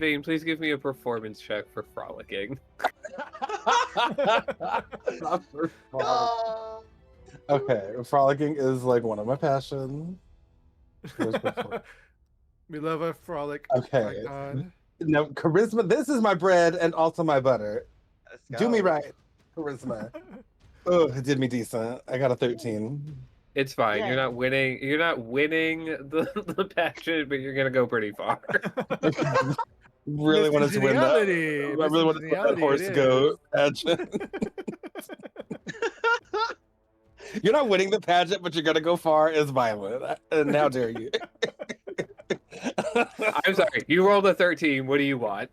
Vane, please give me a performance check for frolicking. Not for frolic. Okay, frolicking is like one of my passions. We love a frolic. Okay. My God. No, charisma. This is my bread and also my butter. Let's Do me go. right. Charisma. Oh, it did me decent. I got a 13. It's fine. Yeah. You're not winning. You're not winning the pageant, but you're gonna go pretty far. Really wanted to win that. I Congeniality. really wanted to win that Congeniality horse it goat pageant. You're not winning the pageant, but you're gonna go far is violent. And how dare you? I'm sorry. You rolled a 13. What do you want?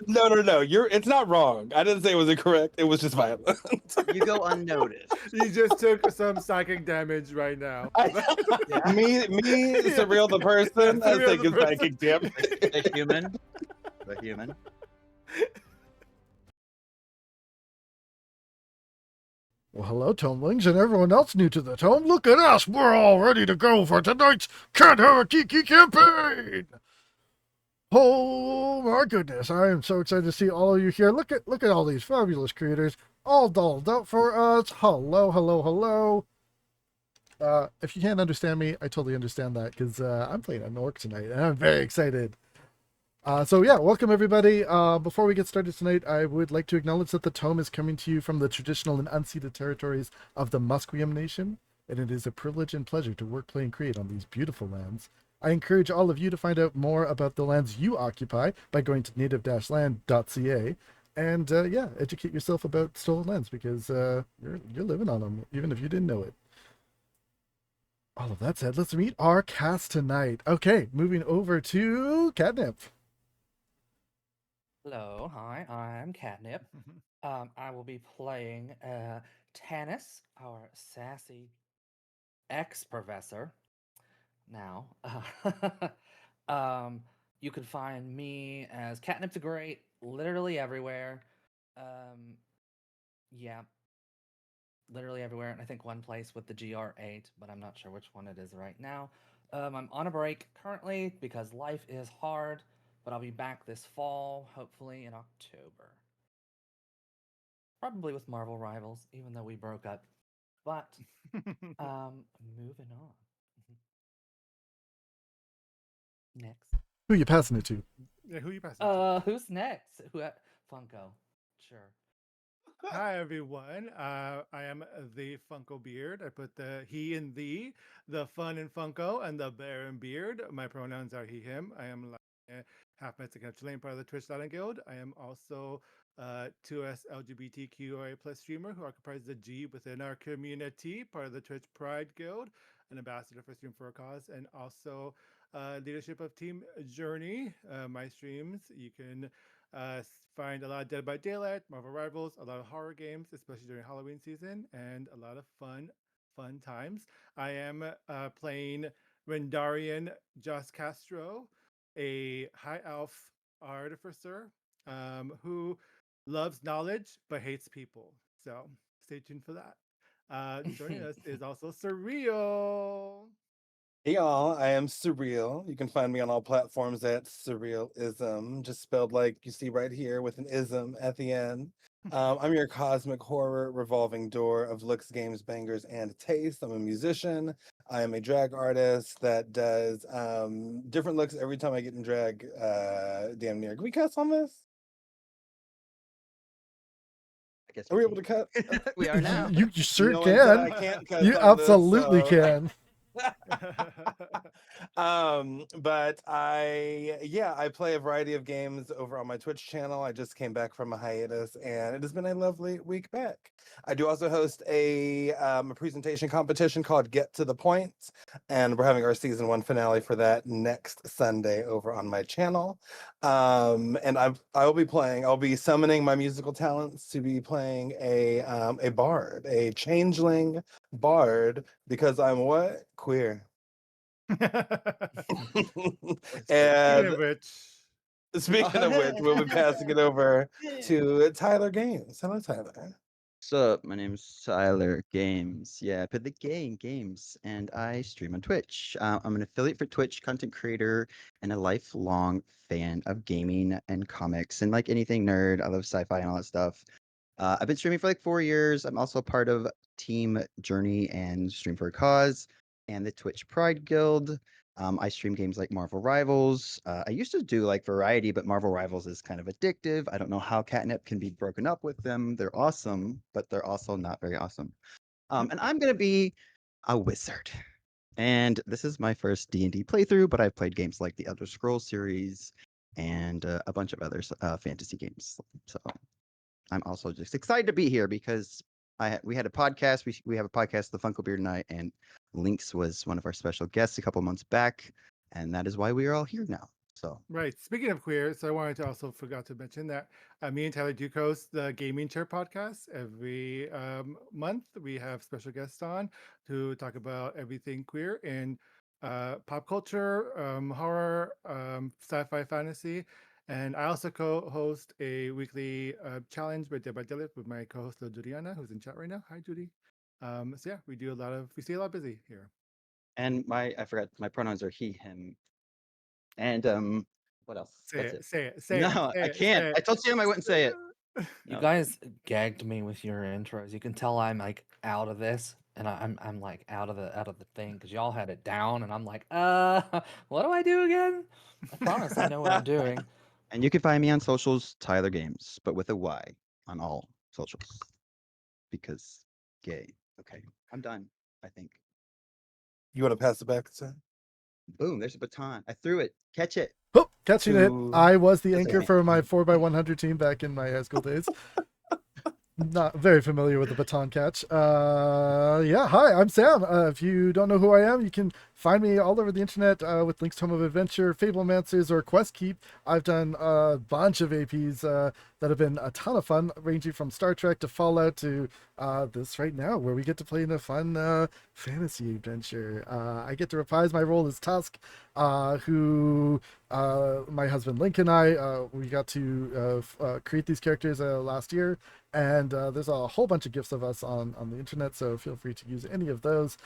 No. It's not wrong. I didn't say it was incorrect. It was just violent. You go unnoticed. You just took some psychic damage right now. Me, Surreal the person, Yeah, has Surreal taken the person. psychic damage. The human. The human. Well, hello, Tomelings, and everyone else new to the Tome. Look at us! We're all ready to go for tonight's Can't Have a Kiki campaign! Oh my goodness, I am so excited to see all of you here. Look at all these fabulous creators, all dolled up for us. Hello. If you can't understand me, I totally understand that, because I'm playing an orc tonight, and I'm very excited. So yeah, welcome everybody. Before we get started tonight, I would like to acknowledge that the Tome is coming to you from the traditional and unceded territories of the Musqueam Nation, and it is a privilege and pleasure to work, play, and create on these beautiful lands. I encourage all of you to find out more about the lands you occupy by going to native-land.ca, and yeah, educate yourself about stolen lands, because you're living on them, even if you didn't know it. All of that said, let's meet our cast tonight. Okay, moving over to Catnip. Hello, hi, I'm Catnip. I will be playing Tanis, our sassy ex-professor. Now, you can find me as Catnip the Great literally everywhere. Yeah, literally everywhere. And I think one place with the GR8, but I'm not sure which one it is right now. I'm on a break currently because life is hard. But I'll be back this fall, hopefully in October. Probably with Marvel Rivals, even though we broke up. But, moving on. Next. Who you passing it to? Yeah, who you passing it to? Who's next? Funko. Sure. Hi everyone. I am the Funko Beard. I put the he and the fun in Funko, and the bear and beard. My pronouns are he, him. I am half Mexican, half Chilean, part of the Twitch Talent Guild. I am also 2S LGBTQIA plus streamer who occupies the G within our community, part of the Twitch Pride Guild, an ambassador for Stream for a Cause, and also leadership of Team Journey. My streams, you can find a lot of Dead by Daylight, Marvel Rivals, a lot of horror games, especially during Halloween season, and a lot of fun times. I am playing Rendarian Joss Castro, a high elf artificer who loves knowledge but hates people. So stay tuned for that. Joining us is also Surreal. Hey y'all, I am Surreal. You can find me on all platforms at Surrealism, just spelled like you see right here with an ism at the end. I'm your cosmic horror revolving door of looks, games, bangers, and taste. I'm a musician. I am a drag artist that does different looks every time I get in drag, damn near. Can we cuss on this? I guess Are we able to cut? We are now. You sure No one said I can. can't cuss You on this, absolutely so- can. But I play a variety of games over on my Twitch channel. I just came back from a hiatus and it has been a lovely week back. I do also host a presentation competition called Get to the Point, and we're having our season 1 finale for that next Sunday over on my channel. And I'll be summoning my musical talents to be playing a bard, a changeling bard, because I'm what? Queer. And Speaking of which, we'll be passing it over to Tyler Games. Hello, Tyler. Sup? My name's Siler Games. Yeah, I play the games, and I stream on Twitch. I'm an affiliate for Twitch, content creator, and a lifelong fan of gaming and comics and like anything nerd. I love sci-fi and all that stuff. I've been streaming for like 4 years. I'm also part of Team Journey and Stream for a Cause and the Twitch Pride Guild. I stream games like Marvel Rivals. I used to do like variety, but Marvel Rivals is kind of addictive. I don't know how Catnip can be broken up with them. They're awesome, but they're also not very awesome. And I'm gonna be a wizard. And this is my first D&D playthrough, but I've played games like the Elder Scrolls series and a bunch of other fantasy games. So I'm also just excited to be here because we had a podcast. We have a podcast, The Funko Beard Night, and Lynx was one of our special guests a couple months back, and that is why we are all here now. So Right. Speaking of queer, so I wanted to also forgot to mention that me and Tyler do host the Gaming Chair podcast every month. We have special guests on to talk about everything queer in pop culture, horror, sci-fi, fantasy, and I also co-host a weekly challenge by Dead by Daylight with my co-host Juliana, who's in chat right now. Hi, Judy. So yeah, we stay a lot busy here. and I forgot my pronouns are he, him, and what else? Say That's it, it. say it, say it, No, say I it, can't. say I it. told Sam I wouldn't say it. You No. guys gagged me with your intros. You can tell I'm like out of this, and I'm like out of the thing because y'all had it down, and I'm like, what do I do again? I promise I know what I'm doing. And you can find me on socials, Tyler Games, but with a Y on all socials because gay. Okay, I'm done. I think. You want to pass it back, sir? Boom! There's a baton. I threw it. Catch it. Oh, catching it. To I was the That's anchor okay. for my 4x100 team back in my high school days. Not very familiar with the baton catch. Yeah, hi, I'm Sam. If you don't know who I am, you can find me all over the internet with links to Home of Adventure, Fablemancers, or Quest Keep. I've done a bunch of APs that have been a ton of fun, ranging from Star Trek to Fallout to this right now, where we get to play in a fun fantasy adventure. I get to reprise my role as Tusk, who my husband Link and I we got to create these characters last year, and there's a whole bunch of gifs of us on the internet, so feel free to use any of those.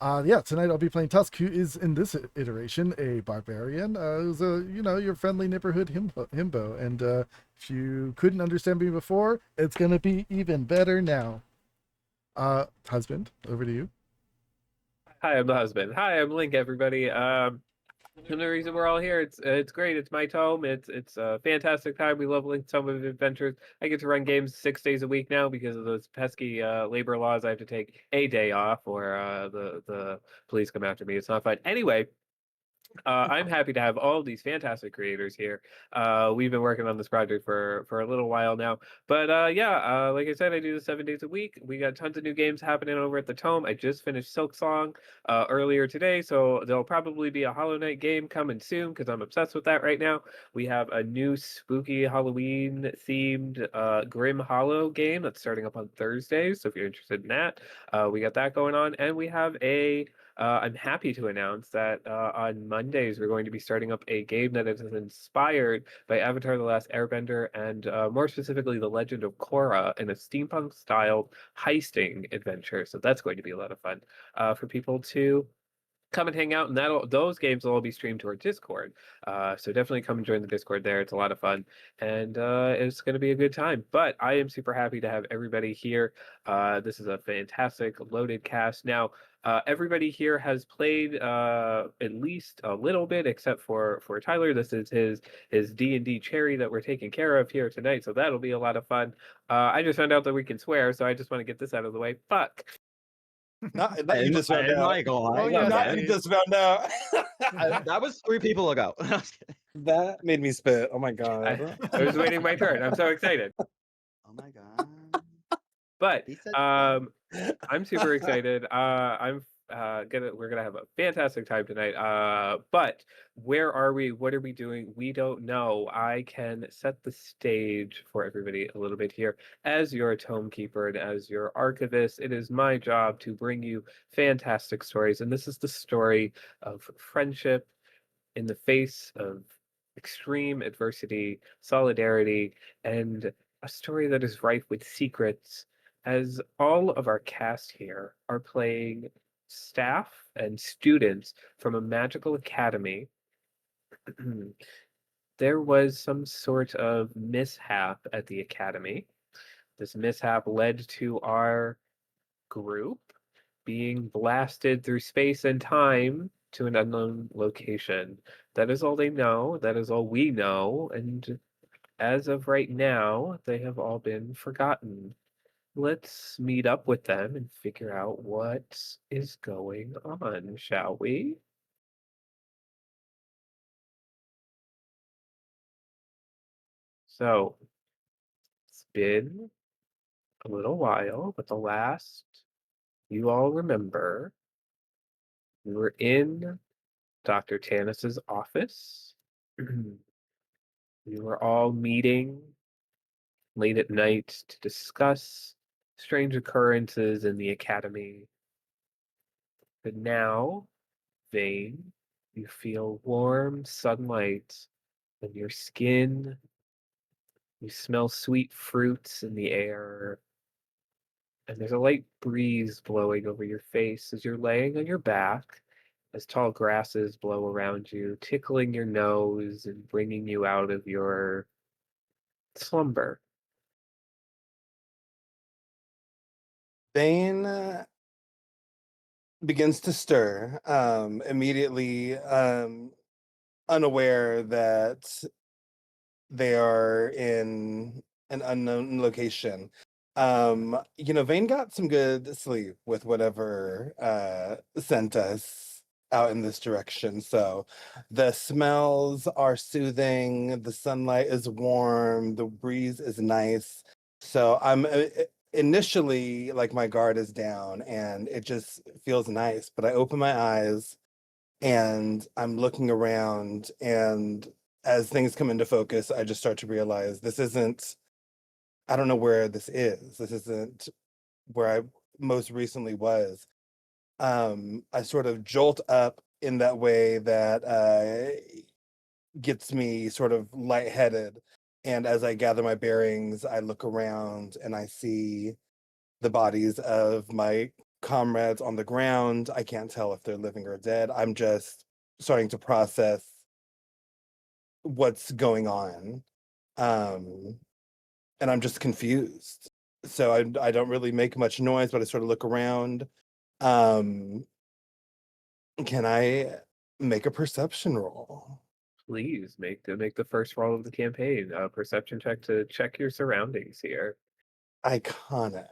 Yeah, tonight I'll be playing Tusk, who is in this iteration a barbarian, who's your friendly neighborhood himbo. And if you couldn't understand me before, it's gonna be even better now. Husband, over to you. Hi, I'm the husband. Hi, I'm Link, everybody. And the reason we're all here, it's great. It's my tome. It's a fantastic time. We love Link's Tome of Adventures. I get to run games 6 days a week now because of those pesky labor laws. I have to take a day off, or the police come after me. It's not fun. Anyway, I'm happy to have all of these fantastic creators here. We've been working on this project for a little while now, but yeah, like I said, I do this 7 days a week. We got tons of new games happening over at the Tome. I just finished Silk Song earlier today, so there'll probably be a Hollow Knight game coming soon because I'm obsessed with that right now. We have a new spooky Halloween themed Grim Hollow game that's starting up on Thursday. So if you're interested in that, we got that going on, and we have I'm happy to announce that on Mondays we're going to be starting up a game that is inspired by Avatar: The Last Airbender and more specifically The Legend of Korra in a steampunk-styled heisting adventure. So that's going to be a lot of fun for people to come and hang out, and those games will all be streamed to our Discord. So definitely come and join the Discord there. It's a lot of fun, and it's going to be a good time. But I am super happy to have everybody here. This is a fantastic loaded cast. Now, everybody here has played at least a little bit, except for Tyler. This is his D&D cherry that we're taking care of here tonight, so that'll be a lot of fun. I just found out that we can swear, so I just want to get this out of the way. Fuck. not you just found out. Oh, I yeah, love Not that. you just found out. That was 3 people ago. That made me spit. Oh my I, god. I was waiting my turn. I'm so excited. Oh my god. But He said I'm super excited. We're gonna have a fantastic time tonight. But where are we? What are we doing? We don't know. I can set the stage for everybody a little bit here. As your tome keeper and as your archivist, it is my job to bring you fantastic stories. And this is the story of friendship in the face of extreme adversity, solidarity, and a story that is rife with secrets as all of our cast here are playing staff and students from a magical academy, there was some sort of mishap at the academy. This mishap led to our group being blasted through space and time to an unknown location. That is all they know. That is all we know. And as of right now, they have all been forgotten. Let's meet up with them and figure out what is going on, shall we? So, it's been a little while, but the last you all remember, we were in Dr. Tanis's office. We were all meeting late at night to discuss strange occurrences in the academy. But now, Vane, you feel warm sunlight on your skin. You smell sweet fruits in the air. And there's a light breeze blowing over your face as you're laying on your back, as tall grasses blow around you, tickling your nose and bringing you out of your slumber. Bane begins to stir, immediately unaware that they are in an unknown location. Vane got some good sleep with whatever sent us out in this direction. So the smells are soothing, the sunlight is warm, the breeze is nice. So I'm initially like my guard is down and it just feels nice. But I open my eyes and I'm looking around, and as things come into focus, I just start to realize this isn't, I don't know where this is. This isn't where I most recently was. I sort of jolt up in that way that gets me sort of lightheaded. And as I gather my bearings, I look around and I see the bodies of my comrades on the ground. I can't tell if they're living or dead. I'm just starting to process what's going on. And I'm just confused. So I don't really make much noise, but I sort of look around. Um, can I make a perception roll? Please make the first roll of the campaign. A perception check to check your surroundings here. Iconic.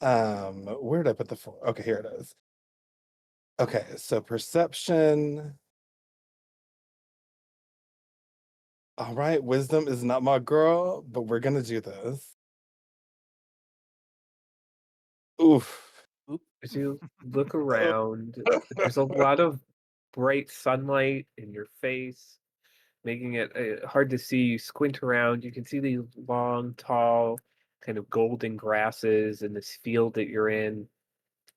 Where did I put the four? Okay, here it is. Okay, so perception. All right, wisdom is not my girl, but we're gonna do this. Oof. As you look around, there's a lot of bright sunlight in your face, making it hard to see. You squint around, you can see these long, tall, kind of golden grasses in this field that you're in.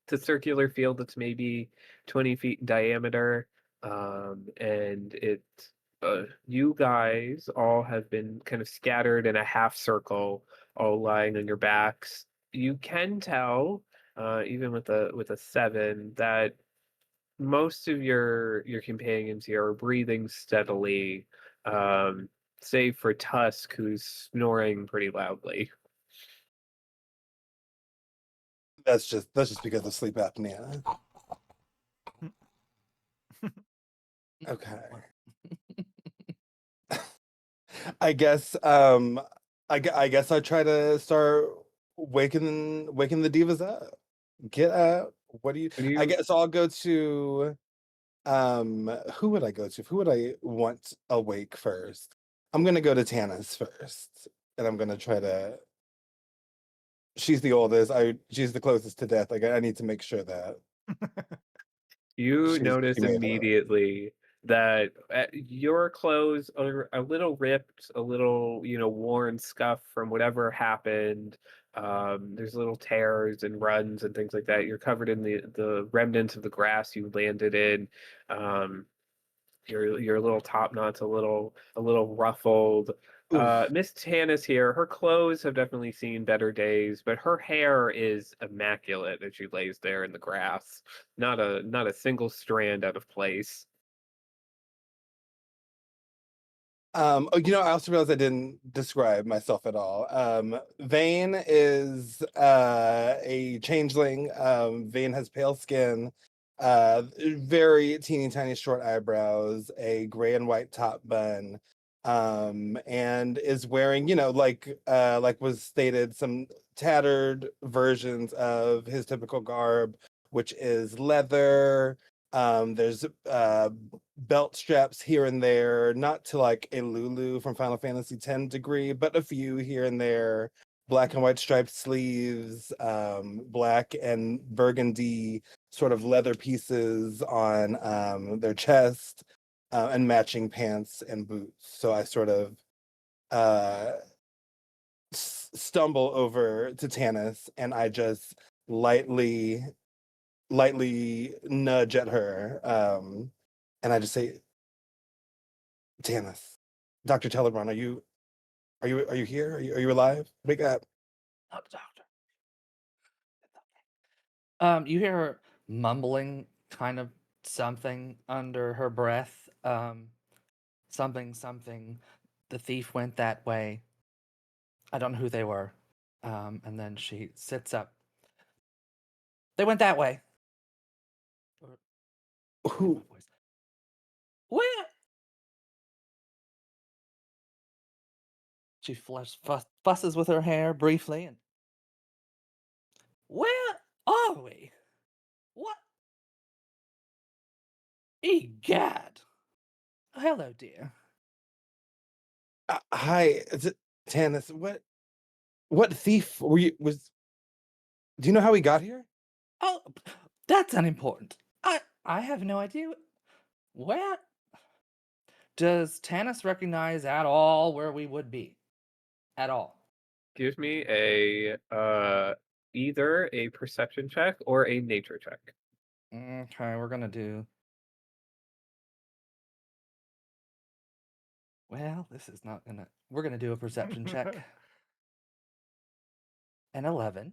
It's a circular field that's maybe 20 feet in diameter, and you guys all have been kind of scattered in a half circle, all lying on your backs. You can tell, even with a 7, that most of your companions here are breathing steadily, save for Tusk, who's snoring pretty loudly. That's just because of sleep apnea. Okay. I guess I guess I try to start waking the divas up. Get up. What do you When I you guess I'll go to who would I go to? Who would I want awake first? I'm gonna go to Tanis first. And I'm gonna try to she's the oldest. She's the closest to death. Like I need to make sure that You she notice made it. immediately that your clothes are a little ripped, a little, worn scuff from whatever happened. There's little tears and runs and things like that. You're covered in the remnants of the grass you landed in. Um, Your little top knot's a little ruffled. Oof. Miss Tannis here, her clothes have definitely seen better days, but her hair is immaculate as she lays there in the grass. Not a single strand out of place. I also realized I didn't describe myself at all. Vane is a changeling. Vane has pale skin, very teeny tiny short eyebrows, a gray and white top bun, and is wearing, like was stated, some tattered versions of his typical garb, which is leather. There's belt straps here and there, not to like a Lulu from Final Fantasy X degree, but a few here and there. Black and white striped sleeves, black and burgundy sort of leather pieces on their chest, and matching pants and boots. So I sort of uh, stumble over to Tannis, and I just lightly nudge at her, and I just say, Tannis, Dr. Teleron, are you here? Are you alive? Wake up. Oh, doctor. You hear her mumbling kind of something under her breath. Something. The thief went that way. I don't know who they were. And then she sits up. They went that way. Who? Where? She fusses with her hair briefly and. Where are we? What? Egad. Hello, dear. Hi, Tannis. What thief were you? Do you know how he got here? Oh, that's unimportant. I have no idea. Where does Tanis recognize at all where we would be? At all. Give me a either a perception check or a nature check. Okay, we're gonna do. Well, this is not gonna. We're gonna do a perception check. An 11.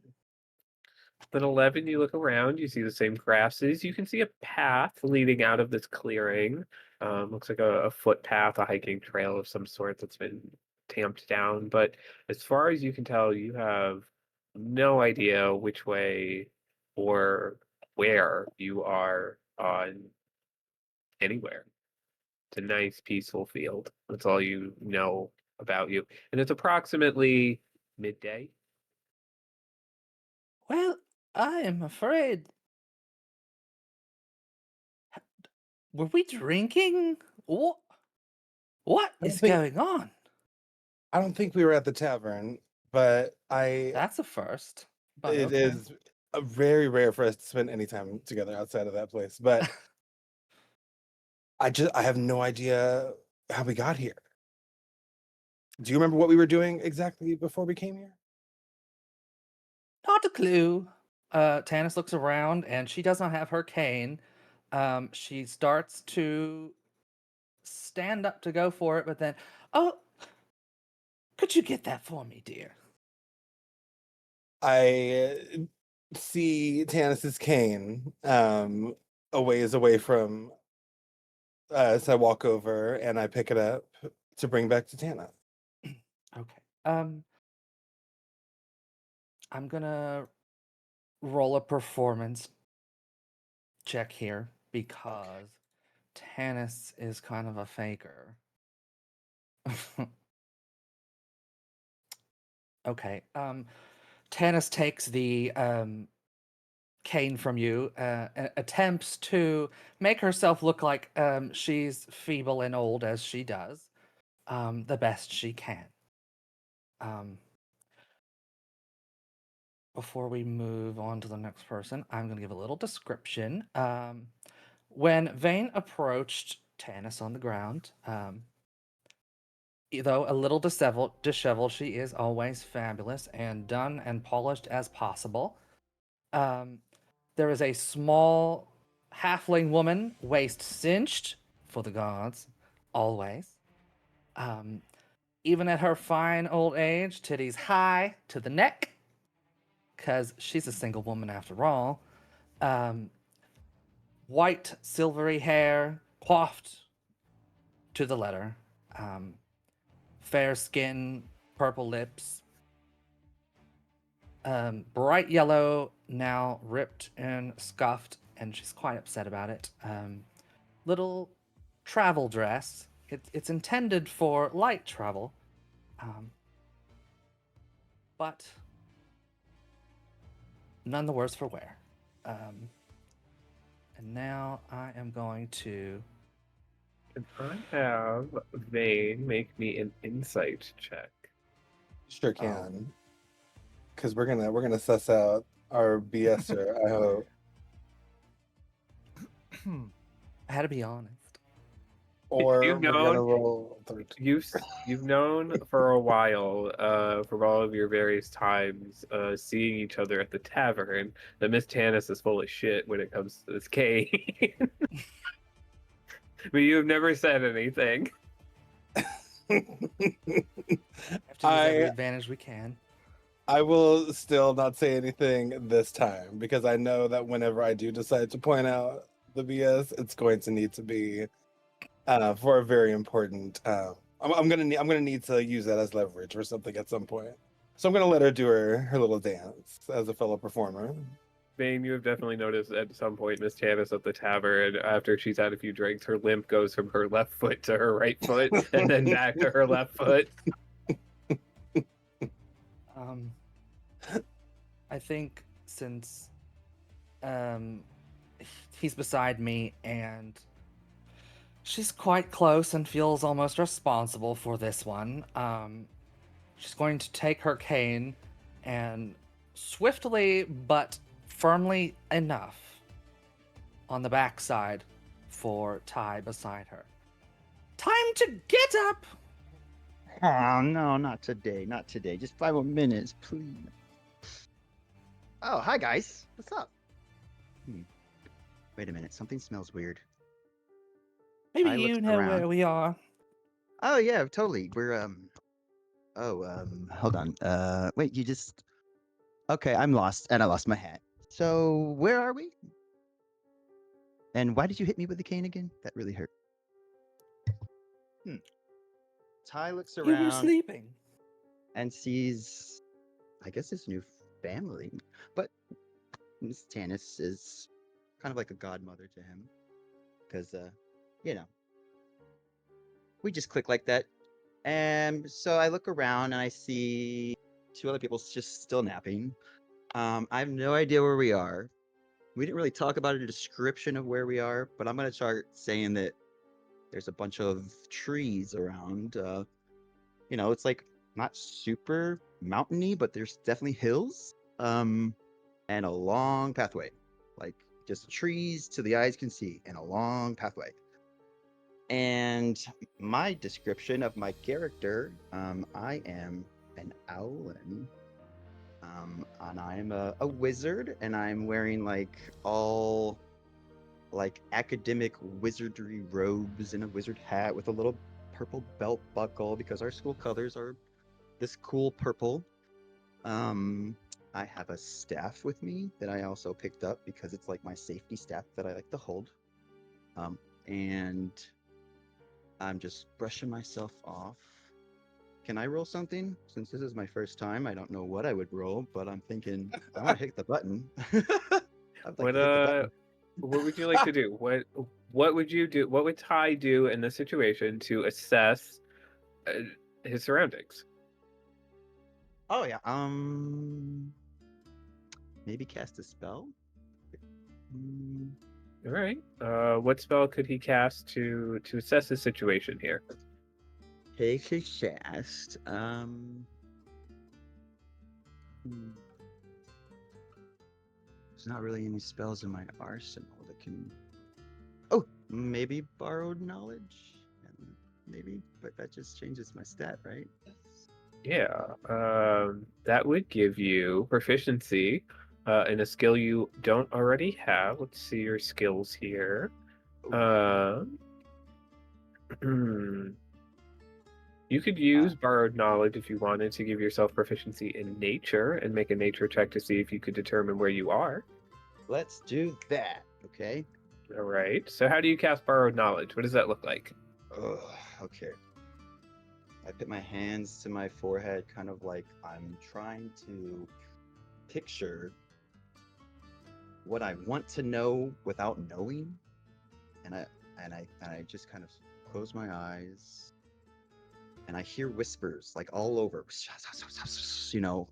Then 11, you look around, you see the same grasses. You can see a path leading out of this clearing. Looks like a footpath, a hiking trail of some sort that's been tamped down. But as far as you can tell, you have no idea which way or where you are on anywhere. It's a nice, peaceful field. That's all you know about you. And it's approximately midday. Well, I am afraid. Were we drinking? What I don't is think going on? I don't think we were at the tavern, but That's a first. But it okay. is very rare for us to spend any time together outside of that place. But I have no idea how we got here. Do you remember what we were doing exactly before we came here? Not a clue. Tanis looks around and she does not have her cane. She starts to stand up to go for it, but then, oh, could you get that for me, dear? I see Tannis's cane a ways away from us. I walk over and I pick it up to bring back to Tannis. Okay. I'm gonna roll a performance check here because Tanis is kind of a faker. Okay. Tanis takes the cane from you, attempts to make herself look like she's feeble and old as she does, the best she can. Before we move on to the next person, I'm going to give a little description. When Vane approached Tanis on the ground, though a little disheveled, she is always fabulous and done and polished as possible. There is a small halfling woman, waist cinched, for the gods, always. Even at her fine old age, titties high to the neck, because she's a single woman after all. White, silvery hair, coiffed to the letter. Fair skin, purple lips. Bright yellow, now ripped and scuffed, and she's quite upset about it. Little travel dress. It's intended for light travel, but none the worse for wear. And now I am going to. Can I have Vane make me an insight check? Sure can. Because we're gonna suss out our BSer, I hope. I had to be honest. Or You've we're gonna known- roll 13. You've known for a while, from all of your various times, seeing each other at the tavern, that Miss Tannis is full of shit when it comes to this cane. But you've never said anything. We have to use every advantage we can. I will still not say anything this time because I know that whenever I do decide to point out the BS, it's going to need to be for a very important. I'm gonna need to use that as leverage or something at some point. So I'm gonna let her do her little dance as a fellow performer. Vane, you have definitely noticed at some point Miss Tannis at the tavern, after she's had a few drinks, her limp goes from her left foot to her right foot, and then back to her left foot. I think since he's beside me and she's quite close and feels almost responsible for this one, she's going to take her cane and swiftly but firmly enough on the backside for Ty beside her. Time to get up! Oh no, not today, not today. Just 5 more minutes, please. Oh, hi guys. What's up? Wait a minute, something smells weird. Maybe Ty you looks know around. where we are. Oh yeah, totally. We're hold on. Wait, you just okay, I'm lost and I lost my hat. So where are we? And why did you hit me with the cane again? That really hurt. Ty looks You were around sleeping. and sees, I guess, his new family. But Miss Tannis is kind of like a godmother to him. Because, you know, we just click like that. And so I look around and I see 2 other people just still napping. I have no idea where we are. We didn't really talk about a description of where we are, but I'm going to start saying that there's a bunch of trees around. You know, it's like not super mountainy, but there's definitely hills. And a long pathway. Like just trees to the eyes can see and a long pathway. And my description of my character, I am an owlin. And I'm a wizard, and I'm wearing like all like academic wizardry robes and a wizard hat with a little purple belt buckle because our school colors are this cool purple. I have a staff with me that I also picked up because it's like my safety staff that I like to hold. And I'm just brushing myself off. Can I roll something? Since this is my first time, I don't know what I would roll, but I'm thinking I want to hit the button. I'd like to hit the button. What would you like to do? What would you do? What would Ty do in this situation to assess his surroundings? Oh yeah. Maybe cast a spell. All right. What spell could he cast to assess his situation here? Take a cast. There's not really any spells in my arsenal that can. Oh, maybe borrowed knowledge. Maybe, but that just changes my stat, right? Yeah. That would give you proficiency in a skill you don't already have. Let's see your skills here. You could use borrowed knowledge if you wanted to give yourself proficiency in nature and make a nature check to see if you could determine where you are. Let's do that. Okay. All right. So how do you cast borrowed knowledge? What does that look like? Oh, okay. I put my hands to my forehead, kind of like I'm trying to picture what I want to know without knowing, and I just kind of close my eyes, and I hear whispers like all over, you know,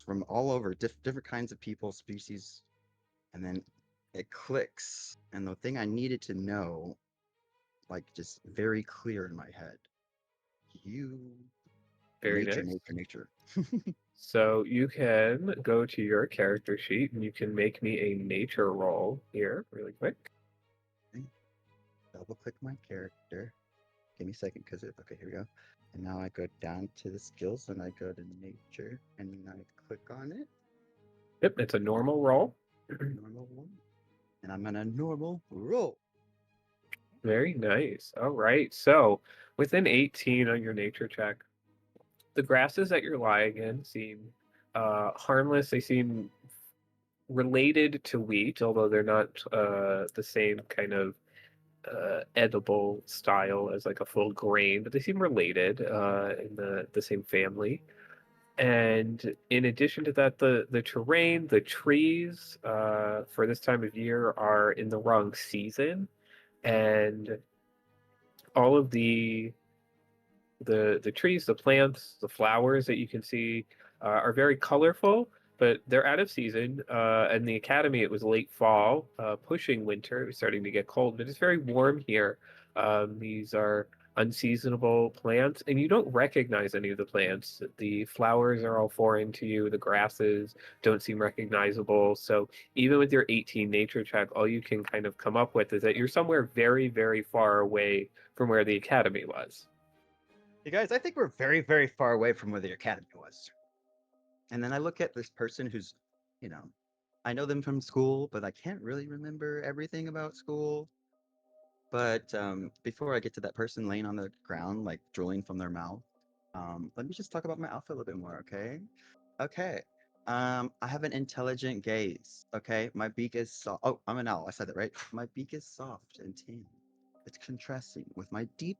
from all over, different kinds of people, species, and then it clicks, and the thing I needed to know, like just very clear in my head, you, Very nature, nice. nature. So you can go to your character sheet and you can make me a nature roll here really quick. Double click my character. Give me a second, because okay, here we go. And now I go down to the skills and I go to nature and I click on it. Yep, it's a normal roll. Normal one. And I'm gonna normal roll. Very nice. All right. So within 18 on your nature check, the grasses that you're lying in seem harmless. They seem related to wheat, although they're not the same kind of edible style as like a full grain, but they seem related in the same family. And in addition to that, the terrain, the trees for this time of year are in the wrong season, and all of the trees, the plants, the flowers that you can see are very colorful, but they're out of season. In the academy, it was late fall, pushing winter. It was starting to get cold, but it's very warm here. These are unseasonable plants, and you don't recognize any of the plants. The flowers are all foreign to you. The grasses don't seem recognizable. So even with your 18 nature check, all you can kind of come up with is that you're somewhere very, very far away from where the academy was. You guys, I think we're very, very far away from where the academy was. And then I look at this person who's, you know, I know them from school, but I can't really remember everything about school. But before I get to that person laying on the ground, like drooling from their mouth, let me just talk about my outfit a little bit more, okay? Okay. I have an intelligent gaze. Okay, my beak is soft. Oh, I'm an owl. I said that right. My beak is soft and tan. It's contrasting with my deep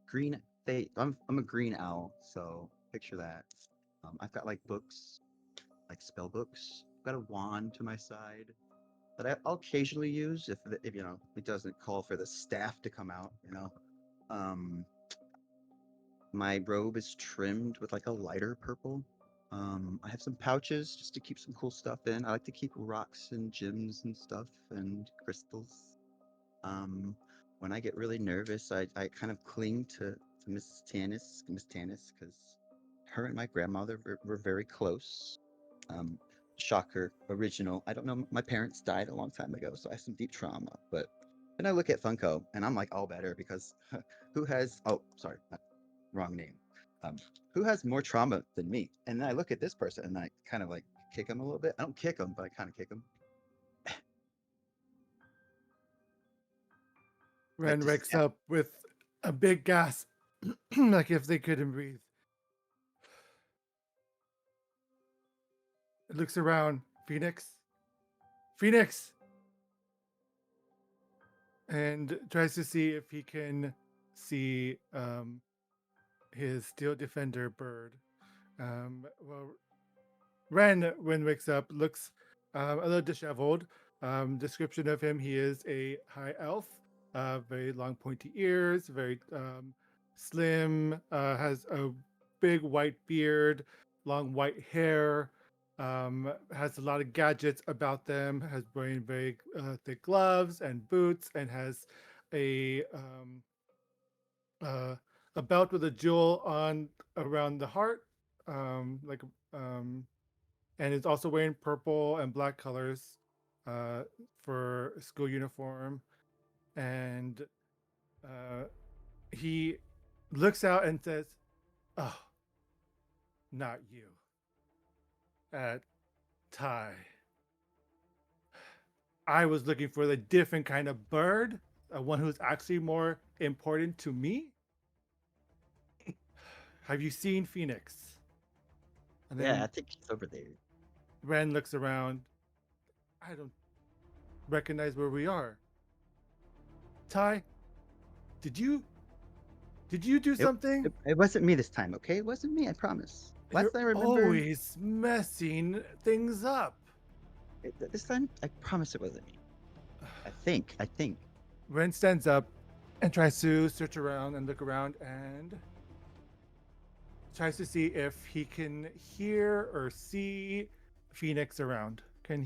green face. I'm a green owl, so picture that. I've got like books, like spell books. I've got a wand to my side that I'll occasionally use if you know it doesn't call for the staff to come out. You know, um, my robe is trimmed with like a lighter purple. I have some pouches just to keep some cool stuff in. I like to keep rocks and gems and stuff and crystals. Um, when I get really nervous, I kind of cling to Miss Tanis, because her and my grandmother were very close. Um, Shocker, original. I don't know. My parents died a long time ago, so I have some deep trauma. But then I look at Funko, and I'm like all better because who has? Oh, sorry, wrong name. Um, who has more trauma than me? And then I look at this person, and I kind of like kick him a little bit. I don't kick him, but I kind of kick him. Like Ren just wakes up with a big gasp, like if they couldn't breathe. Looks around. Phoenix? Phoenix! And tries to see if he can see his Steel Defender bird. Well, Ren, when wakes up, looks a little disheveled. Description of him: he is a high elf, very long pointy ears, very slim, has a big white beard, long white hair, has a lot of gadgets about them, has wearing very thick gloves and boots, and has a uh, a belt with a jewel on around the heart, like and is also wearing purple and black colors uh, for school uniform. And he looks out and says, "Oh, not you, Ty. I was looking for the different kind of bird one who's actually more important to me. Have you seen Phoenix? And then Yeah, I think he's over there. Ren looks around. I don't recognize where we are. Ty, did you do something? It wasn't me this time, okay? It wasn't me, I promise. Last You're time I remember, always messing things up. this time, I promise it wasn't me. I think. Ren stands up and tries to search around and look around and tries to see if he can hear or see Phoenix around. Can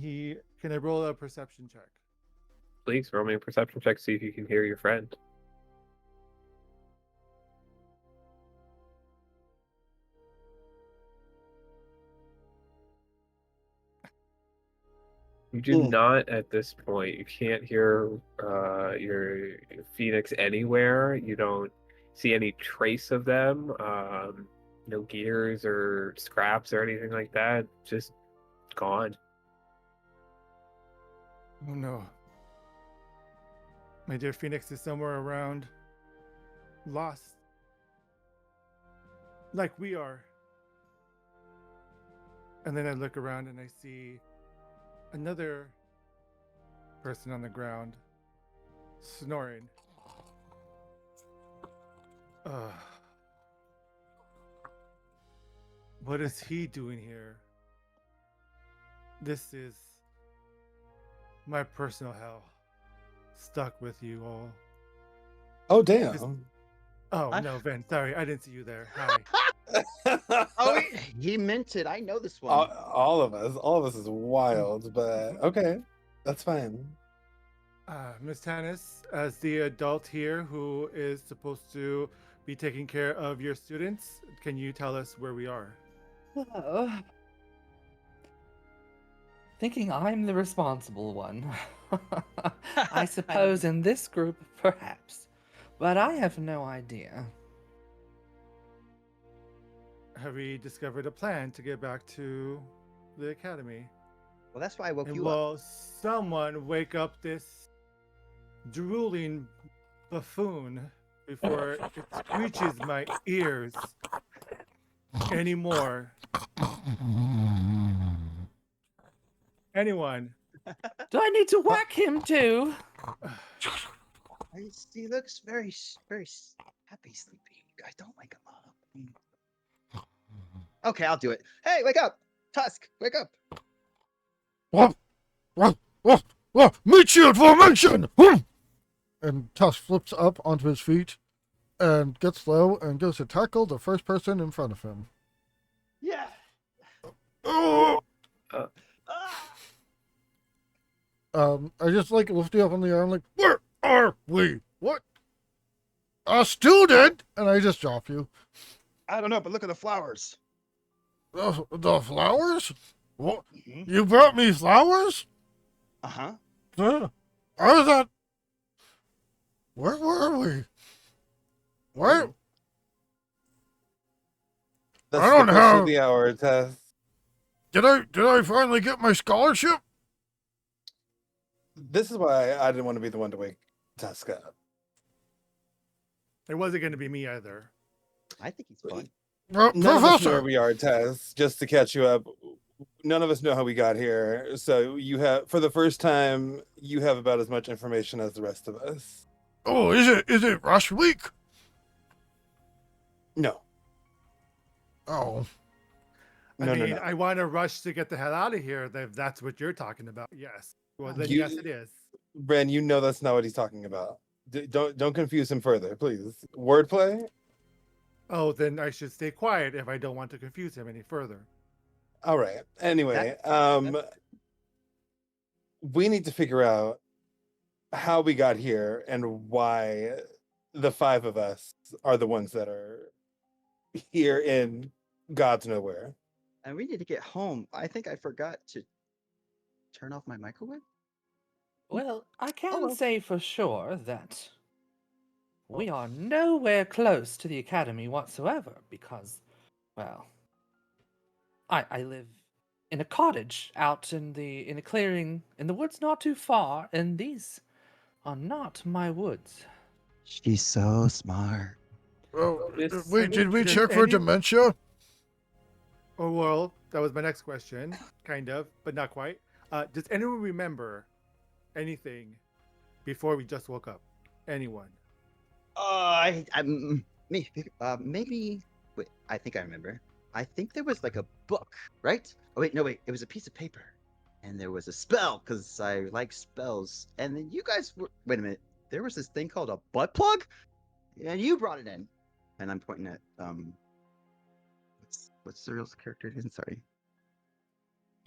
I roll a perception check? Please roll me a perception check, see if you can hear your friend. You do not at this point. You can't hear your Phoenix anywhere. You don't see any trace of them. No gears or scraps or anything like that. Just gone. Oh no. My dear Phoenix is somewhere around. Lost. Like we are. And then I look around and I see another person on the ground snoring. What is he doing here? This is my personal hell. Stuck with you all. Oh damn. Oh Huh? no, Vin. Sorry, I didn't see you there. Hi. Oh, he meant it. I know this one. all of us is wild, but okay, that's fine. Miss Tannis, as the adult here who is supposed to be taking care of your students, can you tell us where we are? Thinking I'm the responsible one. I suppose in this group, perhaps. But I have no idea. Have we discovered a plan to get back to the academy? Well, that's why I woke And you up. will someone wake up this drooling buffoon before it screeches my ears anymore? Anyone? Do I need to whack him too? He looks very, very happy sleeping. You guys don't wake him up. Okay, I'll do it. Hey, wake up! Tusk, wake up! Meet you at formation! And Tusk flips up onto his feet and gets low and goes to tackle the first person in front of him. Yeah. Oh! I just lift you up on the arm, where are we? What? A student? And I just drop you. I don't know, but look at the flowers. The flowers? What? Mm-hmm. You brought me flowers? Uh-huh. I thought. Where were we? Where? That's I don't the question of have- the hour, Tess. Did I finally get my scholarship? This is why I didn't want to be the one to wake Tusk up. It wasn't going to be me either. I think he's fun. None of us know Professor! where we are, Tess. Just to catch you up, none of us know how we got here. So you have, for the first time, you have about as much information as the rest of us. Oh, is it rush week? No. Oh. No, no, no. I want to rush to get the hell out of here if that's what you're talking about. Yes. Well, then yes, it is. Bren, you know that's not what he's talking about. Don't confuse him further, please. Wordplay? Oh, then I should stay quiet if I don't want to confuse him any further. All right. Anyway, we need to figure out how we got here and why the five of us are the ones that are here in God's nowhere. And we need to get home. I think I forgot to turn off my microwave. Well, I can well. say for sure that we are nowhere close to the academy whatsoever because, well, I live in a cottage out in a clearing in the woods not too far, and these are not my woods. She's so smart. Oh, Miss- wait, did we Does check for any- dementia? Oh, well, that was my next question. Kind of, but not quite. Does anyone remember anything before we just woke up? Anyone? Maybe. Wait, I think I remember. I think there was like a book, right? Oh wait, no, wait. It was a piece of paper, and there was a spell because I like spells. And then you guys were. Wait a minute. There was this thing called a butt plug, and you brought it in. And I'm pointing at what's the real character name? Sorry,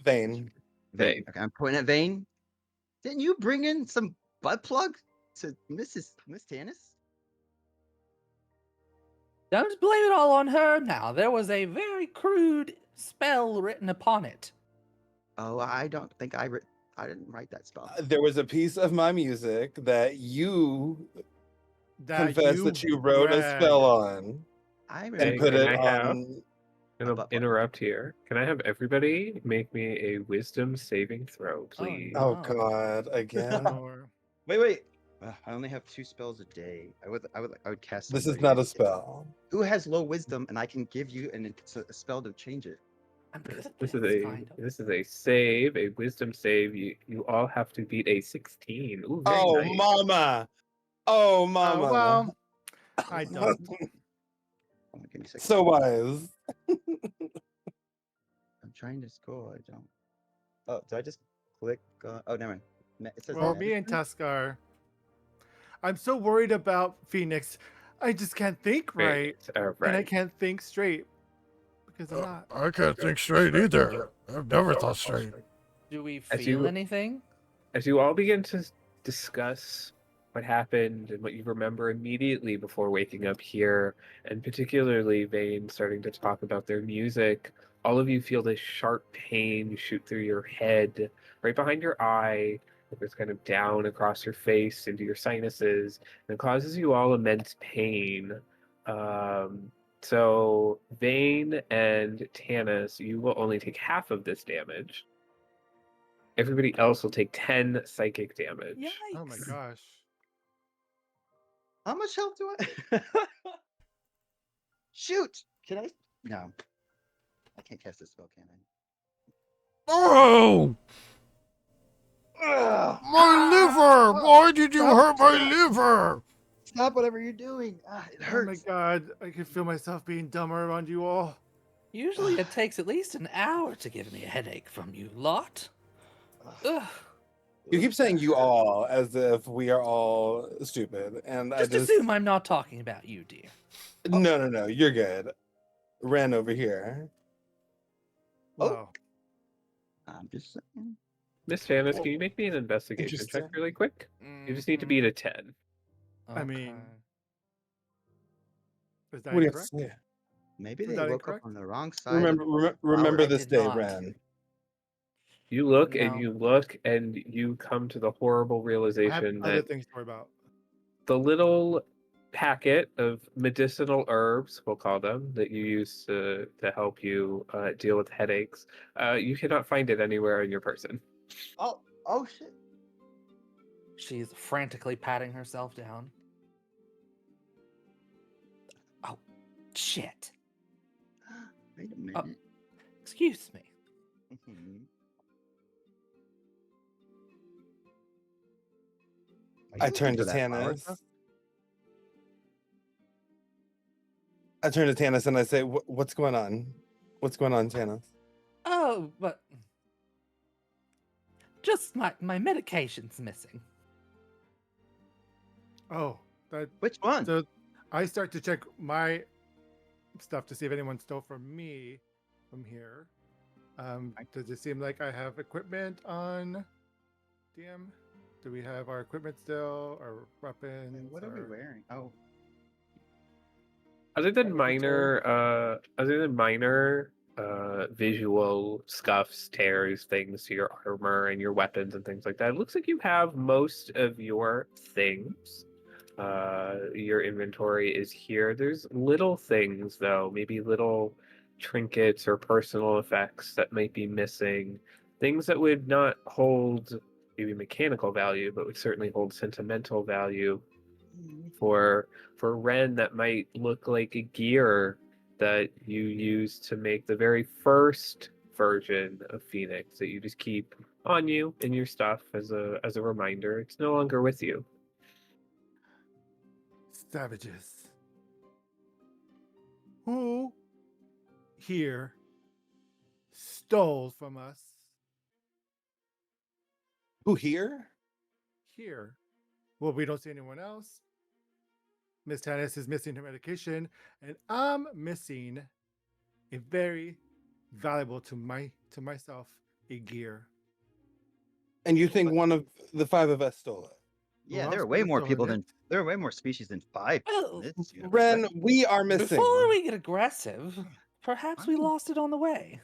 Vane. Vane. Okay, I'm pointing at Vane. Didn't you bring in some butt plug to Miss Tannis? Don't blame it all on her now. There was a very crude spell written upon it. Oh, I don't think I didn't write that spell. There was a piece of my music that you That confessed that you wrote a read. spell on I and remember. put can it I have- on. I'm gonna butt plug. interrupt here. Can I have everybody make me a wisdom saving throw, please? Oh no. God, again. Or Wait. I only have 2 spells a day. I would cast. This is somebody not a who- spell. Who has low wisdom, and I can give you a spell to change it. I'm good at This this, is kind of. a save, a wisdom save. You all have to beat a 16. Ooh, very Oh, nice. mama. Oh, mama. well, I don't. Oh, give me a second. So wise. I'm trying to score. I don't. Oh, do I just click? Oh, never mind. It says Well, me and medicine? Tuskar. I'm so worried about Phoenix. I just can't think right, All and I right. can't think straight because I'm not. I can't think straight either. I've never thought straight. Do we As feel you- anything? As you all begin to discuss what happened and what you remember immediately before waking up here, and particularly Vane starting to talk about their music, all of you feel this sharp pain shoot through your head, right behind your eye. It goes kind of down across your face into your sinuses, and it causes you all immense pain. So Vane and Tanis, you will only take half of this damage. Everybody else will take 10 psychic damage. Yikes. Oh my gosh. How much health do I? Shoot! Can I? No. I can't cast this spell, can I? Oh! Ugh! My liver! Why did you hurt my liver? Stop whatever you're doing. It Oh my hurts. god, I can feel myself being dumber around you all. Usually it takes at least an hour to give me a headache from you lot. Ugh. You keep saying you all as if we are all stupid. And I Just just. assume I'm not talking about you, dear. No. You're good. Ran over here. Oh. Wow. I'm just saying. Miss Janice, can you make me an investigation check Interesting. really quick? You just need to beat a 10. I mean, is that What do you have to incorrect? say? Maybe Was they that woke incorrect? up on the wrong side. Remember I this did day, not. Ran. You look and No. you look and you come to the horrible I have realization other that things to worry about. the little packet of medicinal herbs, we'll call them, that you use to help you deal with headaches, you cannot find it anywhere in your person. Oh shit. She's frantically patting herself down. Oh, shit. Wait a minute. Excuse me. Mhm. Are I you turned to looking for that flower Tanis. stuff? I turn to Tanis and I say, "What's going on? What's going on, Tanis?" Oh, but just my medication's missing. Oh, that. Which one? So I start to check my stuff to see if anyone stole from me from here. Does it seem like I have equipment on DM? Do we have our equipment still, or weapons? And what are we or- wearing? Oh, Other than Inventory. minor visual scuffs, tears, things to your armor and your weapons and things like that, it looks like you have most of your things. Your inventory is here. There's little things though, maybe little trinkets or personal effects that might be missing. Things that would not hold maybe mechanical value, but would certainly hold sentimental value. Mm, For Ren, that might look like a gear that you use to make the very first version of Phoenix that you just keep on you in your stuff as a reminder. It's no longer with you. Savages. Who here stole from us? Who here? Here. Well, we don't see anyone else. Miss Tanis is missing her medication, and I'm missing a very valuable to myself a gear. And you think But- one of the 5 of us stole it? Yeah, else there are could way have more stolen people it? than there are way more species than 5 Well, in this universe, Ren, right? we are missing. Before we get aggressive, perhaps we I'm- lost it on the way.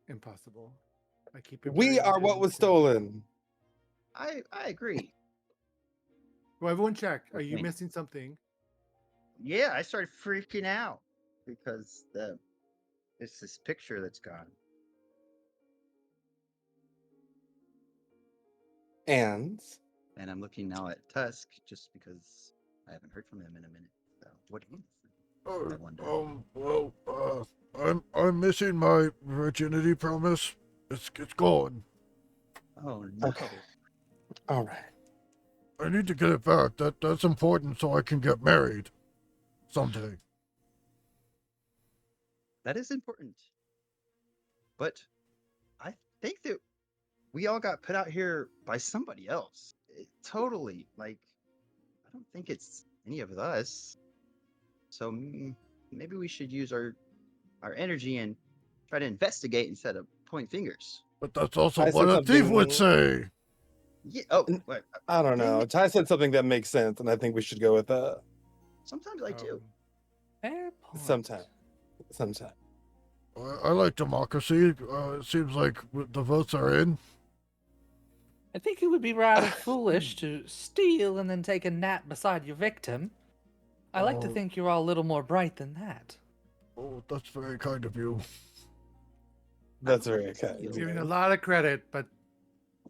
Impossible. I keep it We very are what hidden, was too. stolen. I agree. Well, everyone check. Are I you think- missing something? Yeah, I started freaking out because it's this picture that's gone. And And I'm looking now at Tusk just because I haven't heard from him in a minute. So what do you think? I wonder. I'm missing my virginity promise. It's gone. Oh no. Okay. all right. I need to get it back. That's important so I can get married someday. That is important. But I think that we all got put out here by somebody else. Totally. Like, I don't think it's any of us. So maybe we should use our energy and try to investigate instead of point fingers. But that's also I what said a thief would something- say. Yeah. Oh, N- wait, I don't Dang know. it. Ty said something that makes sense, and I think we should go with that. sometimes I do. Fair point. Sometime. Sometime. I like democracy. It seems like the votes are in. I think it would be rather foolish to steal and then take a nap beside your victim. I like to Oh. think you're all a little more bright than that. Oh, that's very kind of you. That's very okay. You're Giving a lot of credit, but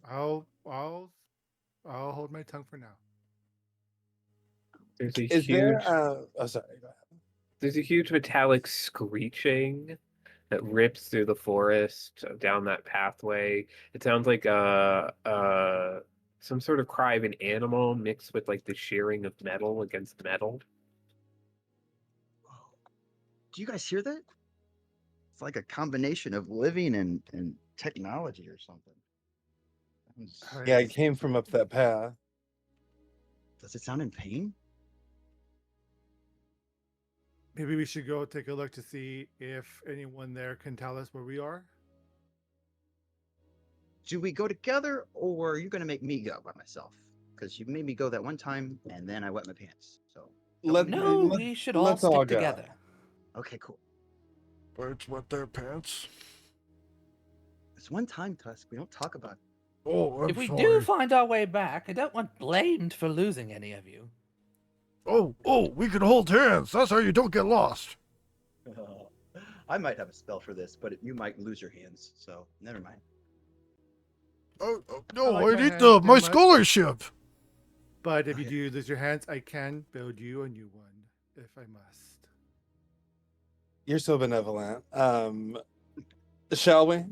I'll hold my tongue for now. There's a Is huge there? Oh, sorry. Go ahead. there's a huge metallic screeching that rips through the forest down that pathway. It sounds like some sort of cry of an animal mixed with like the shearing of metal against metal. Do you guys hear that? It's like a combination of living and technology or something. Sounds- Yeah, it came from up that path. Does it sound in pain? Maybe we should go take a look to see if anyone there can tell us where we are. Do we go together or are you going to make me go by myself? Because you made me go that one time and then I wet my pants. So, Let, No, let- we should all let's stick all go. together. okay, cool. Birds wet their pants. It's one time, Tusk. We don't talk about it. Oh, I'm If we sorry. do find our way back, I don't want blamed for losing any of you. Oh, we can hold hands. That's how you don't get lost. I might have a spell for this, but you might lose your hands. So, never mind. No, like I my need hands my too much. scholarship. But if you Okay. do lose your hands, I can build you a new one if I must. You're so benevolent. Shall we?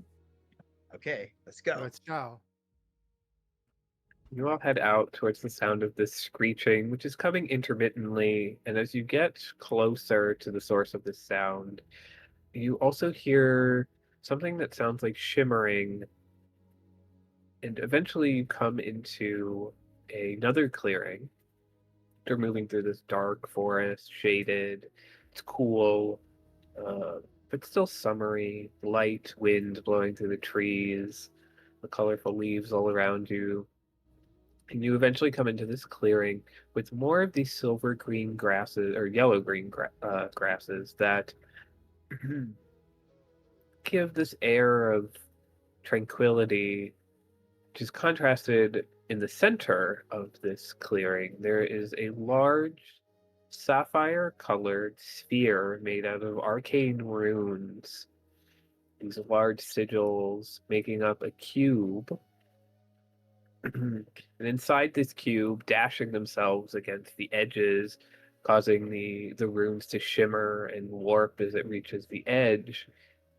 Okay, let's go. Let's go. You all head out towards the sound of this screeching, which is coming intermittently, and as you get closer to the source of this sound, you also hear something that sounds like shimmering, and eventually you come into another clearing. You're moving through this dark forest, shaded. It's cool, but still summery. Light wind blowing through the trees, the colorful leaves all around you. And you eventually come into this clearing with more of these silver green grasses or yellow green grasses that give this air of tranquility, which is contrasted in the center of this clearing. There is a large sapphire colored sphere made out of arcane runes. these large sigils making up a cube. And inside this cube, dashing themselves against the edges, causing the rooms to shimmer and warp as it reaches the edge,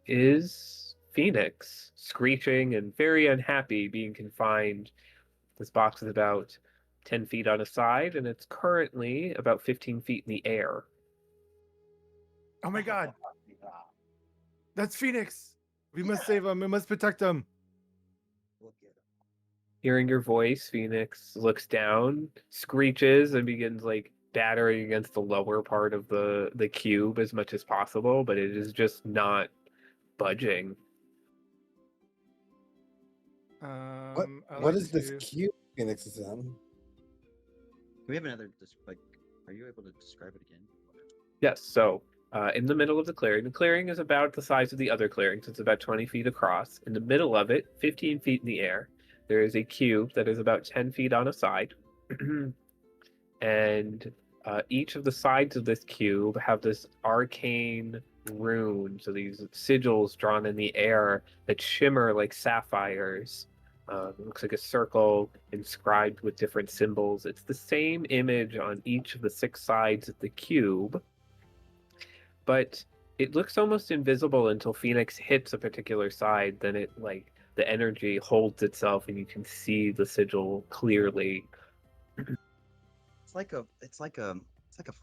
is Phoenix, screeching and very unhappy, being confined. This box is about 10 feet on a side, and it's currently about 15 feet in the air. Oh my god. That's Phoenix. We must save him. We must protect him. Hearing your voice, Phoenix looks down, screeches, and begins like battering against the lower part of the cube as much as possible, but it is just not budging. What, I what like is this to- cube Phoenix is in? Can we have another, are you able to describe it again? Yes, so in the middle of the clearing is about the size of the other clearings. It's about 20 feet across. In the middle of it, 15 feet in the air, there is a cube that is about 10 feet on a side. And each of the sides of this cube have this arcane rune. So these sigils drawn in the air that shimmer like sapphires. It looks like a circle inscribed with different symbols. It's the same image on each of the 6 sides of the cube, but it looks almost invisible until Phoenix hits a particular side. Then it like the energy holds itself, and you can see the sigil clearly. It's like a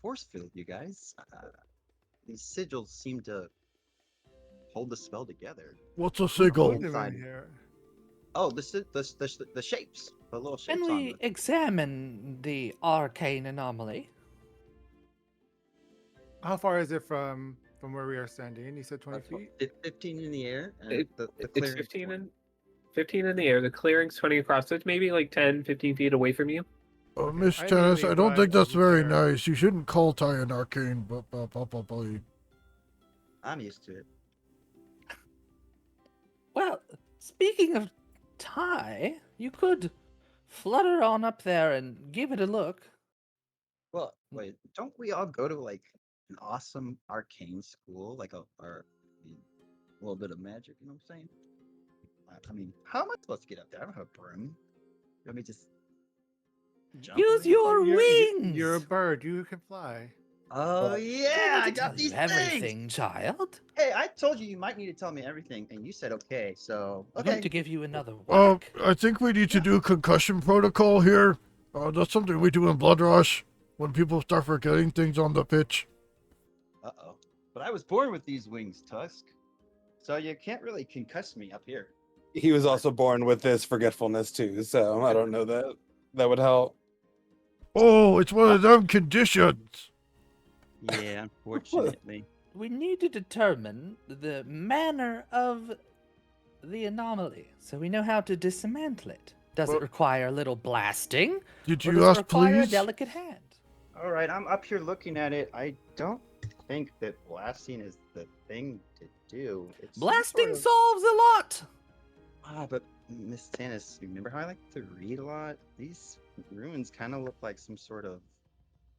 force field, you guys. These sigils seem to hold the spell together. What's a Put sigil? him in Inside. here. Oh, the shapes, the little shapes Can on we examine the arcane anomaly? How far is it from where we are standing? You said 20 feet? 15 in the air. And It- the It's clearing's 15 in the air. The clearing's 20 across. So it's maybe like 10, 15 feet away from you. Miss I Tennis, immediately I don't think drive that's very there. nice. You shouldn't call Ty an arcane, but I'm used to it. Well, speaking of Ty, you could flutter on up there and give it a look. Well, wait, don't we all go to like an awesome arcane school, like a little bit of magic? You know what I'm saying? I mean, how am I supposed to get up there? I don't have a broom. Let me just jump. Use your wings. You're a bird. You can fly. Oh Don't yeah, need I to got tell these you everything, things. child. Hey, I told you might need to tell me everything, and you said okay. So I'm okay. going to give you another whack. I think we need to do concussion protocol here. That's something we do in Blood Rush when people start forgetting things on the pitch. Uh-oh. But I was born with these wings, Tusk. So you can't really concuss me up here. He was also born with this forgetfulness too, so I don't know that that would help. Oh, it's one of them conditions. Yeah, unfortunately. We need to determine the manner of the anomaly so we know how to dismantle it. Does Well- it require a little blasting? Did Or you does it ask, require a please? delicate hand? All right, I'm up here looking at it. I don't think that blasting is the thing to do. It's some Blasting sort of- solves a lot! But Miss Tannis, remember how I like to read a lot? These ruins kind of look like some sort of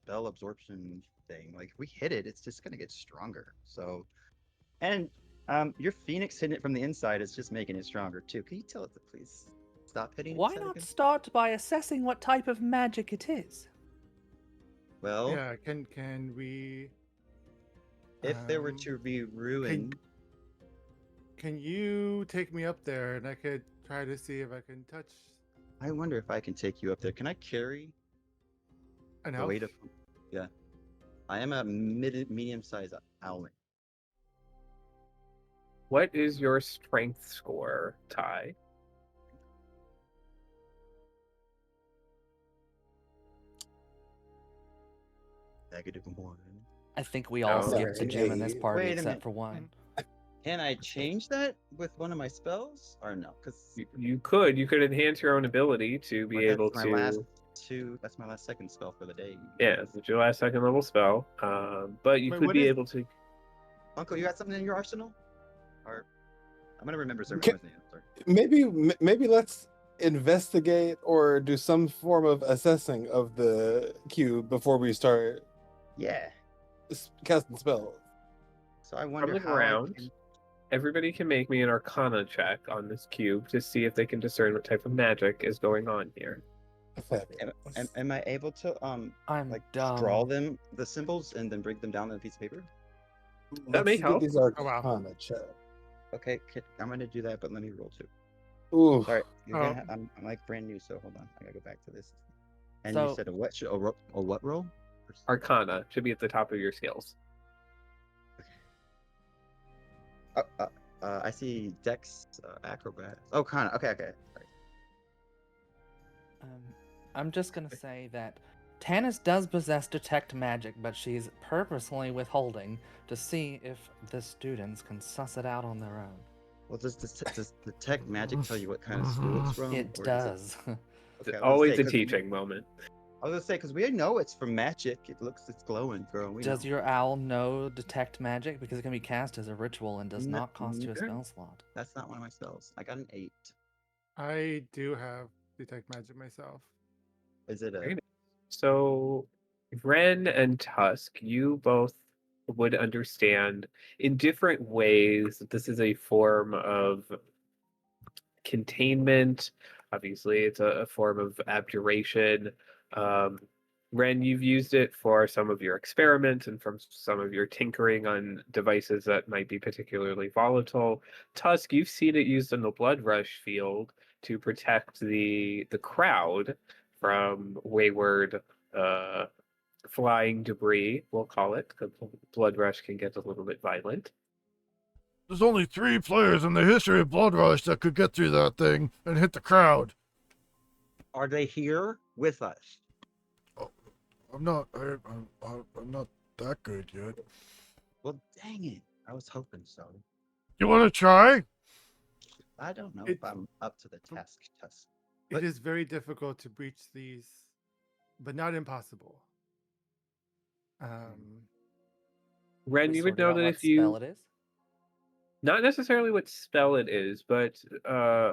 spell absorption thing. Like if we hit it, it's just gonna get stronger. So, and your Phoenix hitting it from the inside is just making it stronger too. Can you tell it to please stop hitting? Why its head not again? start by assessing what type of magic it is? Well, Yeah, can we... if there were um, to be ruin, Can you take me up there and I could try to see if I can touch I wonder if I can take you up there. Can I carry an the elf? weight of? Yeah, I am a medium-sized owlet. What is your strength score, Ty? -1. I think we all Oh, skipped the gym in this okay. party Wait a except minute. for one. Can I change that with one of my spells or no? Because You could enhance your own ability to be able my to. last two. That's my last second spell for the day. Yeah, it's your last second level spell. But you Wait, could what be is- able to. Uncle, you got something in your arsenal? Or I'm gonna remember certain Can- names. Sorry. Maybe let's investigate or do some form of assessing of the cube before we start Yeah. casting spells. So I wonder Look how around. I can Everybody can make me an Arcana check on this cube to see if they can discern what type of magic is going on here. Am I able to I'm like dumb. draw them the symbols and then break them down on a piece of paper? That may Let's help. get these Oh, wow. Arcana check. Okay, I'm gonna do that, but let me roll too. Ooh. Sorry, Oh. I'm like brand new, so hold on. I gotta go back to this. And you So- said a what? A what roll? Arcana should be at the top of your skills. I see Dex, Acrobat. Oh, Kana. Okay. Sorry. I'm just gonna say that Tanis does possess detect magic, but she's purposely withholding to see if the students can suss it out on their own. Well, does detect magic tell you what kind of school it's from? It or does. Okay, It's I was gonna always say, a 'cause teaching moment. I was gonna say because we know it's from magic. It's glowing, girl. We Does know. your owl know detect magic? Because it can be cast as a ritual and does No- not cost you a neither. spell slot. That's not one of my spells. I got an 8. I do have detect magic myself. Is it a? Very nice. So, Ren and Tusk, you both would understand in different ways that this is a form of containment. Obviously, it's a form of abjuration. Um, Ren, you've used it for some of your experiments and from some of your tinkering on devices that might be particularly volatile. Tusk, you've seen it used in the Blood Rush field to protect the crowd from wayward flying debris, we'll call it, because Blood Rush can get a little bit violent. There's only 3 players in the history of Blood Rush that could get through that thing and hit the crowd. Are they here with us? I'm not that good yet. Well, dang it! I was hoping so. You want to try? I don't know It- if I'm up to the task. Tusk. It But- is very difficult to breach these, but not impossible. Ren, We you would sorted know out that what if you spell it is. not necessarily what spell it is, but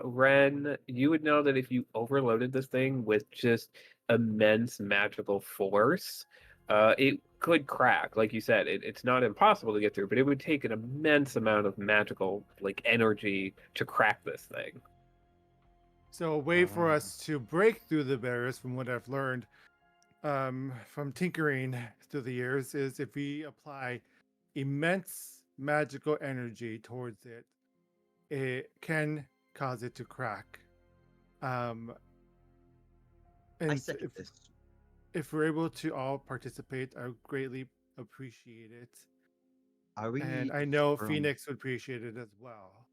Ren, you would know that if you overloaded this thing with just immense magical force, it could crack. Like you said, it's not impossible to get through, but it would take an immense amount of magical like energy to crack this thing. So a way for Ah. us to break through the barriers, from what I've learned from tinkering through the years, is if we apply immense magical energy towards it, it can cause it to crack. And I second this. if we're able to all participate, I would greatly appreciate it. Are we? And I know throwing- Phoenix would appreciate it as well.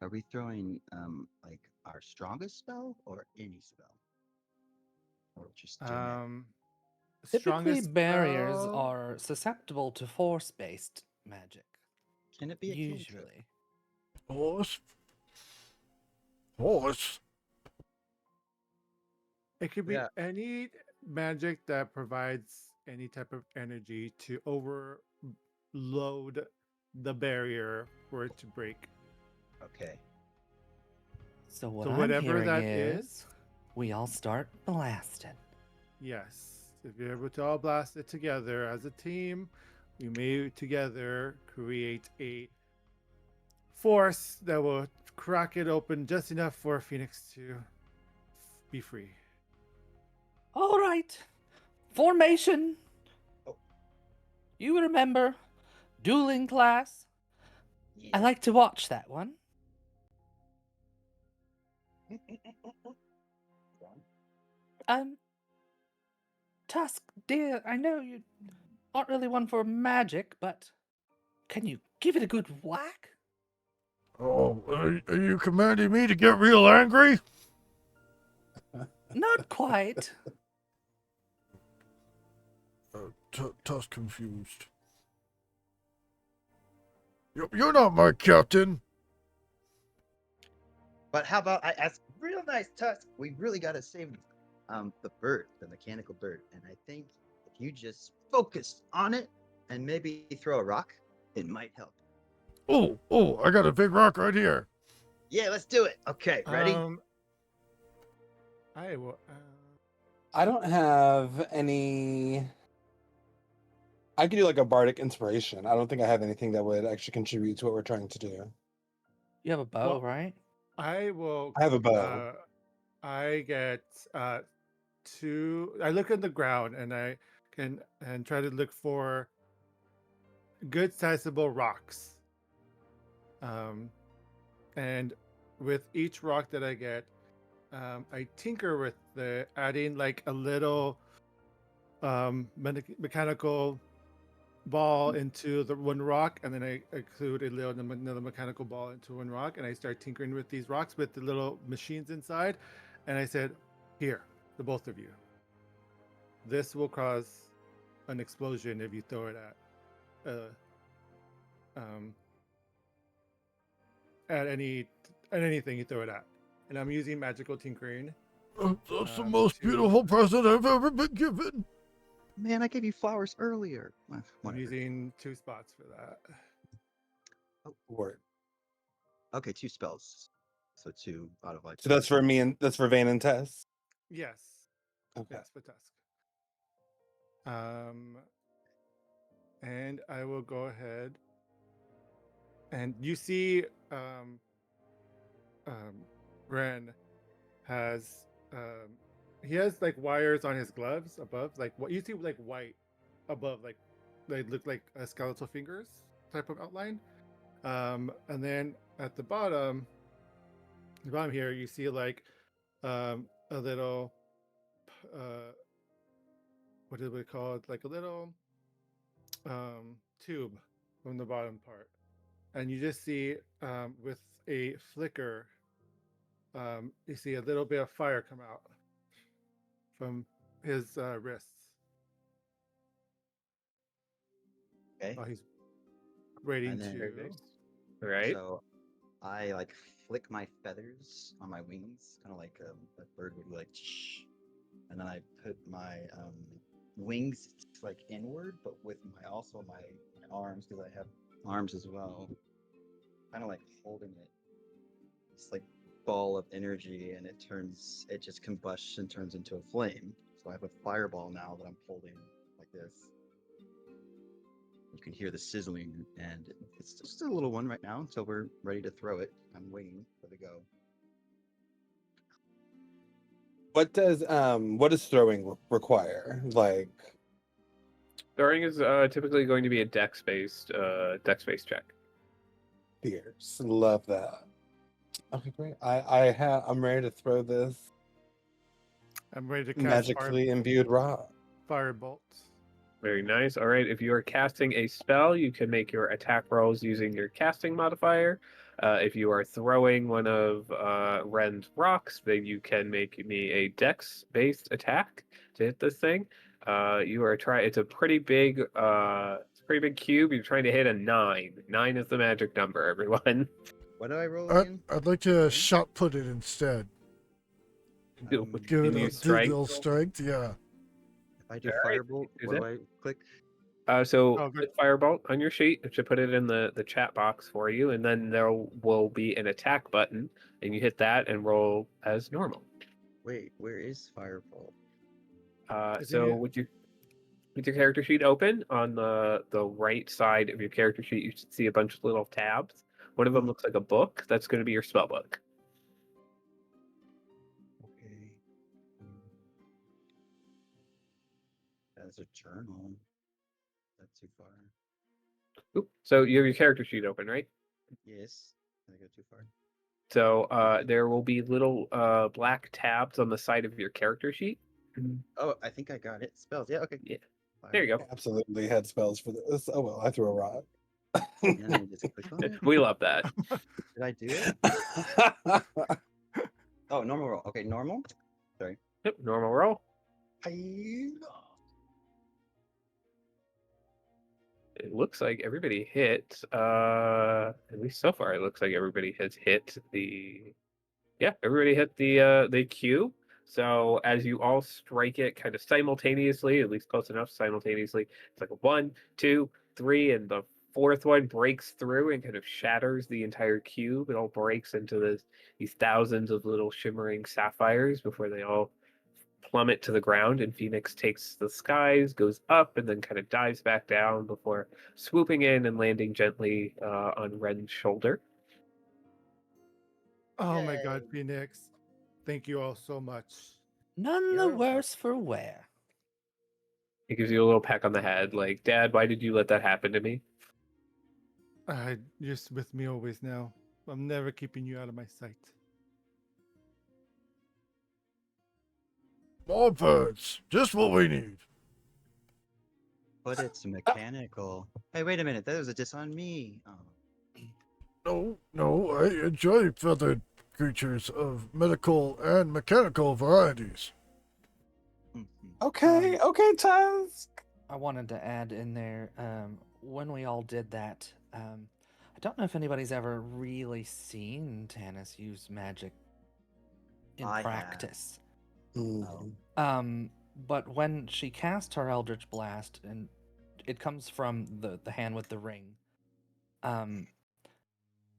Are we throwing like our strongest spell or any spell? Or just generic? Typically, Strongest barriers spell- are susceptible to force-based magic. Can it be a cantrip? Usually. Horse. It could be Yeah. any magic that provides any type of energy to overload the barrier for it to break. Okay. So what So I'm whatever hearing that is, we all start blasting. Yes, if you're able to all blast it together as a team, we may together create a force that will crack it open just enough for Phoenix to be free. All right. Formation. Oh. You remember dueling class? I like to watch that one. Tusk, dear, I know you aren't really one for magic, but can you give it a good whack? Oh, are you commanding me to get real angry? Not quite. Tusk confused. You're not my captain. But how about I ask real nice Tusk? We really gotta save the bird, the mechanical bird. And I think if you just focus on it and maybe throw a rock, it might help. Oh, I got a big rock right here. Yeah, let's do it. Okay, ready? I will. I don't have any. I could do like a bardic inspiration. I don't think I have anything that would actually contribute to what we're trying to do. You have a bow, Well, right? I will. I have a bow. I get two. I look at the ground and I can and try to look for good sizable rocks. And with each rock that I get, I tinker with the adding like a little mechanical ball into the one rock, and then I include another mechanical ball into one rock, and I start tinkering with these rocks with the little machines inside, and I said, "Here, the both of you. This will cause an explosion if you throw it um, at anything you throw it at." And I'm using magical tinkering. That's the Um, most to- beautiful present I've ever been given. Man, I gave you flowers earlier. I'm Whatever. using 2 spots for that. Word. Okay, 2 spells. So 2 out of like. So that's for me and that's for Vane and Tess. Yes. Okay. Yes, for Tusk. And I will go ahead. And you see, Ren has, he has like wires on his gloves above, like what you see, like white above, like they look like skeletal fingers type of outline. And then at the bottom here, you see like a little, what did we call it? Like a little tube from the bottom part, and you just see with a flicker, you see a little bit of fire come out from his wrists Okay. while he's waiting And then- to. Very nice. All right. So I like flick my feathers on my wings, kind of like a bird would like, shh. And then I put my wings like inward, but with my arms, because I have arms as well, kind of like holding it. It's like ball of energy, and it just combusts and turns into a flame. So I have a fireball now that I'm holding like this. You can hear the sizzling, and it's just a little one right now until we're ready to throw it. I'm waiting for the go. What does throwing require? Like, Throwing is typically going to be a dex-based check. fierce. Love that. Okay, great. I'm ready to throw this I'm ready to cast magically imbued rock. fire bolts. Very nice. All right. If you are casting a spell, you can make your attack rolls using your casting modifier. If you are throwing one of Ren's rocks, then you can make me a dex-based attack to hit this thing. It's a pretty big cube. You're trying to hit a 9. 9 is the magic number, everyone. What do I roll again? I'd like to shot put it instead. Give Give it Can you a strike? little strength, yeah. If I do All right, firebolt, do what that. do I click? So Oh, good. put Firebolt on your sheet. I should put it in the chat box for you, and then there will be an attack button, and you hit that and roll as normal. Wait, where is firebolt? Is So it- with your character sheet open on the right side of your character sheet, you should see a bunch of little tabs. One of them looks like a book. That's going to be your spell book. Okay. That's a journal. That's too far. Oop. So you have your character sheet open, right? Yes. Did I go too far? So there will be little black tabs on the side of your character sheet. Oh, I think I got it. Spells. Yeah, okay. Yeah. Fire. There you go. Absolutely had spells for this. Oh well, I threw a rock. And I just click on it. We love that. Did I do it? Oh, normal roll. Okay, normal. Sorry. Yep, normal roll. It looks like everybody hit. At least so far, it looks like everybody has hit the. Yeah, everybody hit the cube. So as you all strike it kind of simultaneously, at least close enough simultaneously, it's like a 1, 2, 3, and the fourth one breaks through and kind of shatters the entire cube. It all breaks into these thousands of little shimmering sapphires before they all plummet to the ground, and Phoenix takes the skies, goes up, and then kind of dives back down before swooping in and landing gently on Ren's shoulder. Oh my God, Yay. Phoenix. Thank you all so much. None the You're welcome. worse for wear. He gives you a little peck on the head, like, Dad, why did you let that happen to me? You're with me always now. I'm never keeping you out of my sight. More birds. Just what we need. But it's mechanical. Hey, wait a minute. That was a diss on me. Oh. No, I enjoy feathered creatures of medical and mechanical varieties. Mhm. Okay, okay, Taz. I wanted to add in there, when we all did that, I don't know if anybody's ever really seen Tanis use magic in I have. practice. Mm. But when she cast her Eldritch Blast, and it comes from the hand with the ring,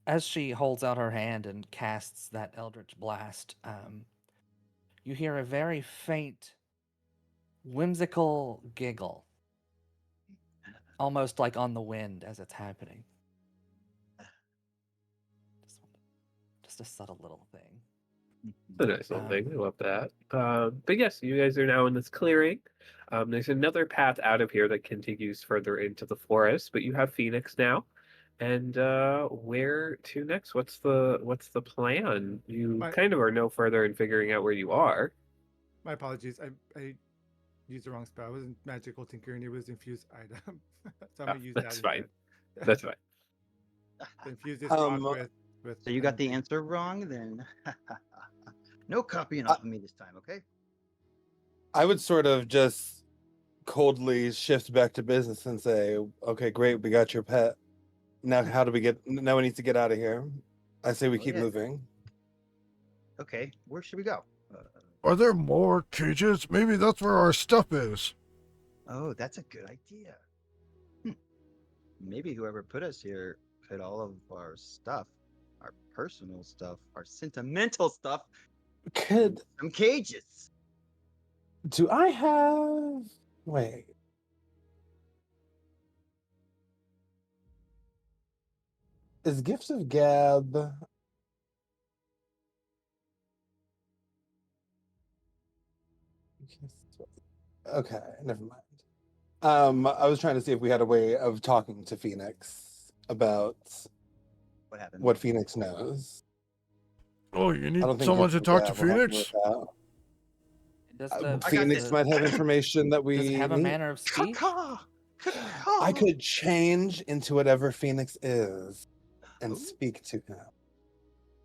as she holds out her hand and casts that Eldritch Blast, you hear a very faint, whimsical giggle, almost like on the wind as it's happening. Just a subtle little thing. It's a nice little Um, thing. I love that. But yes, you guys are now in this clearing. There's another path out of here that continues further into the forest, but you have Phoenix now. And where to next? What's the plan? You My kind of are no further in figuring out where you are. my apologies. I used the wrong spell. It wasn't magical tinkering. It was infused item. So I'm gonna use that That's fine. instead. That's fine. So infuse this rock with. So you got the anything. answer wrong then? No copying I- off of me this time, okay? I would sort of just coldly shift back to business and say, "Okay, great, we got your pet. Now, how do we get? Now we need to get out of here." I say we Oh, keep yeah. moving. Okay, where should we go? Are there more cages? Maybe that's where our stuff is. Oh, that's a good idea. Maybe whoever put us here put all of our stuff, our personal stuff, our sentimental stuff, Could some cages. do I have? Wait. Is Gift of Gab? Okay, never mind. I was trying to see if we had a way of talking to Phoenix about What happened? what Phoenix knows. Oh, you I need don't think someone to Gift of talk to Gab will help me Phoenix? with that. Does I got Phoenix this. might have information that does it we have a need. manner of speech? Caw-caw! I Caw-caw! could change into whatever Phoenix is and Ooh. speak to him.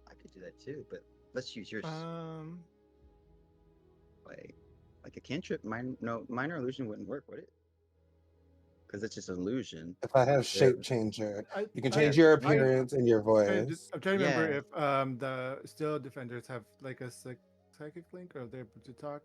I could do that too, but let's use yours. Wait, like a cantrip, minor illusion wouldn't work, would it? Because it's just an illusion. If I have Yeah. Shape Changer, I, you can I- change your I- appearance and your I'm voice. trying to remember Yeah. if the Still Defenders have like a psychic link, or if they're able to talk.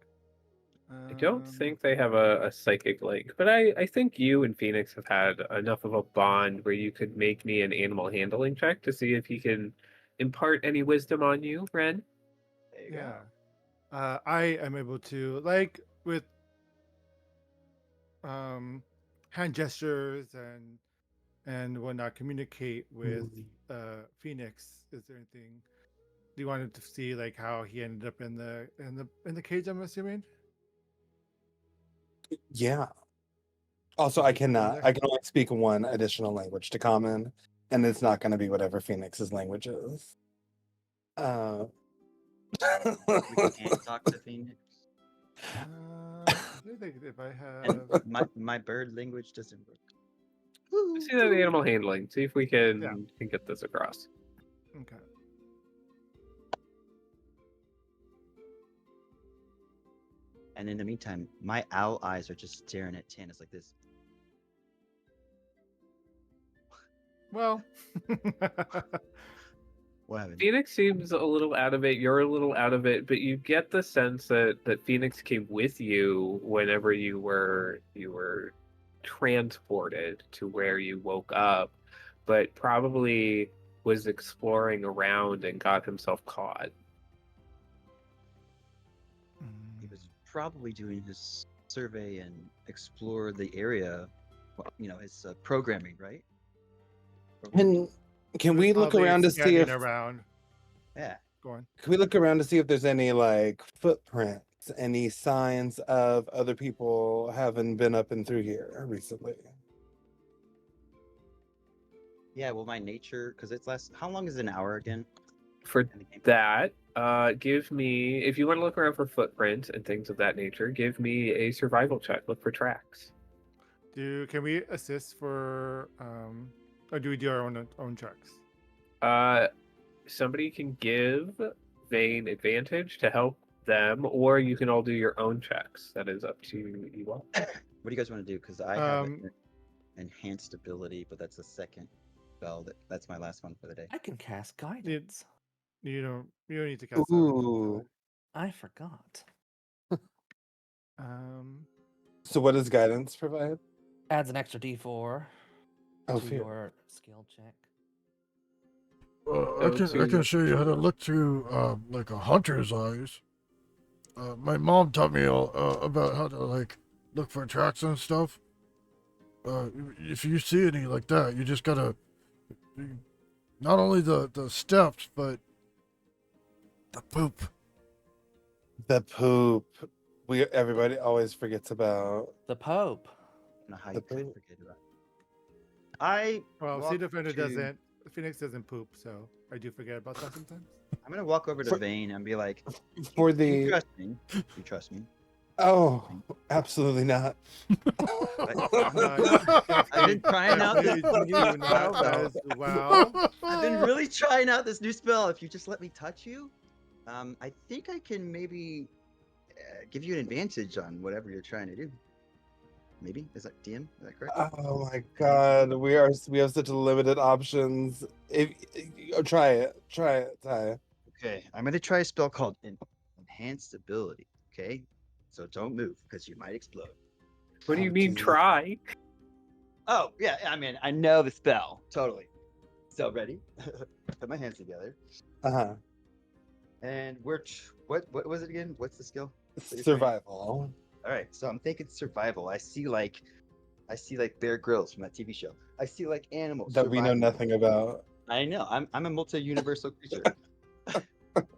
I don't think they have a psychic link, but I think you and Phoenix have had enough of a bond where you could make me an animal handling check to see if he can impart any wisdom on you, Ren. There you Yeah. go. I am able to, like, with hand gestures and whatnot, communicate with Phoenix. Is there anything? Do you want to see like how he ended up in the cage? I'm assuming. Yeah. Also, I cannot. I can only speak one additional language to common, and it's not going to be whatever Phoenix's language is. We can't talk to Phoenix. I think if I And have. my bird language doesn't work. See that animal handling. See if we can Yeah. get this across. Okay. And in the meantime, my owl eyes are just staring at Tanis like this. Well. What happened? Phoenix seems a little out of it. You're a little out of it, but you get the sense that Phoenix came with you whenever you were transported to where you woke up, but probably was exploring around and got himself caught. He was probably doing his survey and explore the area. Well, his programming, right? Can we look Probably around to see scanning if around. Yeah. Go on. Can we look around to see if there's any like footprints, any signs of other people having been up and through here recently? Yeah, well, my nature, because it's less. How long is an hour again? For in the game? that, give me, if you want to look around for footprints and things of that nature, give me a survival check. Look for tracks. Can we assist for or do we do our own checks? Somebody can give Vane advantage to help them, or you can all do your own checks. That is up to you all. What do you guys want to do? Because I have an enhanced ability, but that's the second spell. That's my last one for the day. I can cast guidance. You don't need to cast that. Ooh. I forgot. So what does guidance provide? Adds an extra D4 Oh, to fear. your skill check. I can show you how to look through like a hunter's eyes. My mom taught me all about how to like look for tracks and stuff. If you see any like that, you just gotta not only the steps but the poop. The poop. Everybody always forgets about. The Pope. I don't know how The you could poop. forget about it. I Well, Sea walk Defender to- doesn't. Phoenix doesn't poop, so I do forget about that sometimes. I'm gonna walk over to For- Vane and be like, For "You the trust me? You trust me?" oh, absolutely not. I've been trying out this Definitely new do not spell. as well. I've been really trying out this new spell. If you just let me touch you, I think I can maybe give you an advantage on whatever you're trying to do. Maybe is that DM? Is that correct? Oh my god, we have such limited options. Try it, Ty. Okay, I'm gonna try a spell called Enhanced Ability. Okay, so don't move because you might explode. What do you Oh, mean geez. try? Oh yeah, I mean I know the spell totally. So ready? Put my hands together, and what was it again? What's the skill? that you're trying- Survival. All right, so I'm thinking survival. I see like Bear Grylls from that TV show. I see like animals That we know surviving. nothing about. I know. I'm a multi-universal creature.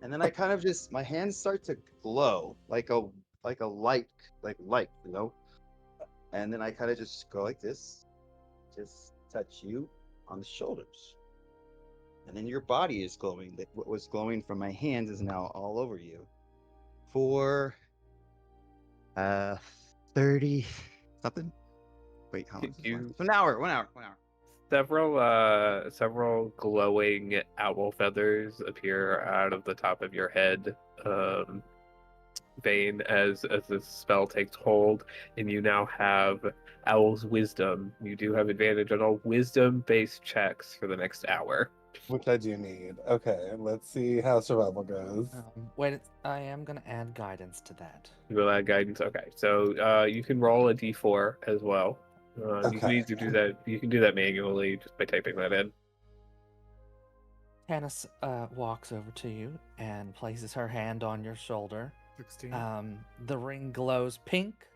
And then I kind of just my hands start to glow like a light, you know. And then I kind of just go like this, just touch you on the shoulders. And then your body is glowing. What was glowing from my hands is now all over you. For 30 something. Wait, how long? Did you- One hour. Several glowing owl feathers appear out of the top of your head, Vane, as this spell takes hold, and you now have Owl's Wisdom. You do have advantage on all wisdom-based checks for the next hour. Which I do need. Okay, let's see how survival goes. Wait, I am gonna add guidance to that. You will add guidance. Okay, so you can roll a d4 as well. You can Okay. either do that. You can do that manually just by typing that in. Tannis walks over to you and places her hand on your shoulder. 16. The ring glows pink,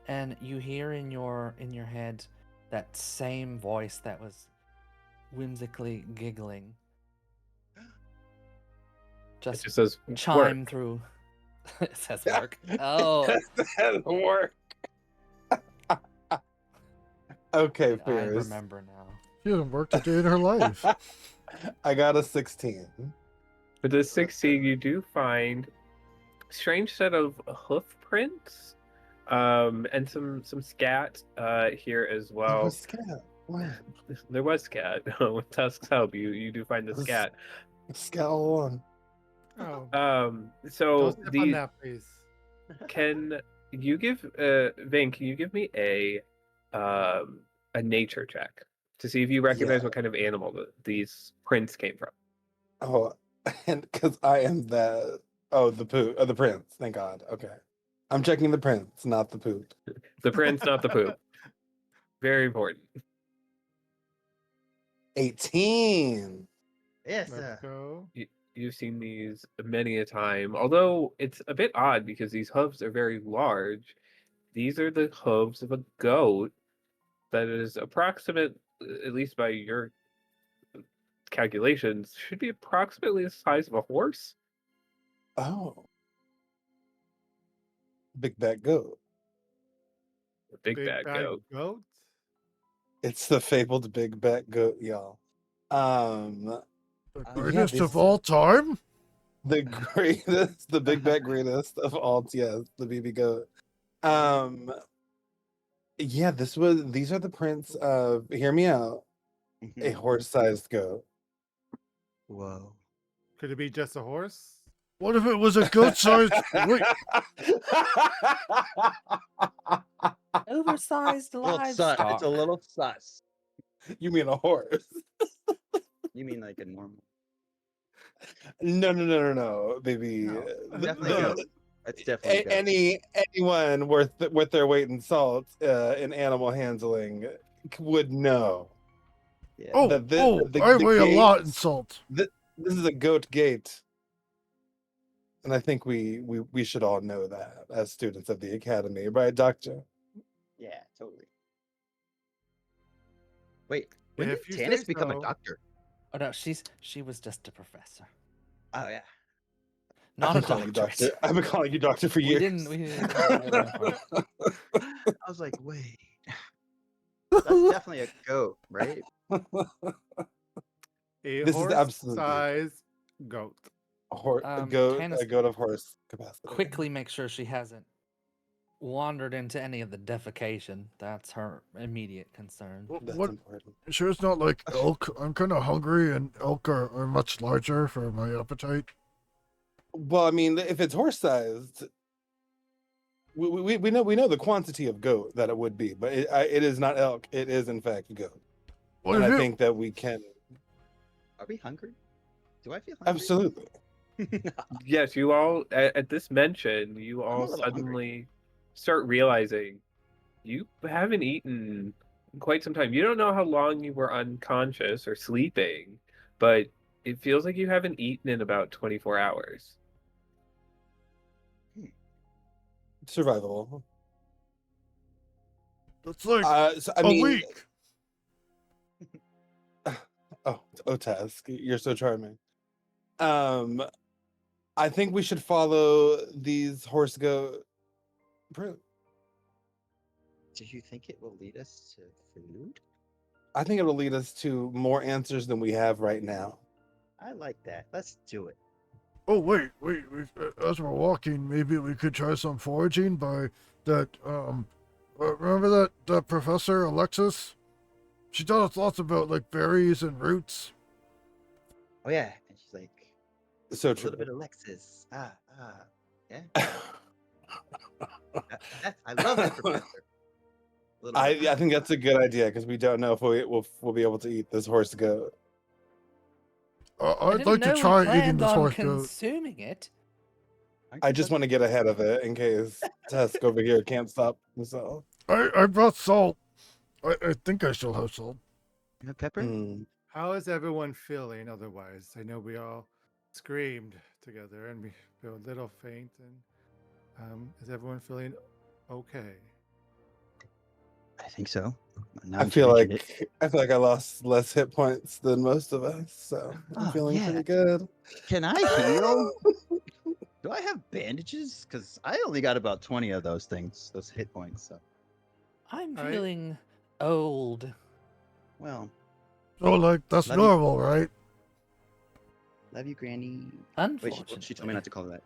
and you hear in your head that same voice that was whimsically giggling. It Just just says chime work. through. It says work. Oh, That work. Okay, I Pierce. remember now. She hasn't worked a day in her life. I got a 16. For the 16, you do find strange set of hoof prints, and some scat here as Oh, well. scat. What? There was scat. With Tusk's help, you do find the Was- scat. Scat all along. Oh, So don't step on the that, please. can you give Vane? Can you give me a nature check to see if you recognize Yeah. what kind of animal these prints came from? Oh, and because I am the the prince. Thank God. Okay, I'm checking the prince, not the poop. The prints, not the poop. Very important. 18. Yes. Let's go. You've seen these many a time. Although it's a bit odd because these hooves are very large. These are the hooves of a goat that is approximate, at least by your calculations, should be approximately the size of a horse. Oh, big bad goat. Big bad goat. goat. It's the fabled big bad goat, y'all. The Yeah, greatest of this all time? the greatest, the big bad greatest of all. Yes, the BB goat. Yeah, these are the prints of. Hear me out. A Mhm. horse-sized goat. Whoa. Could it be just a horse? What if it was a goat-sized... Wait, Oversized Little sus. It's livestock. a little sus. You mean a horse? You mean like a normal? No, baby. No, The- definitely a the- goat. It's definitely a goat. anyone worth their weight in salt in animal handling would know Yeah. oh, that I weigh a lot in gates- salt. This is a goat gate, and I think we should all know that as students of the academy, right, Doctor? Yeah, totally. Wait, when If did you Tannis say become a so. doctor? Oh no, she was just a professor, Oh yeah. not I've a been calling you doctorate. doctor. I've been calling you doctor for We years. didn't have that part. I was like, wait. That's definitely a goat, right? A This is absolutely horse-sized goat. a goat, Tannis, a goat of horse capacity. quickly make sure she hasn't wandered into any of the defecation. That's her immediate concern. That's What? important. Sure it's not like elk? I'm kind of hungry, and elk are much larger for my appetite. Well, I mean, if it's horse-sized, we know the quantity of goat that it would be, but it is not elk. It is in fact goat, What and if I it... think that we can Are we hungry? Do I feel hungry? absolutely. Yes, you all at this mention, you I'm a all little hungry. suddenly start realizing you haven't eaten in quite some time. You don't know how long you were unconscious or sleeping, but it feels like you haven't eaten in about 24 hours. Survivable. That's like So, I a mean, week. oh, Task, you're so charming. I think we should follow these horse goat. Do you think it will lead us to food? I think it'll lead us to more answers than we have right now. I like that. Let's do it. Oh wait. As we're walking, maybe we could try some foraging by that. Remember that Professor Alexis? She taught us lots about like berries and roots. Oh yeah, and she's like So a true. little bit of Lexus. Yeah. I love that professor. A little bit. I think that's a good idea because we don't know if we'll be able to eat this horse goat. I'd didn't like to know we try eating planned this on horse goat. consuming it. Aren't I you just want to get ahead of it in case Tusk over here can't stop himself. I brought salt. I think I still have salt. You have pepper? Mm. How is everyone feeling otherwise? I know we all screamed together and we feel a little faint. And is everyone feeling okay? I think so. Now I that feel you mentioned like I lost less hit points than most of us, so I'm Oh, feeling yeah. pretty good. Can I heal? Do I have bandages? Because I only got about 20 of those things, those hit points. So, I'm I- feeling old. well, So like that's Love you. normal, right? love you, Granny. Wait, Unfortunately. she told me not to call her that.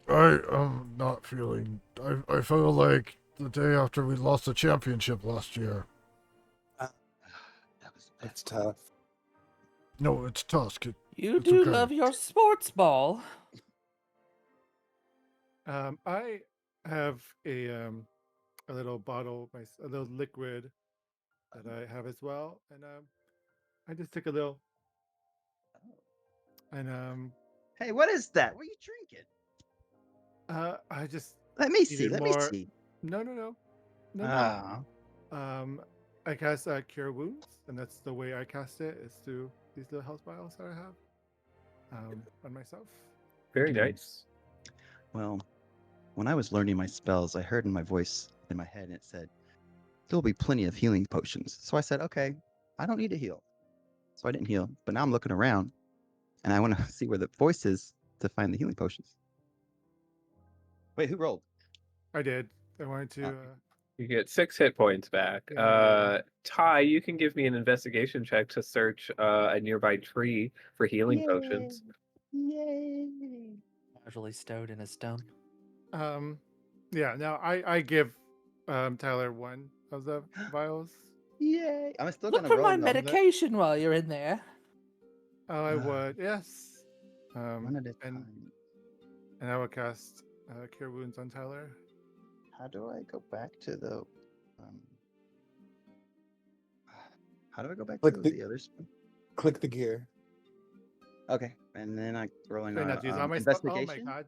I am not feeling. I feel like the day after we lost the championship last year. That was It's tough. No, it's Tusk. You It's do okay. love your sports ball. I have a little bottle, a little liquid that I have as well, and I just took a little, and Hey, what is that? What are you drinking? I just Let me see. Needed Let more- me see. no. Ah, I cast Cure Wounds, and that's the way I cast it, is through these little health vials that I have on myself. Very nice. well, when I was learning my spells, I heard in my voice in my head, and it said, "There'll be plenty of healing potions." So I said, "Okay, I don't need to heal." So I didn't heal, but now I'm looking around, and I want to see where the voice is, to find the healing potions. Wait, who rolled? I did. I wanted to. You get 6 hit points back. Yeah. Ty, you can give me an investigation check to search a nearby tree for healing potions. Yay! Casually stowed in a stone. Yeah. Now I give Tyler one of the vials. Yay! I'm still Look gonna for roll my though. medication while you're in there. Oh, I would. Yes. One at a and time. and I will cast Cure Wounds on Tyler. How do I go back to the? How do I go back Click to the- the other spell? Click the gear. Okay, and then I rolling Wait, on not use all my stuff. investigation. Oh my god.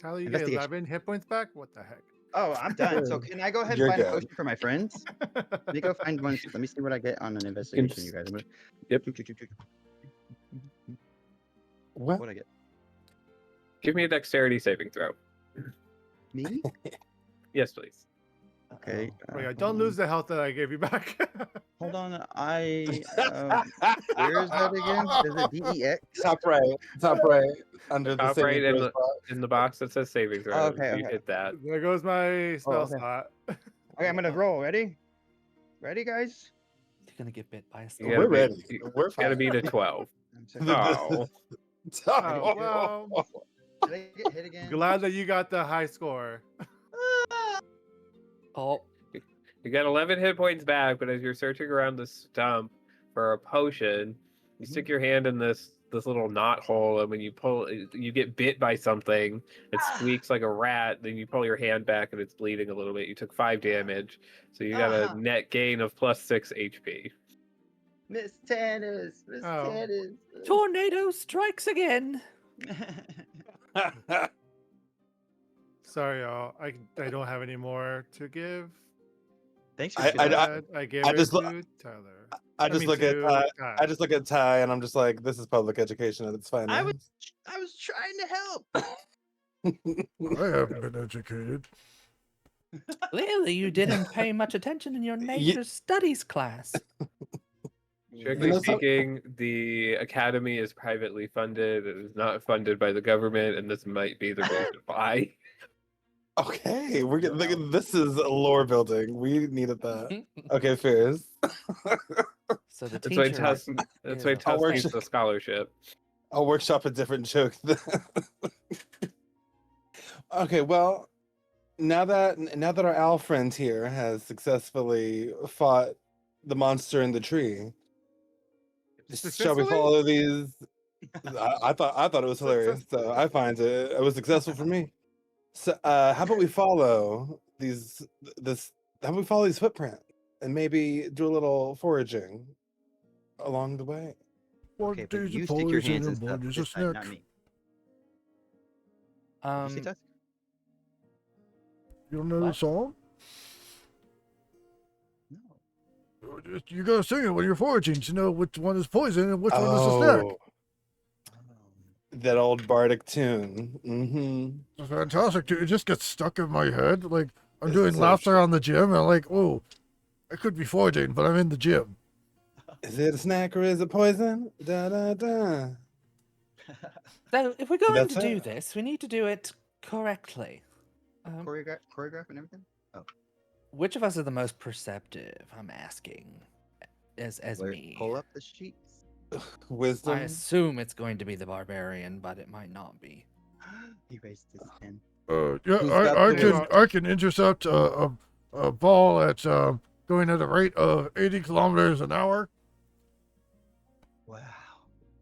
Tyler, you get Investigation. 11 hit points back? What the heck? Oh, I'm done. So can I go ahead and You're find a good. potion for my friends? Let me go find one. Let me see what I get on an investigation, you guys. Yep. What? What I get? Give me a dexterity saving throw. Me? Yes, please. Okay. Wait, hold don't on. lose the health that I gave you back. Hold on. Where is that again? Is it DEX? Top right, under the Top saving right in throws the box. in the box that says saving throw. Oh, okay, If you okay. hit that. There goes my spell okay. slot. Okay, I'm gonna roll. Ready? Ready, guys? You're gonna get bit by a You storm. gotta We're be- ready. You We're gotta fine. beat a 12. I'm sorry. Oh, Oh, well, Did I get hit again? glad that you got the high score. Oh, you got 11 hit points back, but as you're searching around the stump for a potion, you stick your hand in this little knot hole, and when you pull, you get bit by something. It squeaks like a rat. Then you pull your hand back, and it's bleeding a little bit. You took 5 damage, so you got a net gain of +6 HP. Miss Tannis. Miss Oh. Tannis. tornado strikes again. Sorry, y'all. I don't have any more to give. Thanks for I- sharing. I gave I it just lo- to Tyler. I just mean, look at to I Ty. just look at Ty and I'm just like, this is public education at its finest. I was trying to help. I haven't been educated. Clearly, you didn't pay much attention in your nature studies class. Strictly You know, speaking, the academy is privately funded. It is not funded by the government, and this might be the reason why. Okay, we're getting this is a lore building. We needed that. Okay, Fierce. So the That's why teacher. Tusk. That's is why a Tusk work- needs the scholarship. I'll workshop a different joke. Okay, well, now that our owl friend here has successfully fought the monster in the tree, shall we Successfully? follow these? I thought it was hilarious, so I find it was successful for me. So, how about we follow these footprints and maybe do a little foraging along the way? One Okay, but day's a you stick your poison hands in and stuff one is a this time, not snack. me. Did you see Tusk? You don't know the What? song? No. You gotta sing it when you're foraging to know which one is poison and which one is a snack. Oh, that old bardic tune. Mm-hmm. It's fantastic, dude. It just gets stuck in my head. Like, I'm It's doing so laps true. around the gym, and I'm like, oh, I could be foraging, but I'm in the gym. Is it a snack or is it poison? Da da da. So, if we're going That's to do it. this, we need to do it correctly. Choreograph and everything? Which of us are the most perceptive? I'm asking. As me. Pull up the sheets. Wisdom. I assume it's going to be the barbarian, but it might not be. He raised his hand. Yeah, Who's got I can intercept a ball at going at a rate of 80 kilometers an hour. Wow.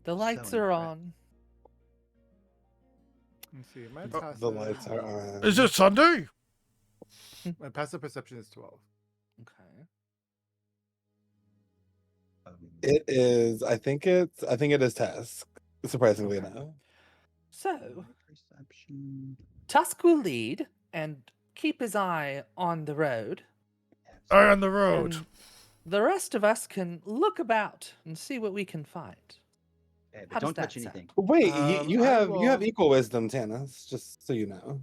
The lights So are impressive. on. Let's see. My The passive, lights are on. Is it Sunday? my passive perception is 12. Okay. It is. I think it is task. Surprisingly Okay. enough. So, Perception. Tusk will lead and keep his eye on the road. Eye on the road. And the rest of us can look about and see what we can find. Okay, but How does don't touch that sound? anything. Wait, you I have will- equal wisdom, Tanis. Just so you know.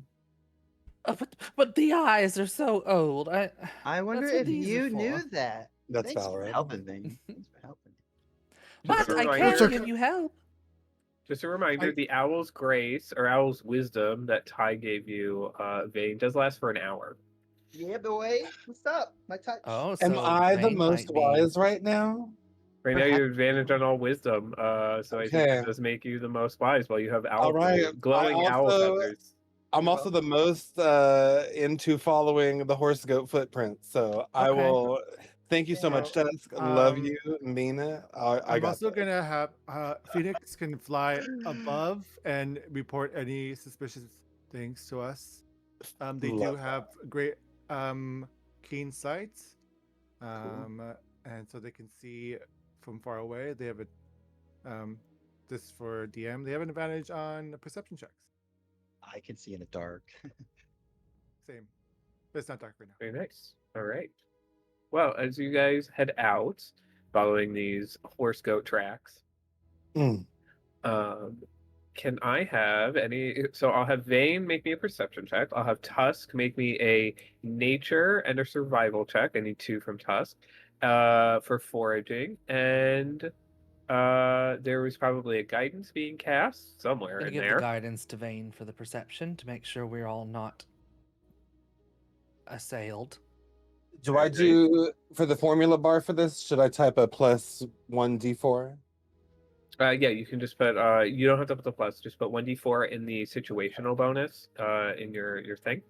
But the eyes are so old. I wonder That's what if these are you for. knew that. That's Thanks for valid. helping me. Thanks for helping. But I Right. can It's okay. give you help. Just a reminder, the Owl's Grace or Owl's Wisdom that Ty gave you, Vane, does last for an hour. Yeah, boy. What's up? My touch. Oh, Am so I the Vane most might be. wise right now? Right now, Perhaps. you have advantage on all wisdom, so I think Okay. it does make you the most wise while you have All owl right. glowing owl feathers. I'm You're also the most into following the horse goat footprint. So I Okay. will thank you so much, So, Tusk. Love um, you, mean it. I I'm got also this. gonna have Phoenix can fly above and report any suspicious things to us. They do Love have great keen sights, and so they can see from far away. They have this for DM. They have an advantage on perception checks. I can see in the dark. Same, but it's not dark right now. Very nice. All right. Well, as you guys head out, following these horse goat tracks, Mm. can I have any? So I'll have Vane make me a perception check. I'll have Tusk make me a nature and a survival check. I need 2 from Tusk, for foraging, and there was probably a guidance being cast somewhere I'm gonna in give there. the guidance to Vane for the perception to make sure we're all not assailed. Do I do for the formula bar for this? Should I type a plus 1d4? Yeah, you can just put. You don't have to put the plus. Just put 1d4 in the situational bonus. In your thing.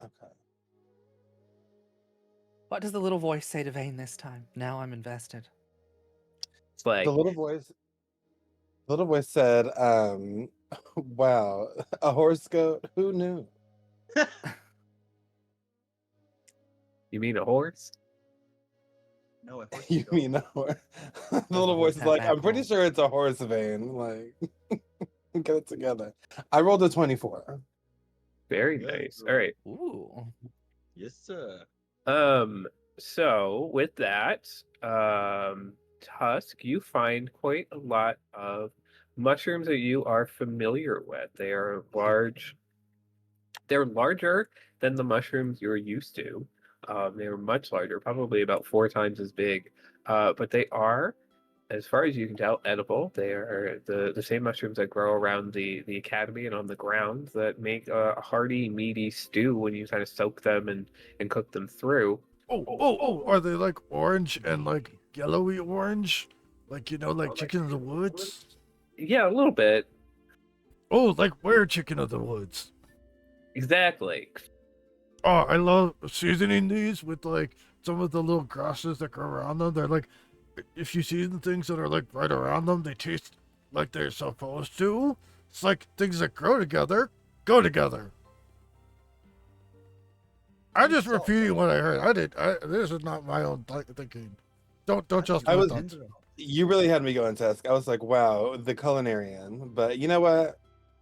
Okay. What does the little voice say to Vane this time? Now I'm invested. It's like The little voice said, wow, a horse goat, who knew? you mean a horse? No, it You mean a horse? The the little horse voice is have like, I'm pretty apples? sure it's a horse vein. Like, get it together. I rolled a 24. Very Yeah. nice. All right. Ooh. Yes, sir. So with that, Tusk, you find quite a lot of mushrooms that you are familiar with. They are large. They're larger than the mushrooms you're used to. They're much larger, probably about 4 times as big. But they are, as far as you can tell, edible. They are the same mushrooms that grow around the academy and on the ground that make a hearty, meaty stew when you kind of soak them and cook them through. Oh, are they like orange and like yellowy orange? Like, like chicken of the woods? Yeah, a little bit. Oh, like where chicken of the woods? Exactly. Oh, I love seasoning these with like some of the little grasses that grow around them. They're like, if you season things that are like right around them, they taste like they're supposed to. It's like things that grow together, go together. I'm just repeating what I heard. This is not my own thinking. Don't just I my was- thoughts. You really had me going, Tusk. I was like, wow, the culinarian. But you know what?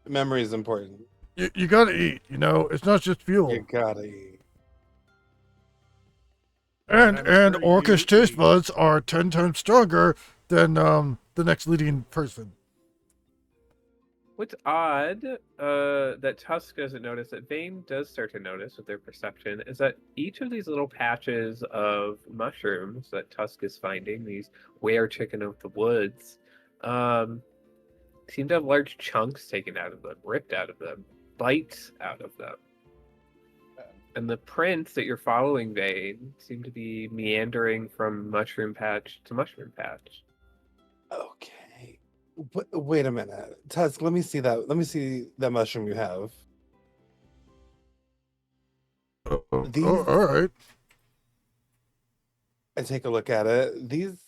Memory is important. You gotta eat. It's not just fuel. You gotta eat. And I'm sure Orcish you taste eat. buds are 10 times stronger than the next leading person. What's odd, that Tusk doesn't notice, that Vane does start to notice with their perception, is that each of these little patches of mushrooms that Tusk is finding, these were chicken of the woods, seem to have large chunks taken out of them, ripped out of them, bites out of them. And the prints that you're following, Vane, seem to be meandering from mushroom patch to mushroom patch. Okay. Wait a minute. Tusk, let me see that. Let me see that mushroom you have. These- Oh, all right. I take a look at it. These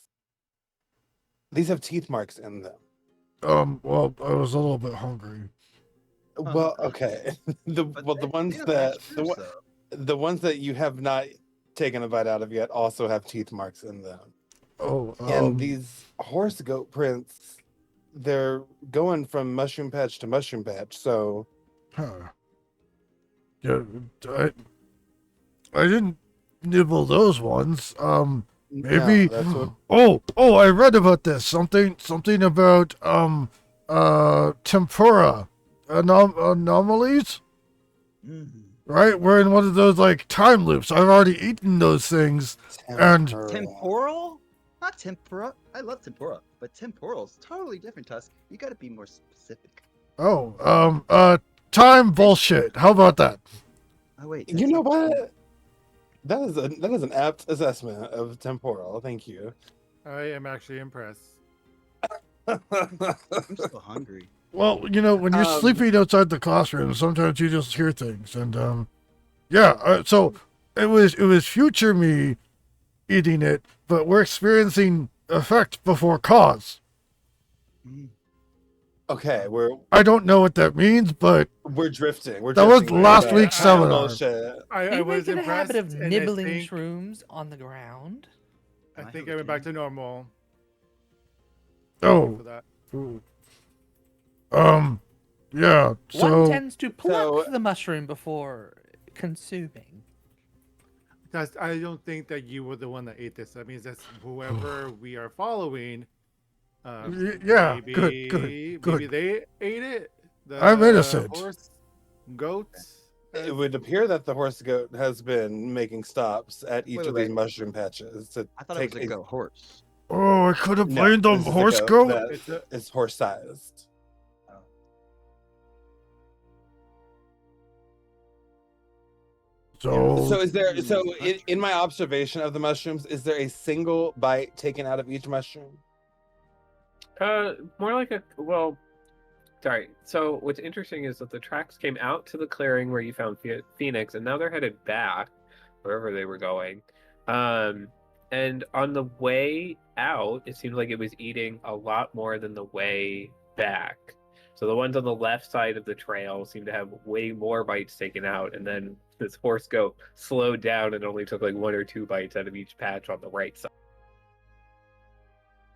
have teeth marks in them. Well, I was a little bit hungry. Well, okay. The ones that you have not taken a bite out of yet also have teeth marks in them. Oh, And these horse goat prints, they're going from mushroom patch to mushroom patch. So huh. Yeah, I didn't nibble those ones. Maybe. no, that's what. Oh, I read about this. Something about tempura anomalies. Mm-hmm. Right, we're in one of those like time loops. I've already eaten those things. And- Tempura. Temporal? Not tempura. I love tempura, but temporal's totally different, Tusk. You gotta be more specific. Time bullshit. How about that? Oh wait. You know what? That is an apt assessment of temporal. Thank you. I am actually impressed. I'm so hungry. Well, you know, when you're sleeping outside the classroom, sometimes you just hear things, and so it was future me eating it, but we're experiencing effect before cause. Mm. Okay, I don't know what that means, but we're drifting. That was drifting last into week's time seminar. bullshit. I You was making a habit impressed, of and nibbling I think, shrooms on the ground. I I think hope I went back can. to normal. Oh. For that. Ooh. Yeah. One So tends to pluck So- the mushroom before consuming. Because I don't think that you were the one that ate this. That means that's whoever we are following. yeah, Maybe, good. Maybe they ate it. The I'm innocent. Horse, goats. It would appear that the horse goat has been making stops at each Wait, of wait, these wait. mushroom patches to I thought it was a goat horse. Oh, I could have No, blamed the this is a horse goat goat. that It's a- is horse-sized. So is there? So in my observation of the mushrooms, is there a single bite taken out of each mushroom? More like sorry. So what's interesting is that the tracks came out to the clearing where you found Phoenix, and now they're headed back wherever they were going. And on the way out, it seemed like it was eating a lot more than the way back. So the ones on the left side of the trail seem to have way more bites taken out, and then this horse goat slowed down and only took like 1 or 2 bites out of each patch on the right side.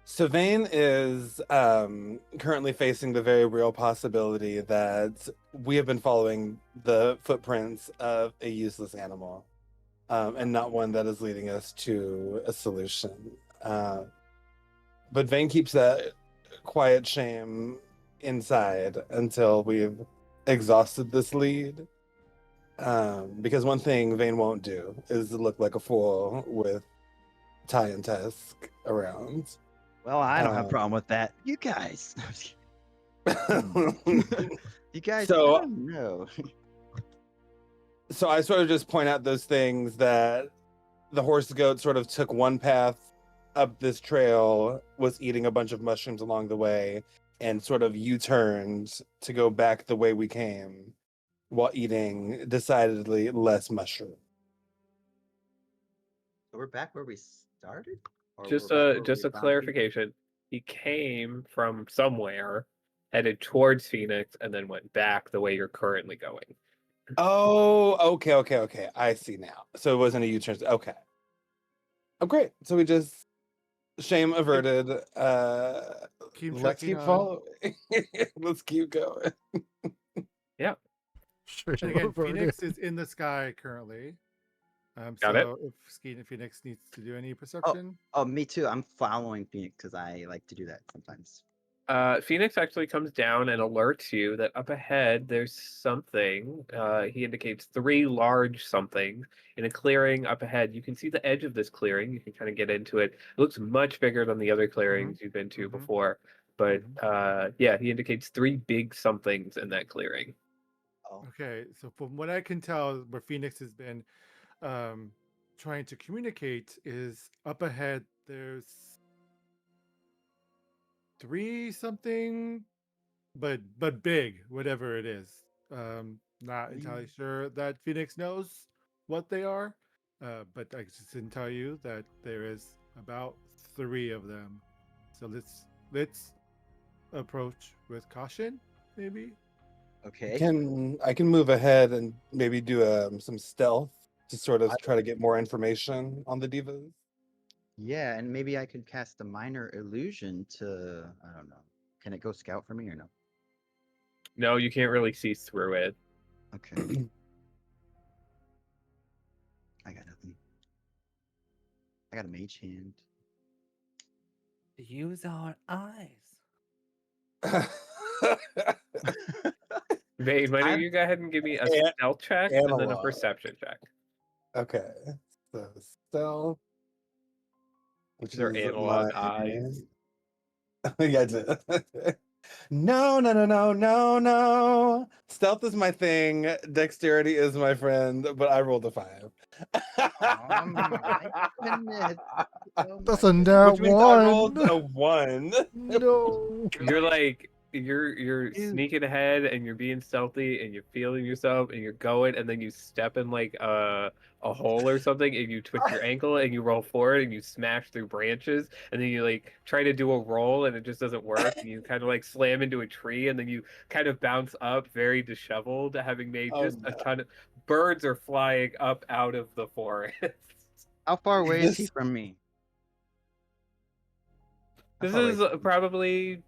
So Vane is currently facing the very real possibility that we have been following the footprints of a useless animal, and not one that is leading us to a solution. But Vane keeps that quiet shame inside until we've exhausted this lead. Because one thing Vane won't do is look like a fool with Ty and Tusk around. Well, I don't have a problem with that. You guys. You guys. So- I don't know. So I sort of just point out those things that the horse goat sort of took one path up this trail, was eating a bunch of mushrooms along the way, and sort of U-turned to go back the way we came while eating decidedly less mushroom. So we're back where we started. Or Just we're back where just we a found clarification. He came from somewhere, headed towards Phoenix, and then went back the way you're currently going. Oh, okay. I see now. So it wasn't a U-turn. Okay. Oh, great. So we just shame averted. Keep Let's trucking keep on. following. Let's keep going. And again, Phoenix is in the sky currently. Got it. So if Skeet Phoenix needs to do any perception, Oh, me too. I'm following Phoenix because I like to do that sometimes. Phoenix actually comes down and alerts you that up ahead there's something. He indicates 3 large somethings in a clearing up ahead. You can see the edge of this clearing. You can kind of get into it. It looks much bigger than the other clearings you've been to before. But yeah, he indicates 3 big somethings in that clearing. Oh, okay. So from what I can tell, where Phoenix has been trying to communicate is up ahead. There's 3 something, but big, whatever it is. Not entirely sure that Phoenix knows what they are, but I just can tell you that there is about 3 of them. So let's approach with caution, maybe. okay. I can move ahead and maybe do some stealth to sort of try to get more information on the divas. Yeah, and maybe I could cast a minor illusion to. I don't know. Can it go scout for me or no? No, you can't really see through it. Okay. I got nothing. I got a mage hand. Use our eyes. Vane, why don't I'm- you go ahead and give me a An- stealth check and then a analog. perception check. Okay, so stealth. which Their is analog my eyes. yeah, I did. No, no, no, no, no, no. Stealth is my thing. Dexterity is my friend, but I rolled a 5. Oh my goodness. Oh my That's a goodness. nat Which means I rolled one. a 1. No. You're Dude. sneaking ahead and you're being stealthy and you're feeling yourself and you're going and then you step in like a hole or something and you twist your ankle and you roll forward and you smash through branches and then you like try to do a roll and it just doesn't work and you kind of like slam into a tree and then you kind of bounce up very disheveled, having made Oh just a no. ton of birds are flying up out of the forest. How far away is he This from me? How This far away is is he? probably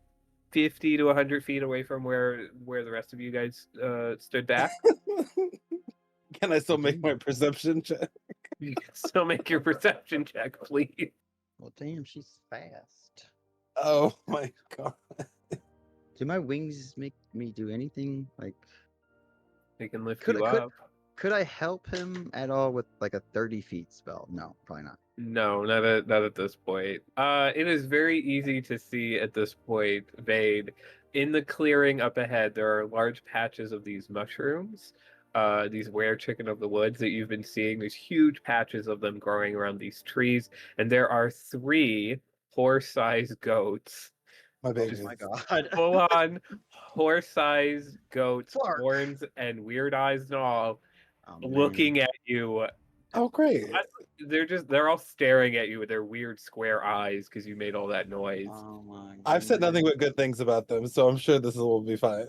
50 to 100 feet away from where the rest of you guys stood back. Can I still make Damn. my perception check? You can still make your perception check, please. Well, damn, she's fast. Oh my god. Do my wings make me do anything? Like, They can lift could you could up. could I help him at all with like a 30 feet spell? No, probably not. No, not at this point. It is very easy to see at this point, Vade. In the clearing up ahead, there are large patches of these mushrooms, these were chicken of the woods that you've been seeing. There's huge patches of them growing around these trees, and there are 3 horse-sized goats, My Oh baby. my god. full-on horse-sized goats, Clark. horns and weird eyes and all, Oh, looking man. at you. Oh great. They're all staring at you with their weird square eyes because you made all that noise. Oh my I've said nothing goodness. but good things about them, so I'm sure this will be fine.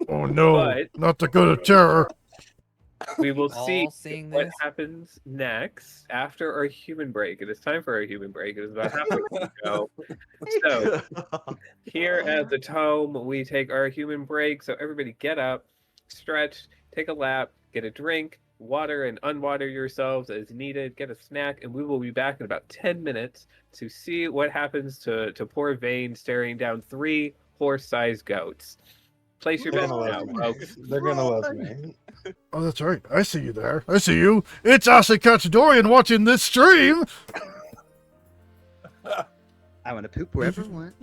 Oh no. But Not the good of terror. we will All see seeing what this? happens next after our human break. It is time for our human break. It is about halfway through the show. So here at the Tome, we take our human break. So everybody get up, stretch, take a lap, get a drink, water and unwater yourselves as needed, get a snack, and we will be back in about 10 minutes to see what happens to poor Vane staring down 3 horse-sized goats. Place your They're bets gonna now, love me. folks. They're gonna love me. Oh, that's right. I see you there. I see you. It's Acid Dorian watching this stream. I want to poop wherever I want.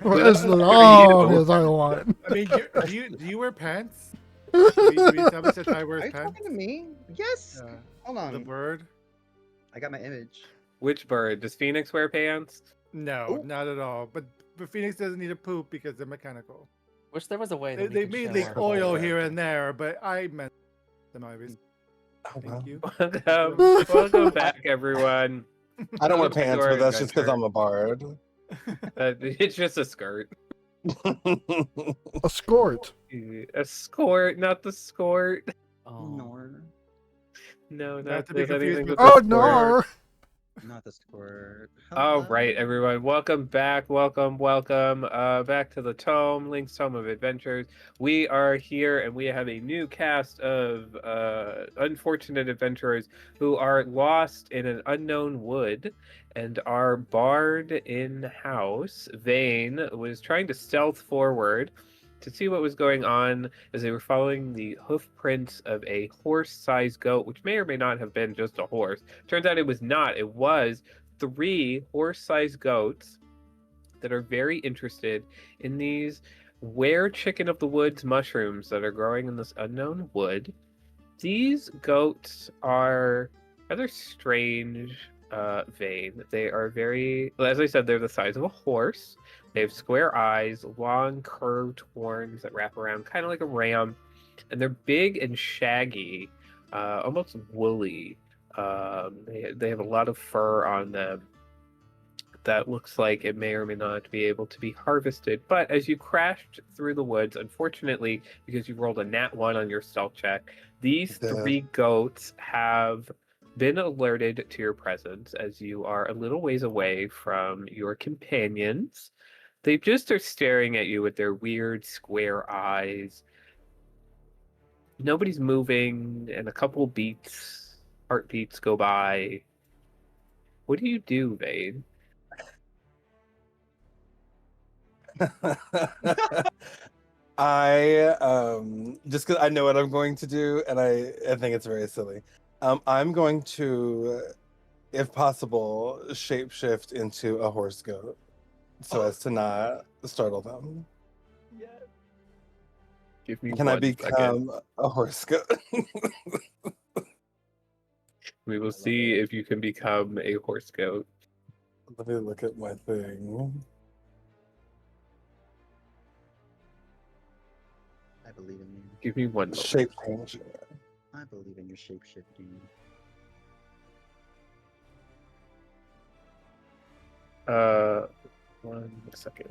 For as long as I want. I mean, do you wear pants? Do we establish that Ty Are wears you pants? talking to me? Yes. Yeah. Hold The on. bird? I got my image. Which bird? Does Phoenix wear pants? No, Ooh. not at all. But Phoenix doesn't need to poop because they're mechanical. Wish there was a way They, that we they could may show leak our oil full here character. and there, but I meant them obviously. Oh, wow. Thank you. Welcome back, everyone. I don't wear Welcome to pants, our but that's just because adventure. I'm a bard. It's just a skirt. A skort. A skort, not the skort. Oh. Nor. No, Not not to be with anything confused with with the Oh skort. no. Not the squirt. All right, Hello. everyone. Welcome back. Welcome. Back to the Tome, Link's Tome of Adventures. We are here and we have a new cast of unfortunate adventurers who are lost in an unknown wood. And our bard in-house, Vane, was trying to stealth forward to see what was going on as they were following the hoof prints of a horse-sized goat, which may or may not have been just a horse. Turns out it was not. It was 3 horse-sized goats that are very interested in these were chicken of the woods mushrooms that are growing in this unknown wood. These goats are rather strange, Vane. They are very, as I said, they're the size of a horse. They have square eyes, long curved horns that wrap around, kind of like a ram, and they're big and shaggy, almost woolly. They have a lot of fur on them that looks like it may or may not be able to be harvested. But as you crashed through the woods, unfortunately, because you rolled a nat 1 on your stealth check, these Yeah. 3 goats have been alerted to your presence as you are a little ways away from your companions. They just are staring at you with their weird square eyes. Nobody's moving, and a couple beats, heartbeats go by. What do you do, Vane? I just because I know what I'm going to do, and I think it's very silly. I'm going to if possible, shapeshift into a horse goat so as to not startle them. Yeah. Give me Can I 1 second. become a horse goat? We will see if you can become a horse goat. Let me look at my thing. I believe in you. Give me 1 moment. Shape change. I believe in your shape shifting. Uh, 1 second.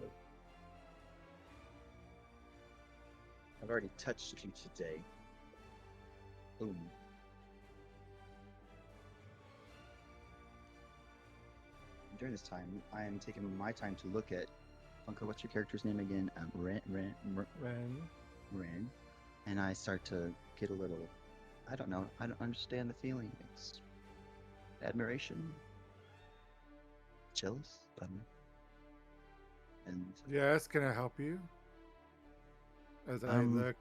I've already touched you today. Boom. During this time, I am taking my time to look at Funko. What's your character's name again? Ren. And I start to get a little. I don't know. I don't understand the feeling. It's admiration, jealous. I don't know. And Yes, can I help you? As I look.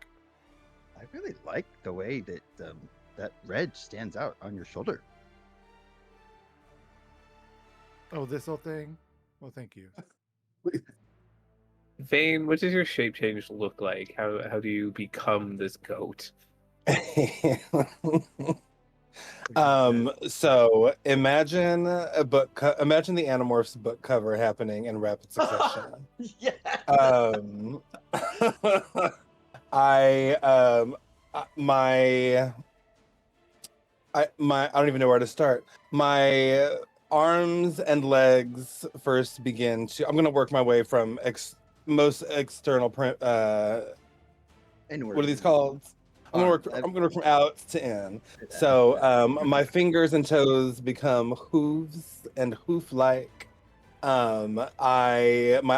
I really like the way that that red stands out on your shoulder. Oh, this whole thing? Well, thank you. Vane, what does your shape change look like? How do you become this goat? So imagine a book. Imagine the Animorphs book cover happening in rapid succession. Yeah. I don't even know where to start. My arms and legs first begin to. I'm gonna work my way from most external print. Inward. What are these called? I'm gonna work from out to in. So my fingers and toes become hooves and hoof-like. My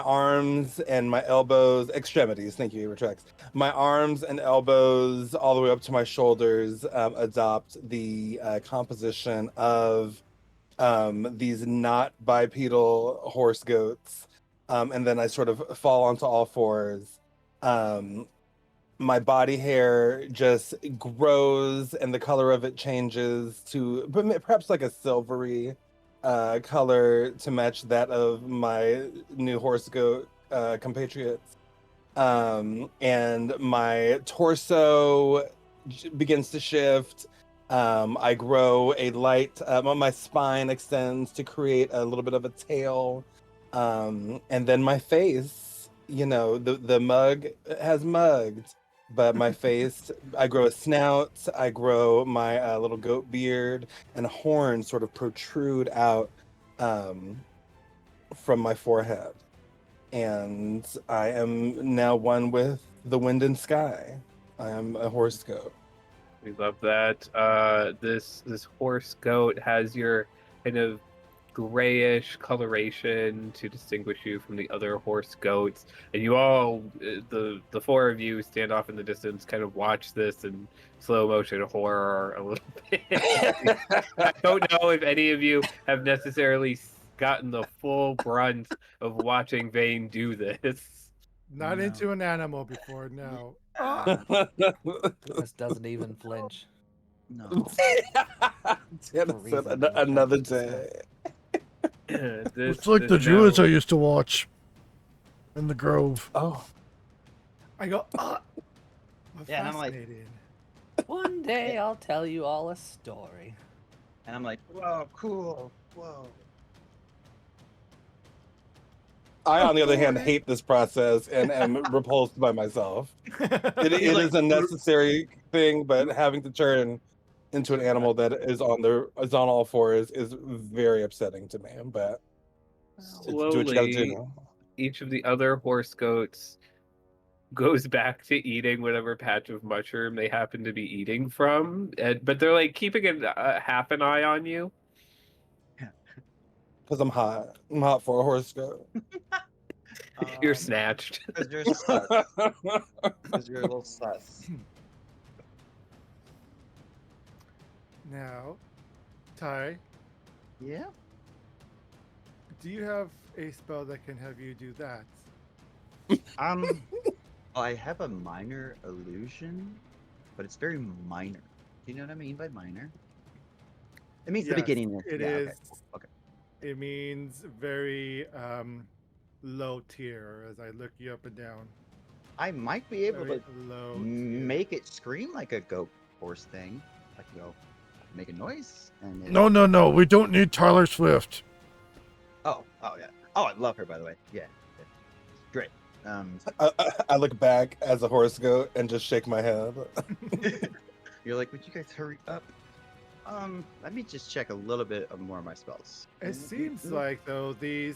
arms and my elbows, extremities. Thank you, Retrax. My arms and elbows, all the way up to my shoulders, adopt the composition of these not bipedal horse goats, and then I sort of fall onto all fours. My body hair just grows and the color of it changes to perhaps like a silvery color to match that of my new horse goat compatriots. And my torso begins to shift. I grow a light, my spine extends to create a little bit of a tail. And then my face, the mug has mugged. But my face, I grow a snout, I grow my little goat beard, and horns sort of protrude out from my forehead. And I am now one with the wind and sky. I am a horse goat. We love that. This horse goat has your kind of grayish coloration to distinguish you from the other horse goats, and you all, the four of you, stand off in the distance, kind of watch this in slow motion horror a little bit. I don't know if any of you have necessarily gotten the full brunt of watching Vane do this. Not No. into an animal before, no. This doesn't even flinch. No. Tana said another day. It's like the druids I used to watch in the Grove. Oh, I go, Yeah, and I'm like- fascinating. One day I'll tell you all a story. And I'm like, whoa, cool, whoa. I, on the other hand, hate this process and am repulsed by myself. It is a necessary thing, but having to turn into an animal that is on all fours is very upsetting to me. But do what you gotta do. Each of the other horse goats goes back to eating whatever patch of mushroom they happen to be eating from, but they're like keeping half an eye on you. Because I'm hot. I'm hot for a horse goat. You're snatched. Because you're sus. Because you're a little sus. Now, Ty, Yeah. do you have a spell that can have you do that? I have a minor illusion, but it's very minor. Do you know what I mean by minor? It means the Yes, beginning. it Yeah, is. okay. Okay. It means very low tier as I look you up and down. I might be able Very to low tier. make it scream like a goat horse thing. I can go make a noise and No, no, no. We don't need Tyler Swift. Oh yeah. Oh, I love her by the way. Yeah. Great. I look back as a horse goat and just shake my head. You're like, would you guys hurry up? Let me just check a little bit of more of my spells. It seems like though these.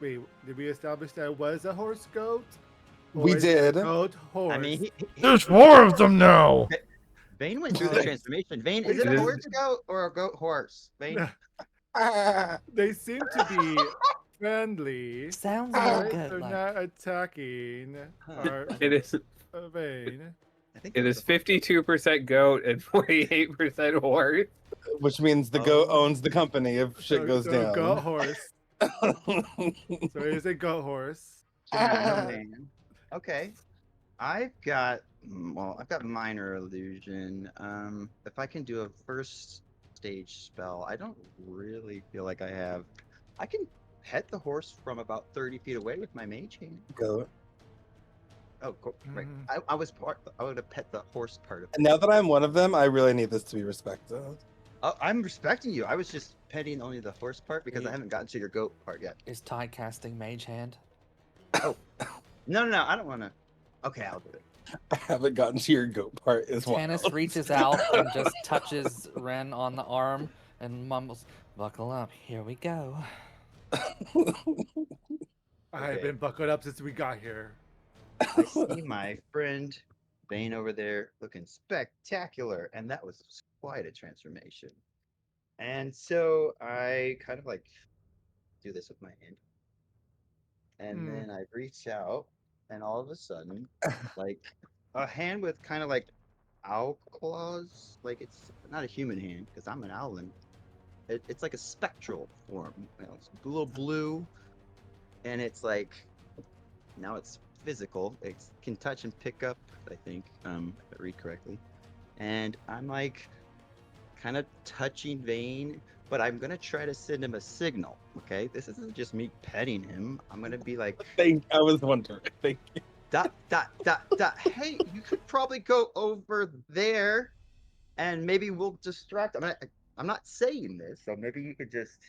Wait, did we establish that it was a horse goat? We Or is it a did. Goat horse. I mean, There's more of them now. Vane went through the Right. transformation. Vane, is it It a is- horse goat or a goat horse? Vane? They seem to be friendly. Sounds a Right? little good. They're like. not attacking our It is vein. I think it that's is a horse. 52% goat and 48% horse. Which means the goat Oh. owns the company if shit goes so down. Goat horse. So it is a goat horse. Man. Okay. I've got minor illusion. If I can do a first stage spell, I don't really feel like I have. I can pet the horse from about 30 feet away with my mage hand. Goat. Oh, cool. Right. Mhm. I would have pet the horse part of it. And now that I'm one of them, I really need this to be respected. Oh, I'm respecting you. I was just petting only the horse part because I Yeah. haven't gotten to your goat part yet. Is Ty casting Mage Hand? No, I don't want to. Okay, I'll do it. I haven't gotten to your goat part as well. Tannis reaches out and just touches Ren on the arm and mumbles, "Buckle up, here we go." I've Okay. been buckled up since we got here. I see my friend Vane over there looking spectacular, and that was quite a transformation. And so I kind of like do this with my hand, and then I reach out, and all of a sudden, like a hand with kind of like owl claws, like it's not a human hand because I'm an owlin. It's like a spectral form. You know, it's a little blue, and it's like now it's physical. It can touch and pick up, I think, if I read correctly. And I'm like kind of touching Vane, but I'm gonna try to send him a signal. Okay, this isn't just me petting him. I'm gonna be like, I was wondering. Thank you. dot. Hey, you could probably go over there, and maybe we'll distract. I'm not saying this, so maybe you could just.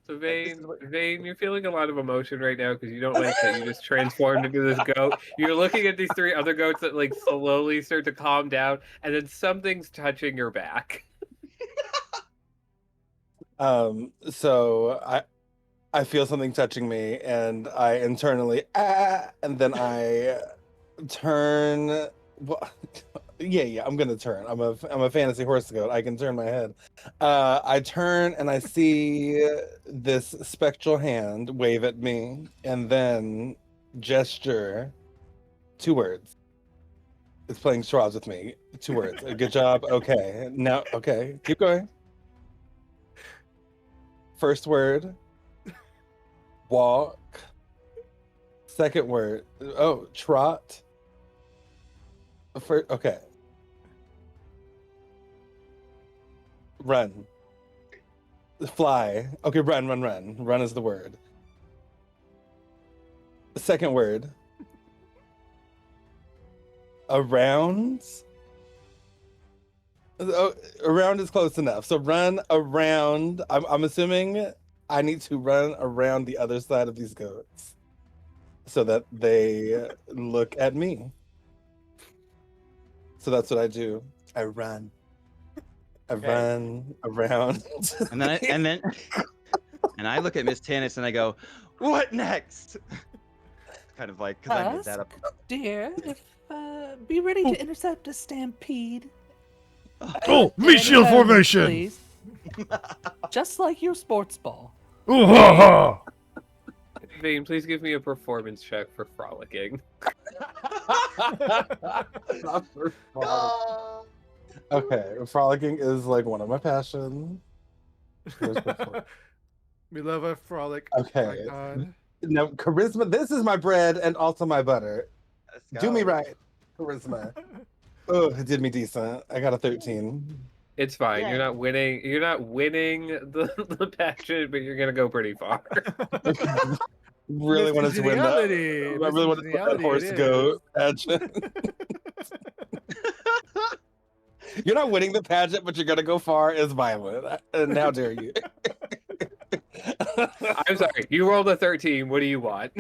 So This is Vane, you're feeling a lot of emotion right now because you don't like that you just transformed into this goat. You're looking at these three other goats that like slowly start to calm down, and then something's touching your back. So I feel something touching me, and I internally and then I turn. Well, yeah. I'm gonna turn. I'm a fantasy horse goat. I can turn my head. I turn and I see this spectral hand wave at me, and then gesture 2 words. It's playing charades with me. 2 words. Good job. Okay. Now, okay. Keep going. First word. Walk. Second word. Oh, trot. Okay. Run. Fly. Okay, run. Run is the word. Second word. Around. Oh, around is close enough. So run around. I'm assuming I need to run around the other side of these goats so that they look at me. So that's what I do. I run. I Okay. run around. And then I look at Miss Tannis and I go, "What next?" Kind of like because I made that up. Dear, be ready to intercept a stampede. Oh, meat shield Anytime, formation. please. Just like your sports ball. Ooh, ha, ha. Vane, please give me a performance check for frolicking. Not for frolic. Okay, frolicking is like one of my passions. Here's the frolic. We love a frolic Okay. icon. Now, charisma. This is my bread and also my butter. Let's Do me go. right, charisma. Oh, it did me decent. I got a 13. It's fine. Yeah. You're not winning. You're not winning the pageant, but you're gonna go pretty far. Really wanted to win that. Congeniality. I really wanted to win that Congeniality, horse it goat is. pageant. You're not winning the pageant, but you're gonna go far is violent. And how dare you? I'm sorry. You rolled a 13. What do you want?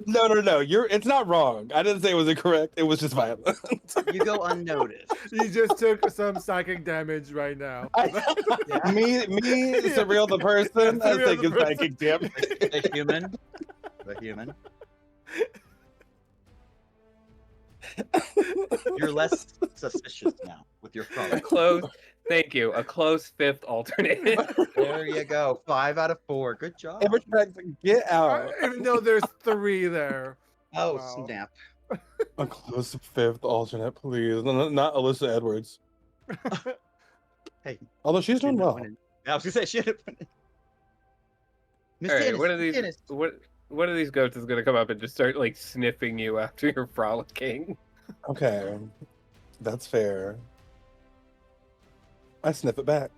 No. It's not wrong. I didn't say it was incorrect. It was just violent. You go unnoticed. You just took some psychic damage right now. Me, Surreal the person, Yeah, has Surreal the taken person. psychic damage. The human. The human. You're less suspicious now with your A frolic. close. Thank you. A close fifth alternate. There you go. 5 out of 4. Good job. Get out. Even though there's 3 there. Oh, Wow. snap. A close fifth alternate, please. No, not Alyssa Edwards. Hey. Although she's doing well. I was gonna say shit. Miss All right. Dennis, One of Miss these. Dennis. One of these goats is gonna come up and just start like sniffing you after you're frolicking. Okay, that's fair. I sniff it back,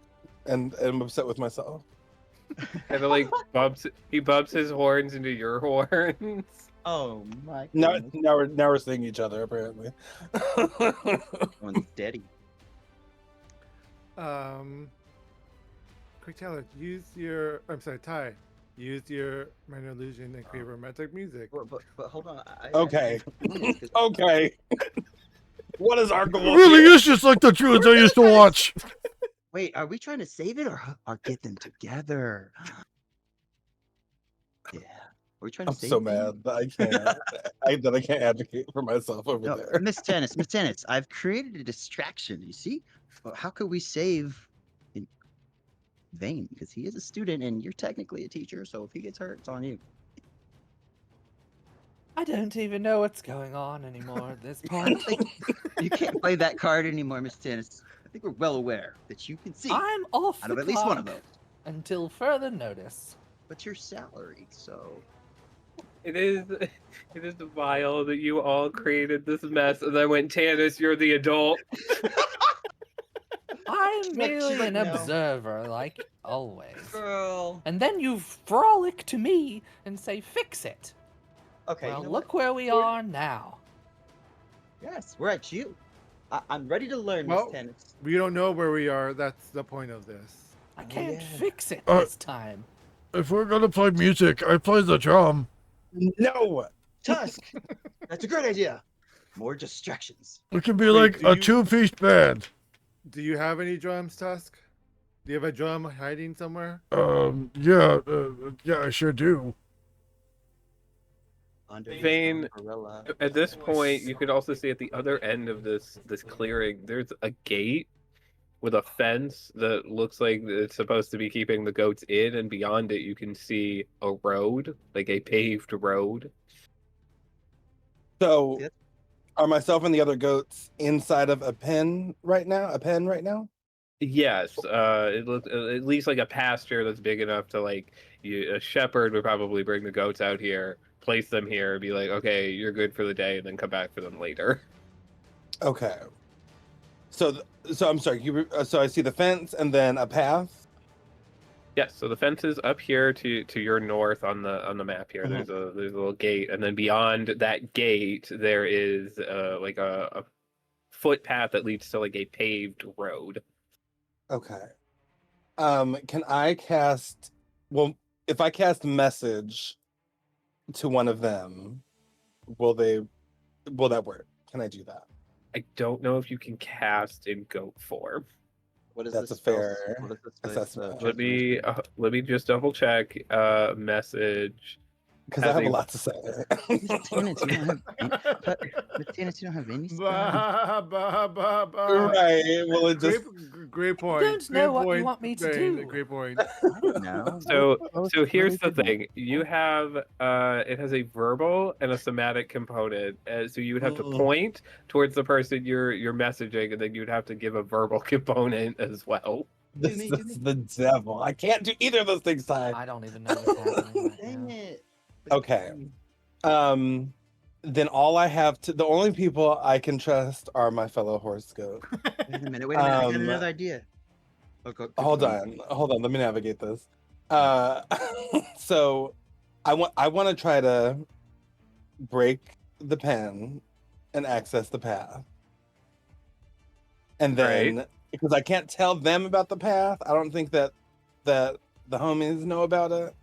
and I'm upset with myself. And then like he bumps his horns into your horns. Oh my Now goodness. we're seeing each other apparently. One's daddy. Quick challenge. Use your. I'm sorry, Ty. Use your minor illusion and create romantic music. But hold on. Okay. Okay. What is our goal? Really here? is just like the druids I used to watch. Wait, are we trying to save it or get them together? Yeah. Are we trying to I'm save so them? mad that I can't. That I can't advocate for myself over No, there. Miss Tennis, I've created a distraction. You see, well, how could we save Vane? Because he is a student, and you're technically a teacher. So if he gets hurt, it's on you. I don't even know what's going on anymore at this I point. think you can't play that card anymore, Miss Tennis. I think we're well aware that you can see I'm off out the of at least one of clock those. until further notice. But you're salaried, so It is vile that you all created this mess and then went, Tannis, you're the adult. I'm like- merely she's like, an "No." observer, like always. girl. And then you frolic to me and say, fix it. Okay, Well, you know look what? where we are now. Yes, we're at you. I'm ready to learn, Well, Miss Tennis. We don't know where we are. That's the point of this. I can't yeah. fix it Uh, this time. If we're gonna play music, I play the drum. No. Tusk. That's a great idea. More distractions. We can be Wait, like do a you- two-piece band. Do you have any drums, Tusk? Do you have a drum hiding somewhere? Yeah, I sure do. Under his Vane, umbrella. At this point, you could also see at the other end of this clearing, there's a gate with a fence that looks like it's supposed to be keeping the goats in, and beyond it, you can see a road, like a paved road. So, Yep. are myself and the other goats inside of a pen right now? A pen right now? Yes, it looks at least like a pasture that's big enough to a shepherd would probably bring the goats out here, place them here, be like, okay, you're good for the day, and then come back for them later. Okay. So I'm sorry. So I see the fence and then a path. Yes, so the fence is up here to your north on the map here. Mhm. There's a little gate, and then beyond that gate there is like a footpath that leads to like a paved road. Okay. Can I cast? Well, if I cast message to one of them, will that work? Can I do that? I don't know if you can cast in goat form. What is That's this a fair what is this assessment. Let me just double check. Message. Because I have a Having- lot to say. Miss Tennis, you don't have Miss Tennis, you don't have any spells. Bah, bah, bah, bah. Right. Well, it just Great point. don't know Great what you point, want me to Vane, do. Great point. I don't know. So here's the thing. You have it has a verbal and a somatic component. So you would have to Mm. point towards the person you're messaging, and then you'd have to give a verbal component as well. this me, is the devil. I can't do either of those things, Ty. I don't even know what's happening right Dang now. it. Okay. Then the only people I can trust are my fellow horse goat. Wait a minute, I got Um, another idea. Oh, go Hold for it. on. Let me navigate this. So I want to try to break the pen and access the path, and Right. then because I can't tell them about the path, I don't think that the homies know about it.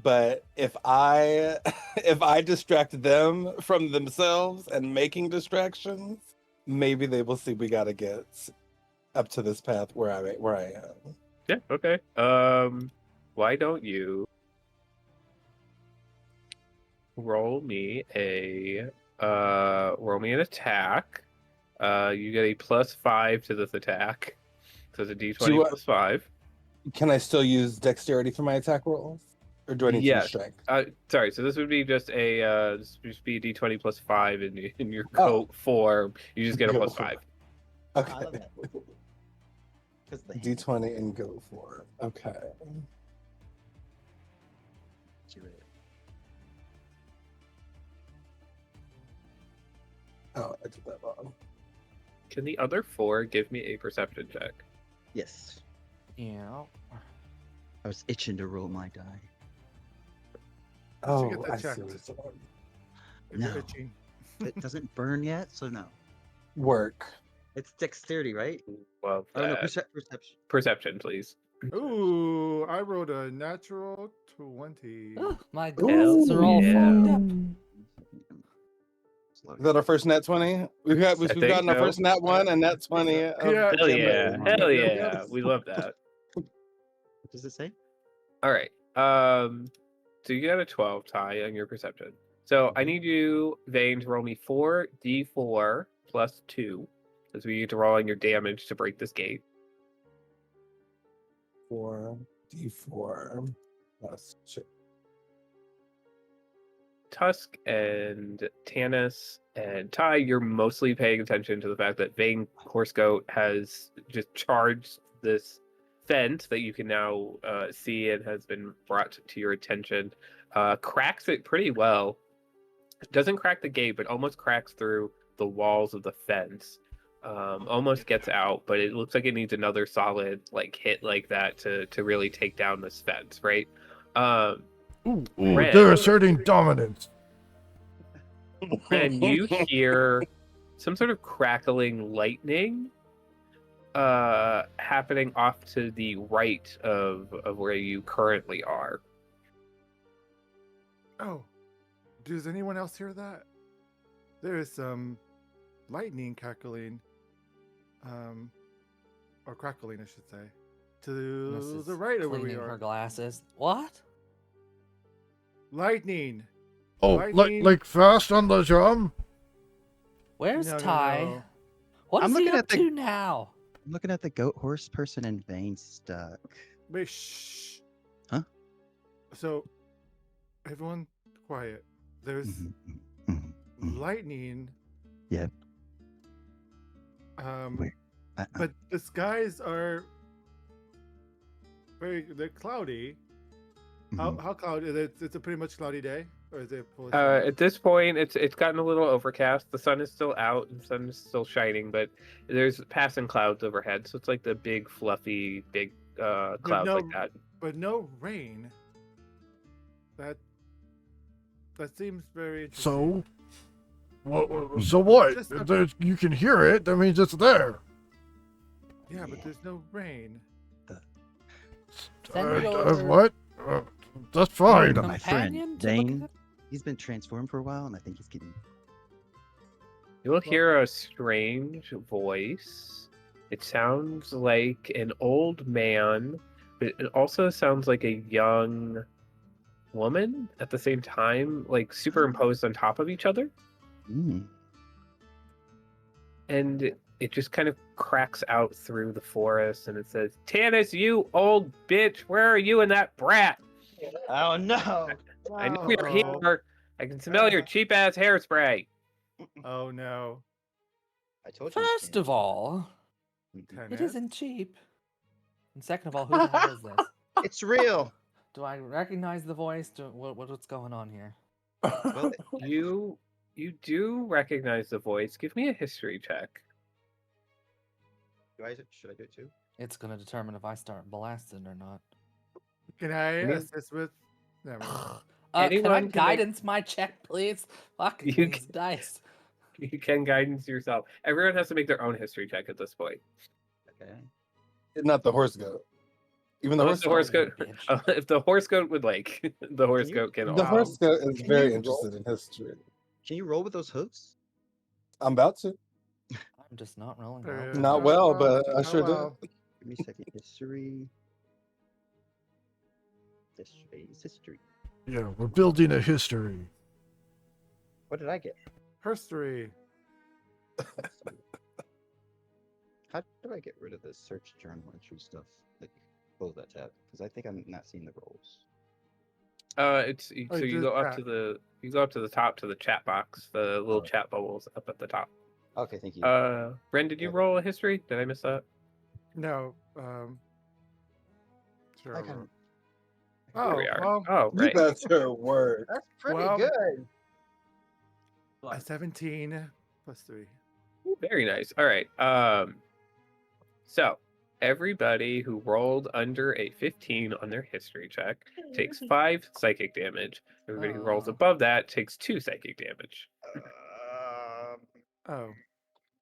But if I if I distract them from themselves and making distractions, maybe they will see we gotta get up to this path where I am. Yeah. Okay. Why don't you roll me an attack? You get a +5 to this attack. So it's a D20 Do I- +5. Can I still use dexterity for my attack rolls, or do I need to use Yes. strength? Sorry. So this would be just a this would just be a D20 +5 in your Oh. goat form. You just get a Go +5. for it. I Okay. love that. 'Cause the hand- D20 and go for it. Okay. Do it. Oh, I did that wrong. Can the other 4 give me a perception check? Yes. Yeah. I was itching to roll my die. You should Oh, get that I see checked. what it's on. If you're No. itching. It doesn't burn yet, so no. Work. It's dexterity, right? Love Oh no, that. perception. Perception, please. Ooh, I rolled a natural 20. Ugh, my Hell ghosts are all yeah. fogged up. Is that our first nat 20? We've think gotten our so. first nat 1 and nat 20. Yeah. Of Yeah. the Hell campaign. yeah. Yep, Hell yep, yeah. yep. We love that. What does it say? All right. So you got a 12 tie on your perception. So I need you, Vane, to roll me 4d4 plus 2. Because we need to roll on your damage to break this gate. 4d4 plus 2. Tusk and Tanis and Ty, you're mostly paying attention to the fact that Vane Horsegoat has just charged this fence that you can now see and has been brought to your attention. Cracks it pretty well. Doesn't crack the gate, but almost cracks through the walls of the fence. Almost gets out, but it looks like it needs another solid hit like that to really take down this fence, right? Ooh, Red. they're asserting dominance. And you hear some sort of crackling lightning happening off to the right of where you currently are. Oh, does anyone else hear that? There is some lightning cackling, or crackling, I should say, to Mrs. the right of where we Cleaning her are. glasses. What? Lightning. Oh, Lightning. like fast on the drum? Where's No, Ty? no. What I'm is he looking up at the- to now? I'm looking at the goat horse person and Vane stuck. Wait, shh. Huh? So, everyone, quiet. There's Mhm, mhm, mhm. lightning. Yep. Um, Where? but the skies are they're cloudy. Mhm. How cloudy? It's a pretty much cloudy day, or is it full of At this point, it's gotten a little overcast. The sun is still out and the sun is still shining, but there's passing clouds overhead. So it's like the big, fluffy, big clouds no, like that. but no rain. That seems very interesting. So what? Just a- You can hear it. That means it's there. Yeah, but there's no rain. Send your What? That's fine. But my friend companion to look Vane, at it? he's been transformed for a while, and I think he's getting. You'll hear a strange voice. It sounds like an old man, but it also sounds like a young woman at the same time, like superimposed on top of each other. Mm. And it just kind of cracks out through the forest and it says, Tanis, you old bitch, where are you and that brat? Oh no! I know you're Uh-oh. here. I can smell your cheap ass hairspray. Oh no. I told you. First of all, it Tennis? isn't cheap. And second of all, who the hell is this? It's real. Do I recognize the voice? What's going on here? Well, You do recognize the voice. Give me a history check. should I do it too? It's gonna determine if I start blasting or not. Can I Any- assist with? Never mind. Can I Anyone can make- guidance my check, please? Fuck You these can- dice. You can guidance yourself. Everyone has to make their own history check at this point. Okay. Not the horse goat. Even the Unless horse the goat. horse Bitch. goat, if the horse goat would like, the horse you- goat can. The also- horse goat is Can very you interested in history. Can you roll with those hooves? I'm about to. I'm just not rolling Uh, well. Not well, but I not sure well. Give me a second. History. History. Yeah, we're building a history. What did I get? History. How do I get rid of this search journal entry stuff? Like, close that tab because I think I'm not seeing the rolls. It's Oh, so you you did go up chat. to the top to the chat box, the little Oh. chat bubbles up at the top. Okay, thank you. Bren, did you Okay. roll a history? Did I miss that? No. Sure. I I can. will. Here we Oh, are. well, Oh, right. That's her word. That's pretty Well- good. a 17 plus 3. Ooh, very nice. All right. So everybody who rolled under a 15 on their history check takes 5 psychic damage. Everybody who rolls Oh. above that takes 2 psychic damage. Oh.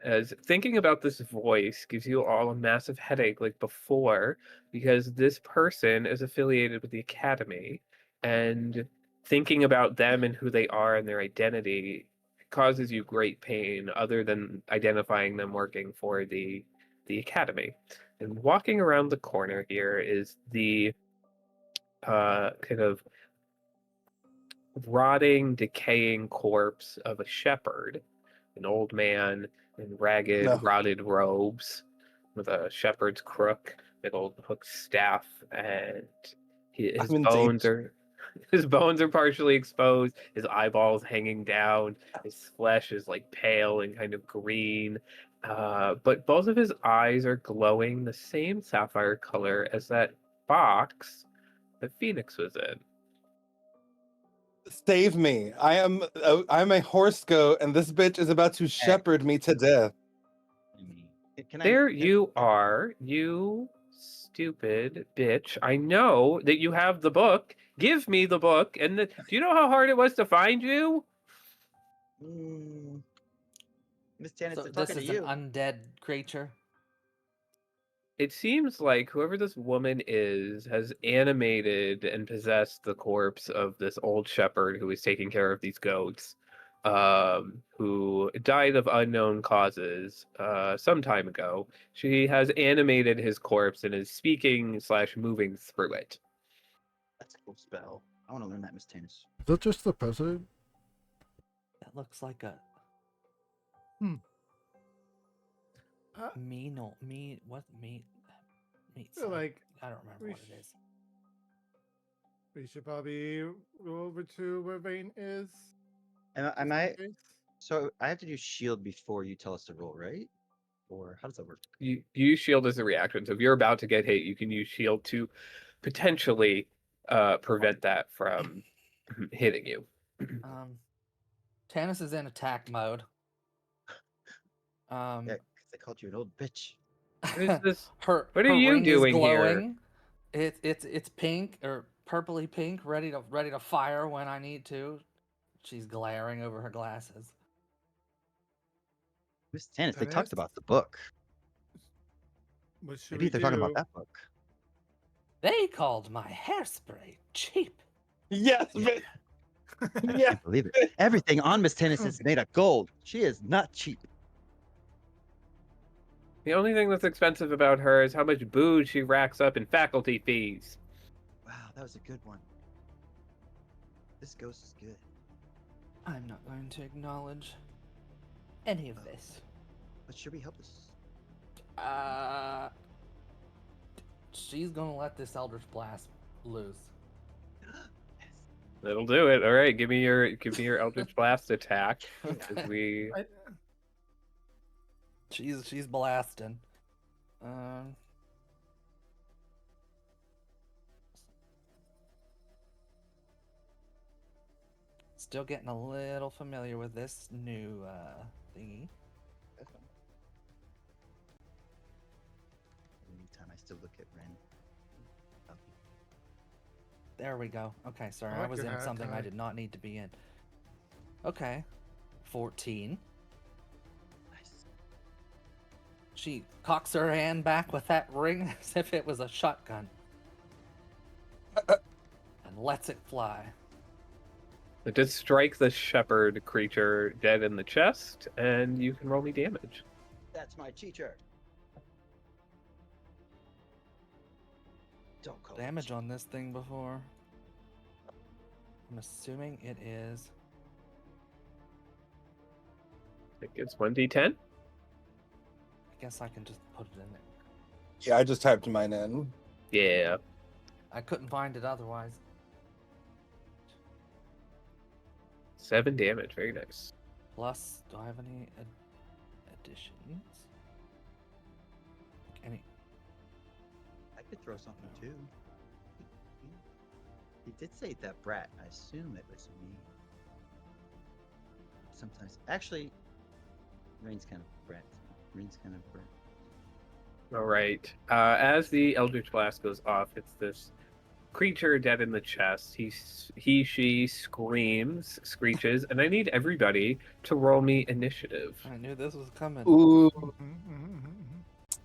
As thinking about this voice gives you all a massive headache like before, because this person is affiliated with the academy, and thinking about them and who they are and their identity causes you great pain other than identifying them working for the academy. And walking around the corner here is the kind of rotting, decaying corpse of a shepherd, an old man in ragged, No. rotted robes with a shepherd's crook, big old hook staff, and his I'm in bones are his bones are partially exposed, his eyeballs hanging down, his flesh is like pale and kind of green. But both of his eyes are glowing the same sapphire color as that box that Phoenix was in. Save me. I'm a horse goat, and this bitch is about to shepherd me to death. Can There I? you are, you stupid bitch. I know that you have the book. Give me the book. And do you know how hard it was to find you? Miss Tannis, So they're this talking is to you. an undead creature. It seems like whoever this woman is has animated and possessed the corpse of this old shepherd who was taking care of these goats, who died of unknown causes some time ago. She has animated his corpse and is speaking / moving through it. That's a cool spell. I want to learn that, Miss Tannis. Is that just the president? That looks like a Uh, meat. feel like I don't remember we what it is. we should probably go over to where Vane is. Am just in I? case. So I have to do shield before you tell us to roll, right? Or how does that work? You use shield as a reaction. So if you're about to get hit, you can use shield to potentially prevent that from hitting you. Tannis is in attack mode. Yeah, because they called you an old bitch. What is this? Her What are her you ring doing is here? glowing. It's pink or purpley pink, ready to fire when I need to. She's glaring over her glasses. Miss Tannis, they Tannis? talked about the book. What should Maybe we they're do? talking about that book. They called my hairspray cheap. Yes, bitch. I Yeah. can't believe it. Everything on Miss Tannis is made of gold. She is not cheap. The only thing that's expensive about her is how much booze she racks up in faculty fees. Wow, that was a good one. This ghost is good. I'm not going to acknowledge any of this. But should we help us? She's gonna let this Eldritch Blast loose. That'll do it. All right, give me your Eldritch Blast attack. As we She's blasting. Still getting a little familiar with this new thingy. That's fine. In the meantime, time I still look at Ren. There we go. Okay, sorry, I I like was your in hat, something I Ty. did not need to be in. Okay, 14. Nice. She cocks her hand back with that ring as if it was a shotgun. And lets it fly. It did strike the shepherd creature dead in the chest, and you can roll me damage. That's my teacher. Don't call Damage on this thing before. I'm assuming it is. I think it's 1d10. I guess I can just put it in there. Yeah, I just typed mine in. Yeah. I couldn't find it otherwise. 7 damage. Very nice. Plus, do I have any additions? Any? I could throw something too. He did say that brat. I assume it was me. Sometimes, actually, Rain's kind of brat. Rain's kind of brat. All right. As the Eldritch Blast goes off, it's this creature dead in the chest. She screams, screeches, and I need everybody to roll me initiative. I knew this was coming. Ooh,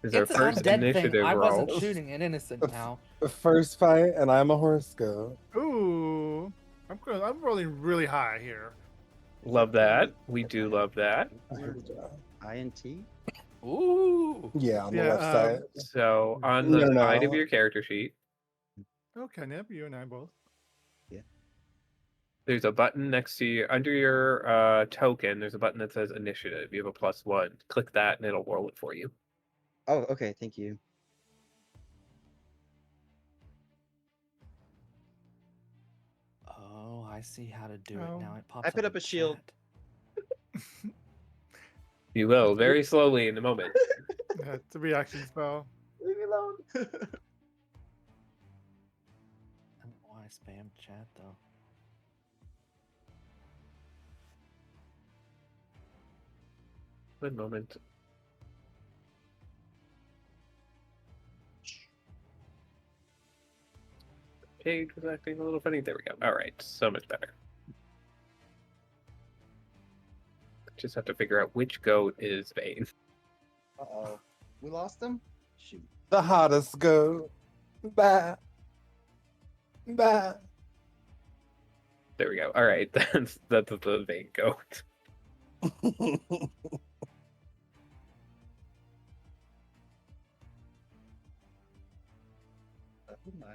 This is our It's an first undead thing. initiative I roll. wasn't shooting an innocent now. first fight, and I'm a horoscope. Ooh, I'm rolling really high here. Love that. We do love that. INT? Ooh. Yeah, on the Yeah, left side. So on the No, side of no. your character sheet, Okay, Nip, you and I both. there's a button next to you under your token. There's a button that says initiative. You have a +1. Click that, and it'll roll it for you. Oh, okay. Thank you. Oh, I see how to do Oh. it now. It pops I put in up a shield. chat. You will very slowly in a moment. Yeah, it's a reaction spell. Leave me alone. I don't know why I spammed chat though. One moment. Page was acting a little funny. There we go. All right, so much better. Just have to figure out which goat is Vane. Uh-oh. We lost him? Shoot. The hottest goat. Bah. Bah. There we go. All right, that's the Vane goat. Oh my.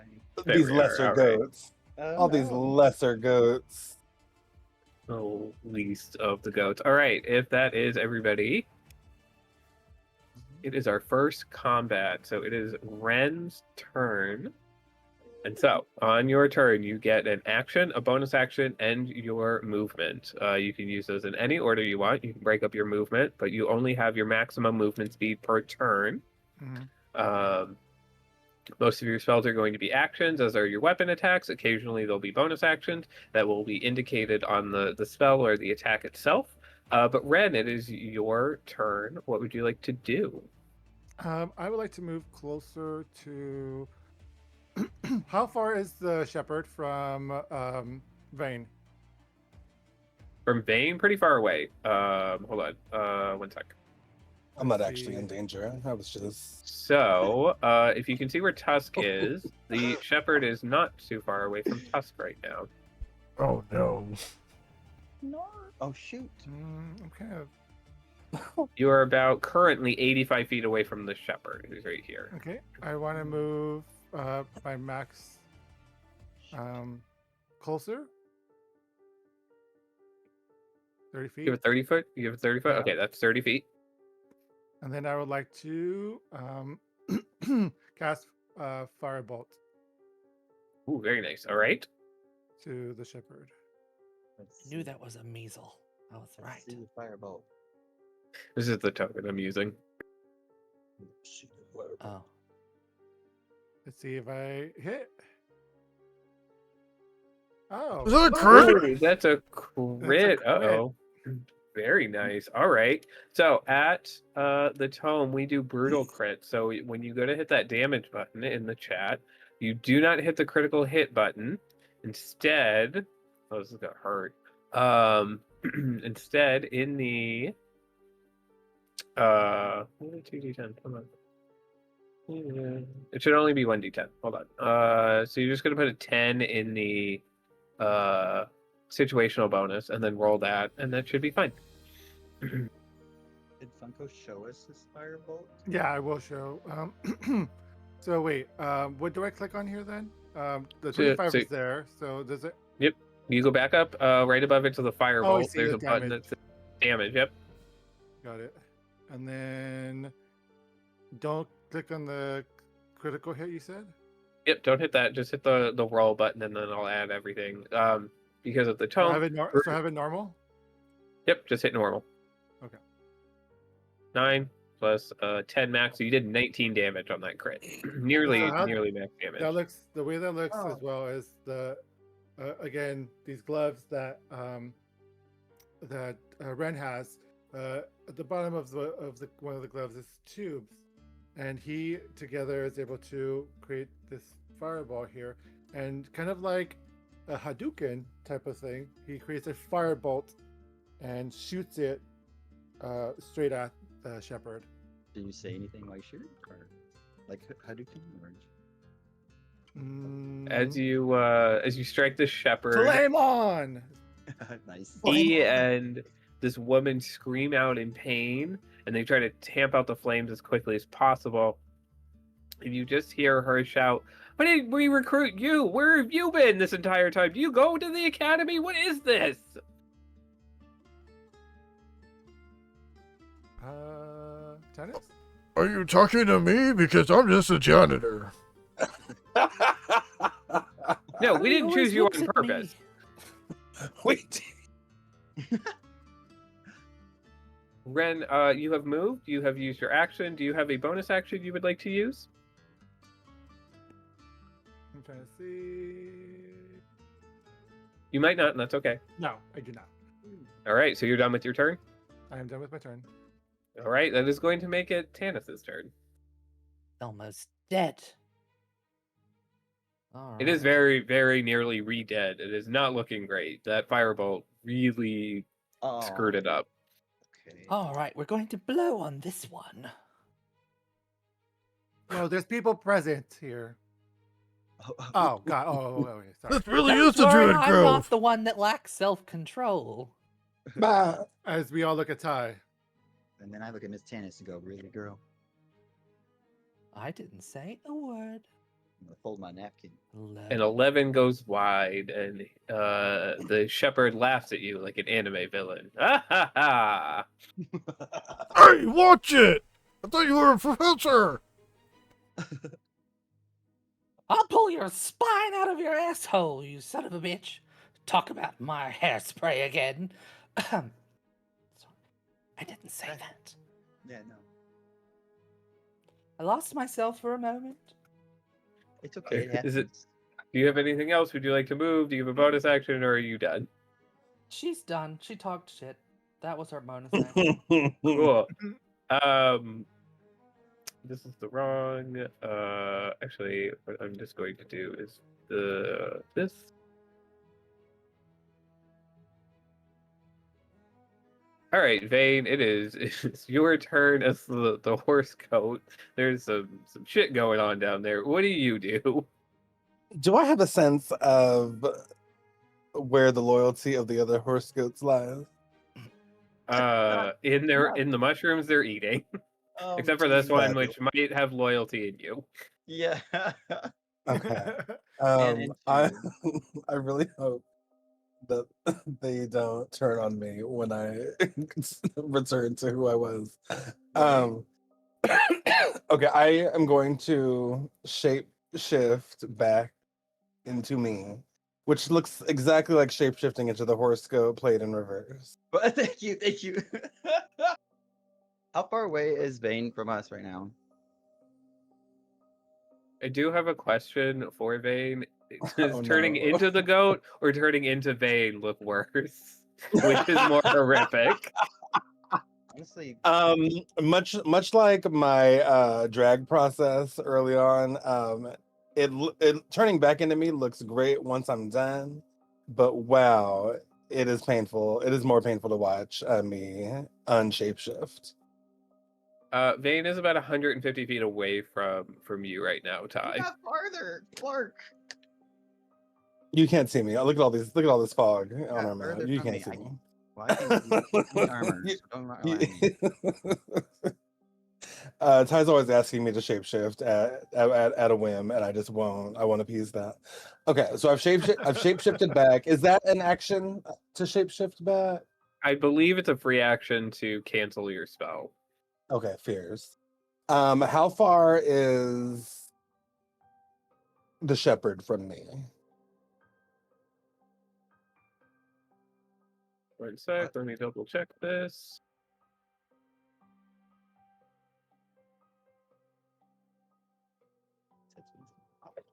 There These we are, lesser all right. goats. Oh, All these no. lesser goats. Oh, least of the goats. All right, if that is everybody, it is our first combat. So it is Ren's turn. And so on your turn, you get an action, a bonus action, and your movement. You can use those in any order you want. You can break up your movement, but you only have your maximum movement speed per turn. Mhm. Most of your spells are going to be actions, as are your weapon attacks. Occasionally, there'll be bonus actions that will be indicated on the spell or the attack itself. But Ren, it is your turn. What would you like to do? I would like to move closer to. How far is the shepherd from Vane? From Vane, pretty far away. Hold on. 1 sec. I'm not Let's actually see. in danger. I was just. So, if you can see where Tusk is, the shepherd is not too far away from Tusk right now. Oh no. No. Oh, shoot. Okay. You are about currently 85 feet away from the shepherd, who's right here. Okay. I want to move my max closer. 30 feet. You have a 30 foot? You have a 30 foot? Yeah. Okay, that's 30 feet. And then I would like to cast Firebolt Ooh, very nice. All right. to the shepherd. Let's Knew see. that was a measle. I was Let's right. see the firebolt. This is the token I'm using. Shoot the firebolt. Oh. Let's see if I hit. Oh. Is that a crit? Ooh, that's a That's a crit. crit. Uh-oh. Very Very nice. All right. So at the tome, we do brutal crit. So when you go to hit that damage button in the chat, you do not hit the critical hit button. Instead, oh, this is gonna hurt. Instead, in the 2d10. Hold on. Yeah. It should only be 1d10. Hold on. So you're just gonna put a 10 in the situational bonus and then roll that, and that should be fine. Did Funko show us this firebolt? Yeah, I will show. So wait, what do I click on here then? The 25 so- is there. So does it? You go back up, right above it to the firebolt. see There's the a button damage. that says damage. Yep. Got it. And then don't click on the critical hit. You said. Yep. Don't hit that. Just hit the roll button, and then I'll add everything. Because of the So tone. have it have it normal. Yep. Just hit normal. Okay. 9 plus 10 max. So you did 19 damage on that crit. nearly how- nearly max damage. That looks the way that looks Oh. as well as the again these gloves that Ren has. At the bottom of the one of the gloves is tubes, and he together is able to create this fireball here, and kind of like a Hadouken type of thing. He creates a firebolt and shoots it straight at the shepherd. Did you say anything like shoot or like Hadouken or? As you strike the shepherd, Flame on! Nice. he and this woman scream out in pain, and they try to tamp out the flames as quickly as possible. And you just hear her shout, "Why did we recruit you? Where have you been this entire time? Do you go to the academy? What is this?" Tennis? Are you talking to me? Because I'm just a janitor. No, we He didn't always choose you looks on at purpose. me. Wait. Ren, you have moved. You have used your action. Do you have a bonus action you would like to use? I'm trying to see. You might not, and that's okay. No, I do not. All right, so you're done with your turn. I am done with my turn. All right, that is going to make it Tannis's turn. Almost dead. It is very, very nearly re-dead. It is not looking great. That firebolt really screwed it up. Okay. All right, we're going to blow on this one. No, there's people present here. Oh God! Wait, sorry. This really Don't is the worry, Druid I'm Grove. not the one that lacks self-control. Bah. As we all look at Ty. And then I look at Miss Tannis and go, "Really, girl?" I didn't say a word. I'm gonna fold my napkin. An 11 goes wide, and the shepherd laughs at you like an anime villain. Ha ha ha! Hey, watch it! I thought you were a professor. I'll pull your spine out of your asshole, you son of a bitch. Talk about my hairspray again. Sorry, I didn't say that. Yeah, no, I lost myself for a moment. it's okay. It Is it- happens. Do you have anything else? Would you like to move? Do you have a bonus action, or are you done? She's done. She talked shit. That was her bonus action. Cool. This is the wrong. Actually, what I'm just going to do is this. All right, Vane. It's your turn as the horse coat. There's some shit going on down there. What do you do? Do I have a sense of where the loyalty of the other horse goats lies? In the mushrooms they're eating, except for this one, which might have loyalty in you. Yeah. Okay. And I into- I really hope that they don't turn on me when I return to who I was. Okay, I am going to shape shift back into me, which looks exactly like shape shifting into the horoscope played in reverse. But thank you. How far away is Vane from us right now? I do have a question for Vane. Does Oh, turning no. into the goat or turning into Vane look worse? Which is more horrific? honestly, Much like my drag process early on, it turning back into me looks great once I'm done, but wow, it is painful. It is more painful to watch me unshapeshift. Vane is about 150 feet away from you right now, you Ty. got farther, Clark. You can't see me. Look at all this fog on got our map. further You from can't me. see me. Well, I can see in armor, so don't rely on me. Ty's always asking me to shapeshift at a whim, and I just won't. I won't appease that. Okay, so I've shapeshifted back. Is that an action to shapeshift back? I believe it's a free action to cancel your spell. Okay, fears. How far is the shepherd from me? One sec, let me double check this.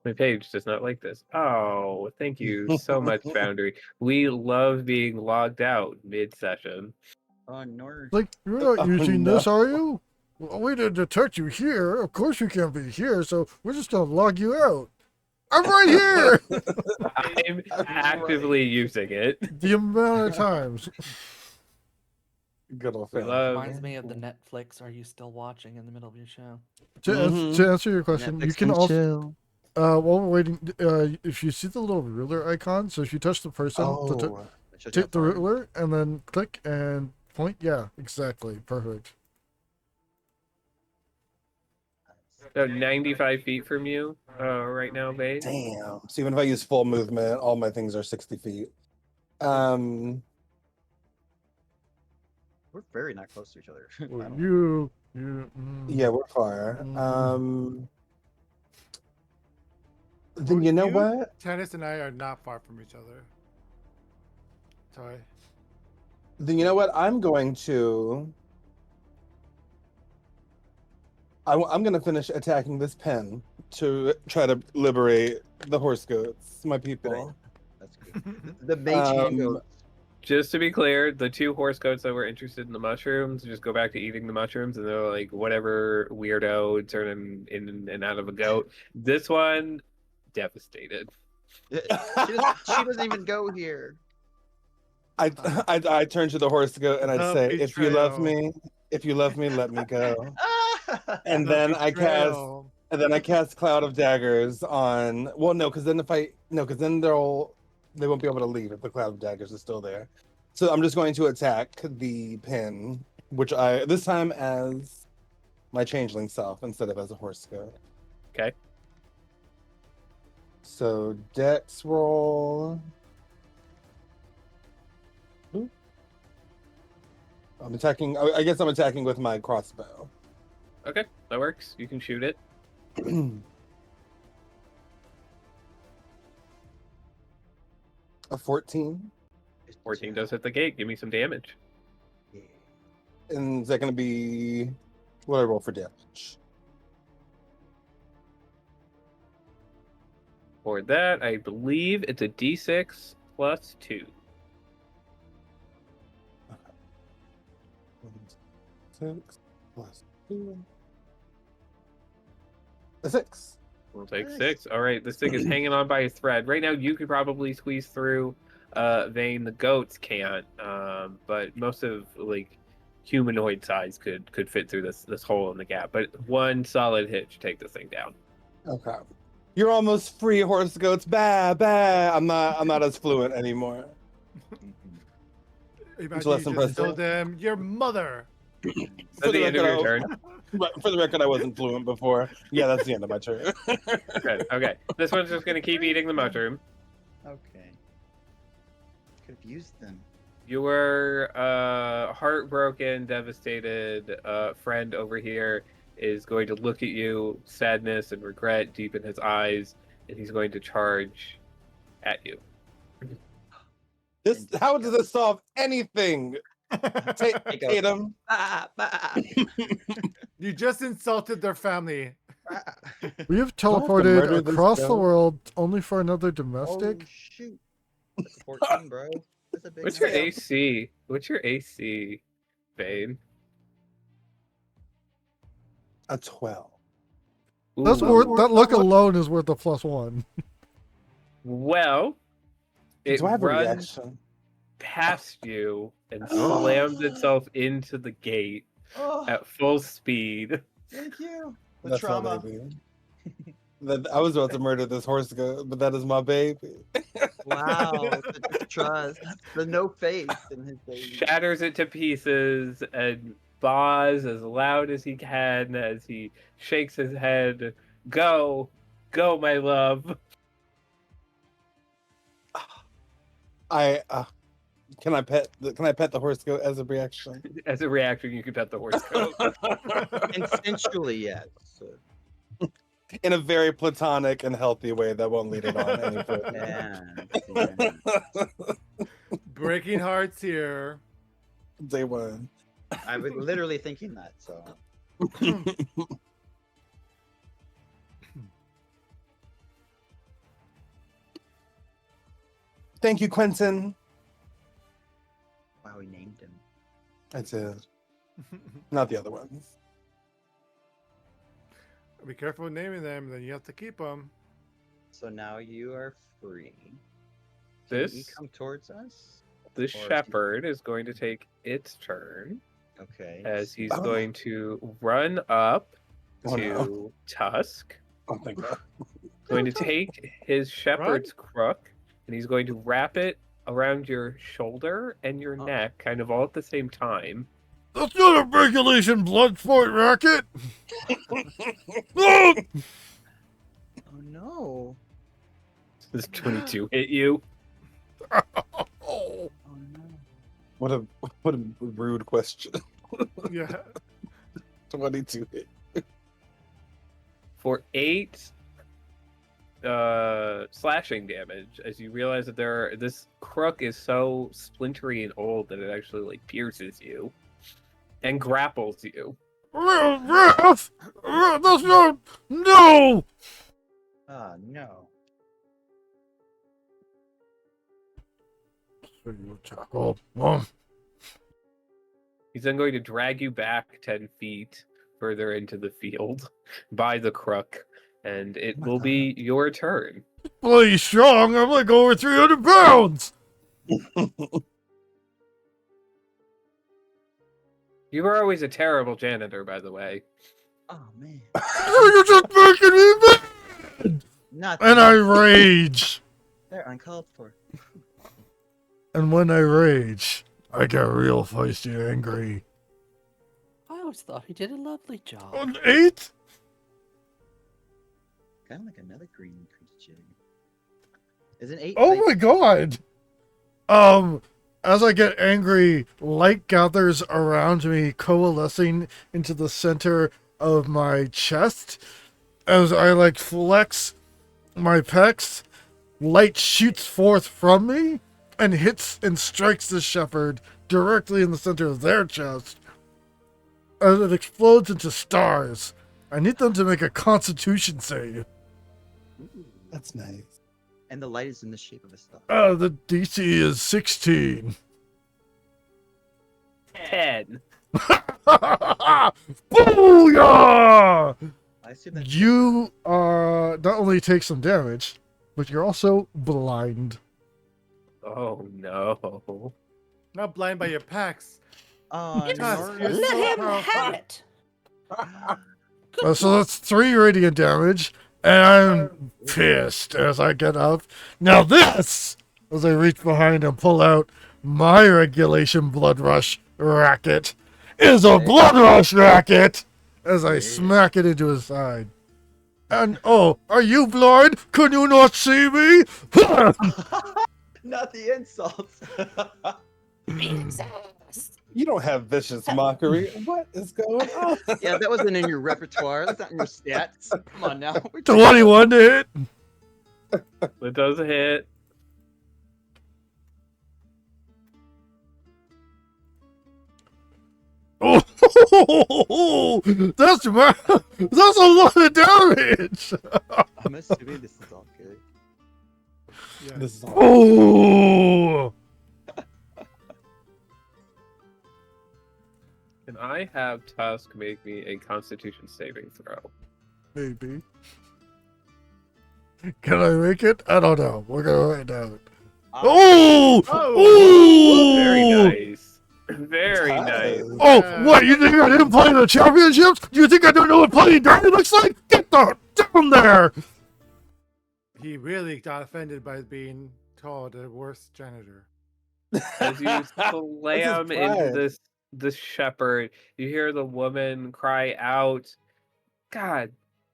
My page does not like this. Oh, thank you so much, Foundry. We love being logged out mid-session. Oh, North. Like, you're not Oh, using no. this, are you? Well, we didn't detect you here. Of course you can't be here, so we're just gonna log you out. I'm right here! I'm I'm actively using it. The amount of times. Good old We family. love- Reminds me of the Netflix. Are you still watching in the middle of your show? To answer your question, you Netflix can and also, chill. while we're waiting, if you see the little ruler icon, so if you touch the person, Oh, It shows you how take the far. ruler, and then click and point. Yeah, exactly. Perfect. So 95 feet from you right now, Vane. damn. So even if I use full movement, all my things are 60 feet. We're very not close to each other. Well, I don't you. know. Yeah, we're far. Mhm. Then you know what? Tennis and I are not far from each other. Sorry. Then you know what? I'm going to. I'm going to finish attacking this pen to try to liberate the horse goats, my people. That's good. The mage hand goes. Just to be clear, the two horse goats that were interested in the mushrooms just go back to eating the mushrooms, and they're like, whatever weirdo turning in and out of a goat. This one, devastated. She doesn't even go here. I turn to the horse goat and I'd The say, if you love betrayal. me, let me go. And The then I cast betrayal. Cloud of Daggers on. Well, no, because then they won't be able to leave if the Cloud of Daggers is still there. So I'm just going to attack the pin, which I this time as my changeling self instead of as a horse goat. Okay. So Dex roll. Ooh. I'm attacking. I guess I'm attacking with my crossbow. Okay, that works. You can shoot it. A 14. 14 does hit the gate. Give me some damage. And is that going to be what I roll for damage? For that, I believe it's a d6 plus 2. 6 plus 2. A 6. We'll take Nice. 6. All right, this thing is hanging on by a thread. Right now, you could probably squeeze through Vane. The goats can't, but most of like humanoid size could fit through this hole in the gap. But one solid hit should take this thing down. Okay. You're almost free, horse goats. Bah, bah. I'm not as fluent anymore. Imagine less you just told impressive. them your mother. At the end of your turn. For the record, I wasn't fluent before. Yeah, that's the end of my turn. Good. Okay. This one's just gonna keep eating the mushroom. Okay. Could have used them. Your heartbroken, devastated friend over here is going to look at you, sadness and regret deep in his eyes, and he's going to charge at you. How does this solve anything? Tatum. You just insulted their family. We have Don't have to teleported murder this across the goat. world only for another Oh domestic. shoot! 14, bro. That's a big What's your number. AC? What's your AC, Bane? A 12. That's Ooh. worth that look alone is worth a +1. Well, it Do I have a runs reaction? past you and Oh. slams itself into the gate Oh, at full speed. thank you. The That's trauma. my baby. I was about to murder this horse goat, but that is my baby. Wow, the distrust, the no faith in his baby. Shatters it to pieces and baws as loud as he can as he shakes his head. Go, go, my love. Can I pet the horse goat as a reaction? As a reaction, you can pet the horse coat. Instinctually, yes. In a very platonic and healthy way that won't lead it on any further. Yeah. Breaking hearts here. Day one. I was literally thinking that, so. Thank you, Quentin. Wow, we named him. I did. Not the other ones. Be careful naming them, then you have to keep them. So now you are free. Can you This come towards us? the Or- shepherd is going to take its turn Okay. as he's Oh. going to run up Oh, to no. Tusk. Oh my god. Going to take his shepherd's crook and he's going to wrap it around your shoulder and your Oh. neck, kind of all at the same time. That's not a regulation blood sport racket. No! Oh no. Does 22 hit you? Oh. Oh no. What a rude question. Yeah. 22 hit. For 8 slashing damage, as you realize that this crook is so splintery and old that it actually like pierces you and grapples you. Wrath! That's not. No! Ah, no. Tackle. Mom. He's then going to drag you back 10 feet further into the field by the crook, and it will be your turn. Bloody strong. I'm like over 300 pounds. You were always a terrible janitor, by the way. Oh man. You're just making me mad. Not And I these. rage. They're uncalled for. And when I rage, I get real feisty and angry. I always thought he did a lovely job. On 8? Kind of like another green creature. Isn't 8? Oh like- my god! As I get angry, light gathers around me, coalescing into the center of my chest. As I like flex my pecs, light shoots forth from me and hits and strikes the shepherd directly in the center of their chest. As it explodes into stars. I need them to make a constitution save. That's nice. And the light is in the shape of a star. The DC is 16. 10. Booyah! I assume that You not only take some damage, but you're also blind. Oh no. Not blind by your packs. Oh, Tusk, no. you're Let so him powerful. have it. So that's 3 radiant damage, and I'm pissed as I get up. Now this, as I reach behind and pull out my regulation blood rush racket, is a blood rush racket! As I smack it into his side. And oh, are you blind? Can you not see me? Not the insults. You don't have vicious mockery. What is going on? Yeah, that wasn't in your repertoire. That's not in your stats. Come on now. 21 to hit. It does hit. Oh, that's a lot of damage. I'm assuming this is all good. Yeah. This is all. Oh, Can I have Tusk make me a Constitution saving throw? Maybe. Can I make it? I don't know. We're gonna write down. Oh! Oh! Very Oh! nice. Very nice. Tusk. Oh, what? You think I didn't play the championships? Do you think I don't know what playing dirty looks like? Get down there! He really got offended by being called a worse janitor. As you That's his slam into pride. this shepherd, you hear the woman cry out, "God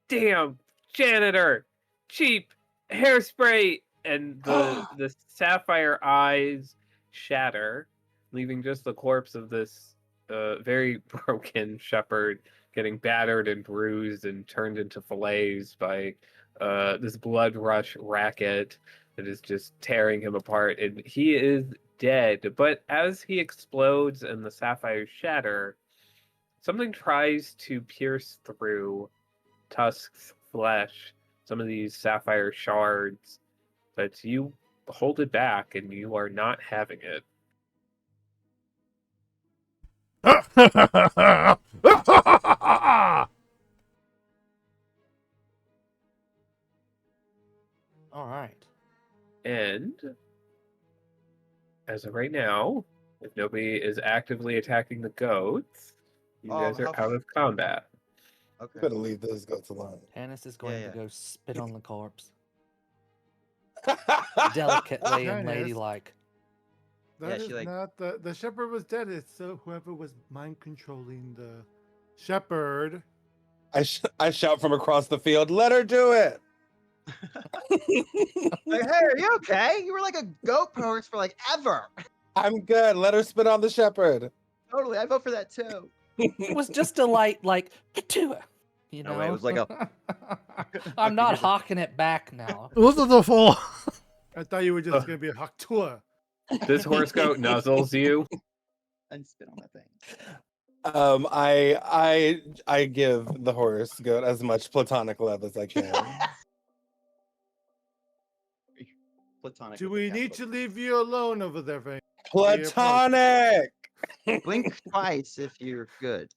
damn, janitor! Cheap hairspray!" And the sapphire eyes shatter, leaving just the corpse of this very broken shepherd getting battered and bruised and turned into fillets by this blood rush racket that is just tearing him apart. And he is dead. But as he explodes and the sapphires shatter, something tries to pierce through Tusk's flesh, some of these sapphire shards, but you hold it back and you are not having it. All right. And as of right now, if nobody is actively attacking the goats, you guys are out of combat. Okay. Better leave those goats alone. Tannis is going yeah. to go spit on the corpse. Delicately and Tannis. ladylike. That Yeah, is she, like- not the shepherd was dead. It's whoever was mind controlling the shepherd. I shout from across the field, let her do it. Like, hey, are you okay? You were like a goat horse for like ever. I'm good. Let her spit on the shepherd. Totally, I vote for that too. It was just a light, like, patua, you know? No way, it was like a- I'm not Okay, good. hawking it back now. It wasn't the full. I thought you were just gonna be a haktua. This horse goat nuzzles you. And spit on that thing. I give the horse goat as much platonic love as I can. Platonic. Do with a we need to capital. leave you alone over there, Vane? Platonic. Blink twice if you're good.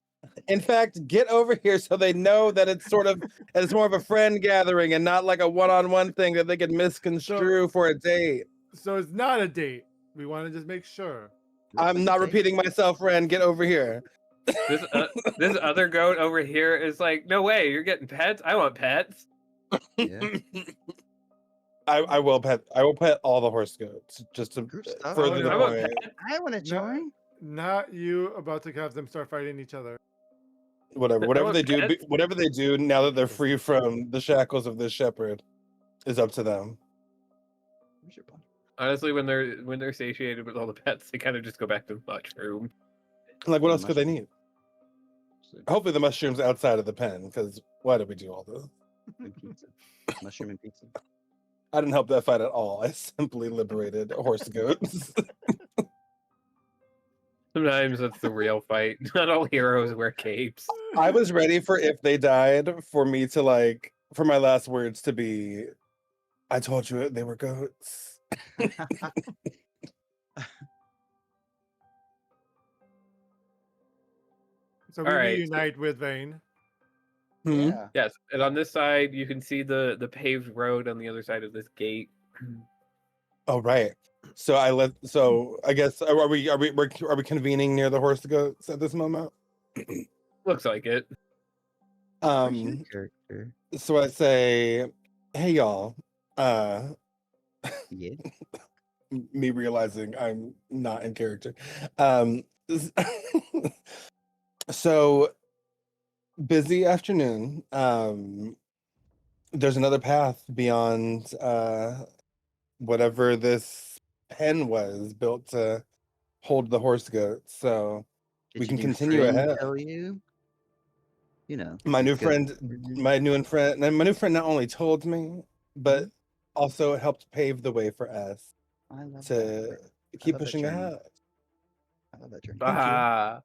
In fact, get over here so they know that it's more of a friend gathering and not like a one-on-one thing that they could misconstrue for a date. So it's not a date. We want to just make sure. I'm not repeating myself, friend. Get over here. This other goat over here is like, no way, you're getting pets? I want pets. Yeah. I will pet all the horse goats just to Group stuff. further the I want point. pets. I want to join. Not you about to have them start fighting each other. Whatever want they do, pets. whatever they do now that they're free from the shackles of this shepherd is up to them. Where's your bun? Honestly, when they're satiated with all the pets, they kind of just go back to the mushroom. Like, what The else could they need? Hopefully, the mushrooms outside of the pen. Because why did we do all this? And pizza. Mushroom and pizza. I didn't help that fight at all. I simply liberated horse goats. Sometimes that's the real fight. Not all heroes wear capes. I was ready for if they died for me to for my last words to be, I told you they were goats. So we All right, so- reunite with Vane. Hmm? Yeah. Yes, and on this side you can see the paved road on the other side of this gate. Oh right. So I guess are we convening near the horse goats at this moment? Looks like it. Where's your character? So I say, hey y'all. Yeah. Me realizing I'm not in character. So busy afternoon. There's another path beyond whatever this pen was built to hold the horse goats. So Did we you can do continue friend ahead. Tell you? You know. My new good. friend my new friend not only told me, but also helped pave the way for us I love to that. keep love that pushing journey. ahead. I love that journey. Ah,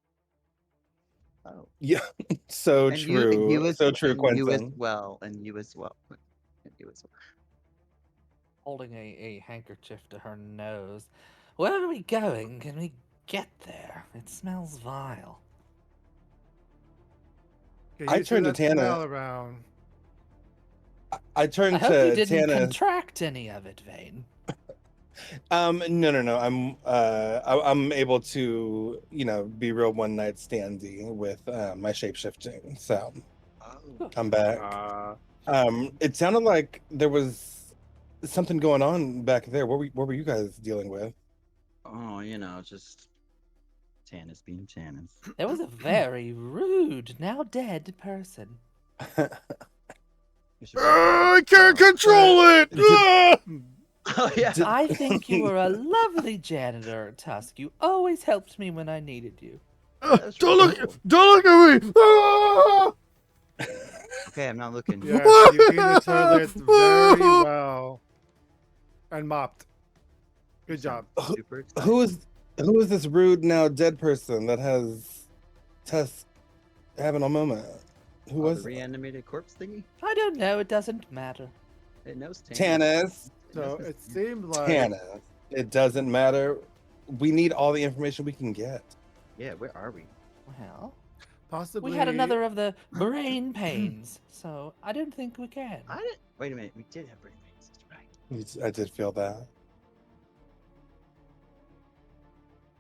Oh. Yeah, so And true. you as, So true, and you as Quentin. well. And you as well. And you as well. Holding a handkerchief to her nose. Where are we going? Can we get there? It smells vile. Get I used turned to that smell Tana. around. I I turned hope you to didn't Tana. contract any of it, Vane. No. I'm able to, be real one night standy with my shape shifting. So Oh, I'm back. It sounded like there was something going on back there. What were you guys dealing with? oh, just Tannis being Tannis. There was a very rude, now dead person. You should probably I can't control it. Ah! Oh yeah. Did- I think you were a lovely janitor, Tusk. You always helped me when I needed you. That's Don't really look! cool. Don't look at me! Ah! Okay, I'm not looking. Yes, you cleaned the toilet very well. And mopped. You Good sound job. Super excited. who is this rude now dead person that has Tusk having a moment? Who Oh, was the it? reanimated corpse thingy? I don't know, it doesn't matter. It knows Tannis. Tannis. So it seemed like Tannis. It doesn't matter. We need all the information we can get. Yeah, where are we? Well, possibly we had another of the brain pains, so I don't think we can. I didn't. Wait a minute. We did have brain pains. That's right. I did feel that.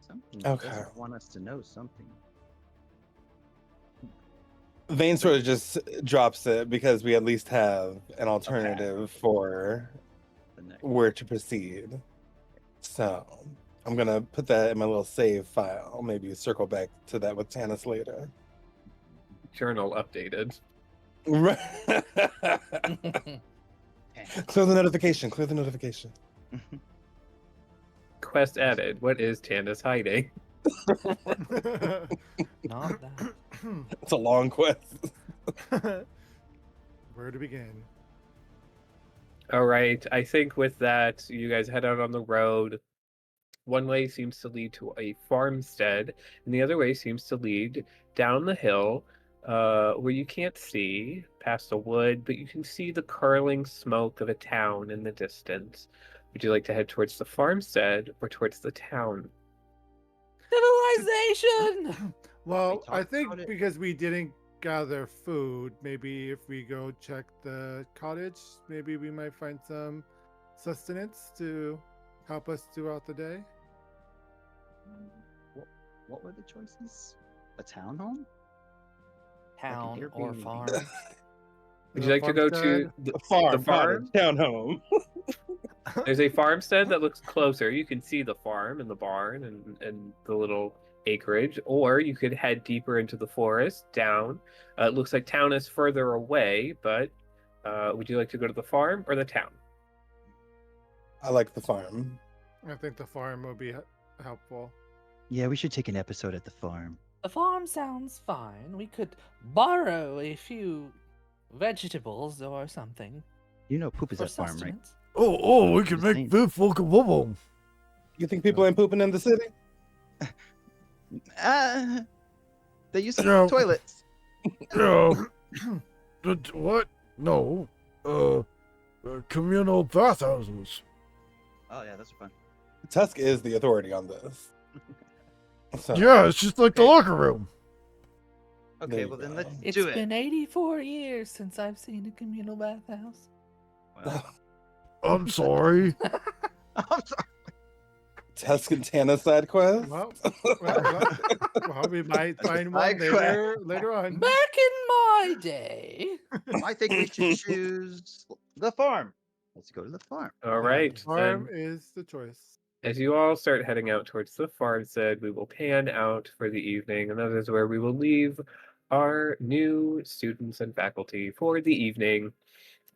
Something Okay. doesn't want us to know something. Vane sort of just drops it because we at least have an alternative for The next. where to proceed. So I'm gonna put that in my little save file. Maybe circle back to that with Tannis later. Journal updated. Right. Tannis. Clear the notification. Clear the notification. Quest added. What is Tannis hiding? Not that. It's a long quest. where to begin? All right. I think with that, you guys head out on the road. One way seems to lead to a farmstead, and the other way seems to lead down the hill, where you can't see past a wood, but you can see the curling smoke of a town in the distance. Would you like to head towards the farmstead or towards the town? Civilization! Well, talked I think about it. because we didn't gather food, maybe if we go check the cottage, maybe we might find some sustenance to help us throughout the day. What were the choices? A townhome? Town or Airbnb. farm? Would you like to go to Farmstead. the Farm, farm? cottage, townhome. There's a farmstead that looks closer. You can see the farm and the barn and the little acreage, or you could head deeper into the forest down. It looks like town is further away, but would you like to go to the farm or the town? I like the farm. I think the farm would be helpful. Yeah, we should take an episode at the farm. The farm sounds fine. We could borrow a few vegetables or something You know poop is for at farm, right? sustenance. Oh, we can Just make saying. food for Kabobom. You think people ain't pooping in the city? They use No. toilets. Yeah. What? No. Communal bathhouses. Oh yeah, that's fun. Tusk is the authority on this. So, Yeah, it's just like the Okay. locker room. There Okay, you well then go. let's It's do it. been 84 years since I've seen a communal bathhouse. Well, I'm sorry. I'm sorry. Tusk and Tana side quest. Well, we might find one Side quest. later on. Back in my day. I think we should choose the farm. Let's go to the farm. All right. Farm Then, is the choice. as you all start heading out towards the farmstead, we will pan out for the evening, and that is where we will leave our new students and faculty for the evening.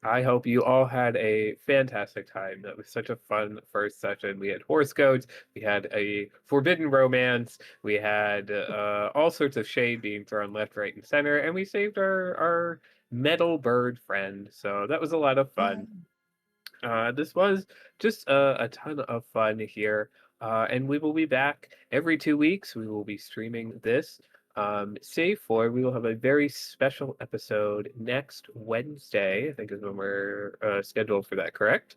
I hope you all had a fantastic time. That was such a fun first session. We had horse codes, we had a forbidden romance, we had all sorts of shade being thrown left, right, and center, and we saved our metal bird friend. So that was a lot of fun. This was just a ton of fun here. And we will be back every 2 weeks. We will be streaming this. Save for we will have a very special episode next Wednesday, I think is when we're scheduled for that, correct?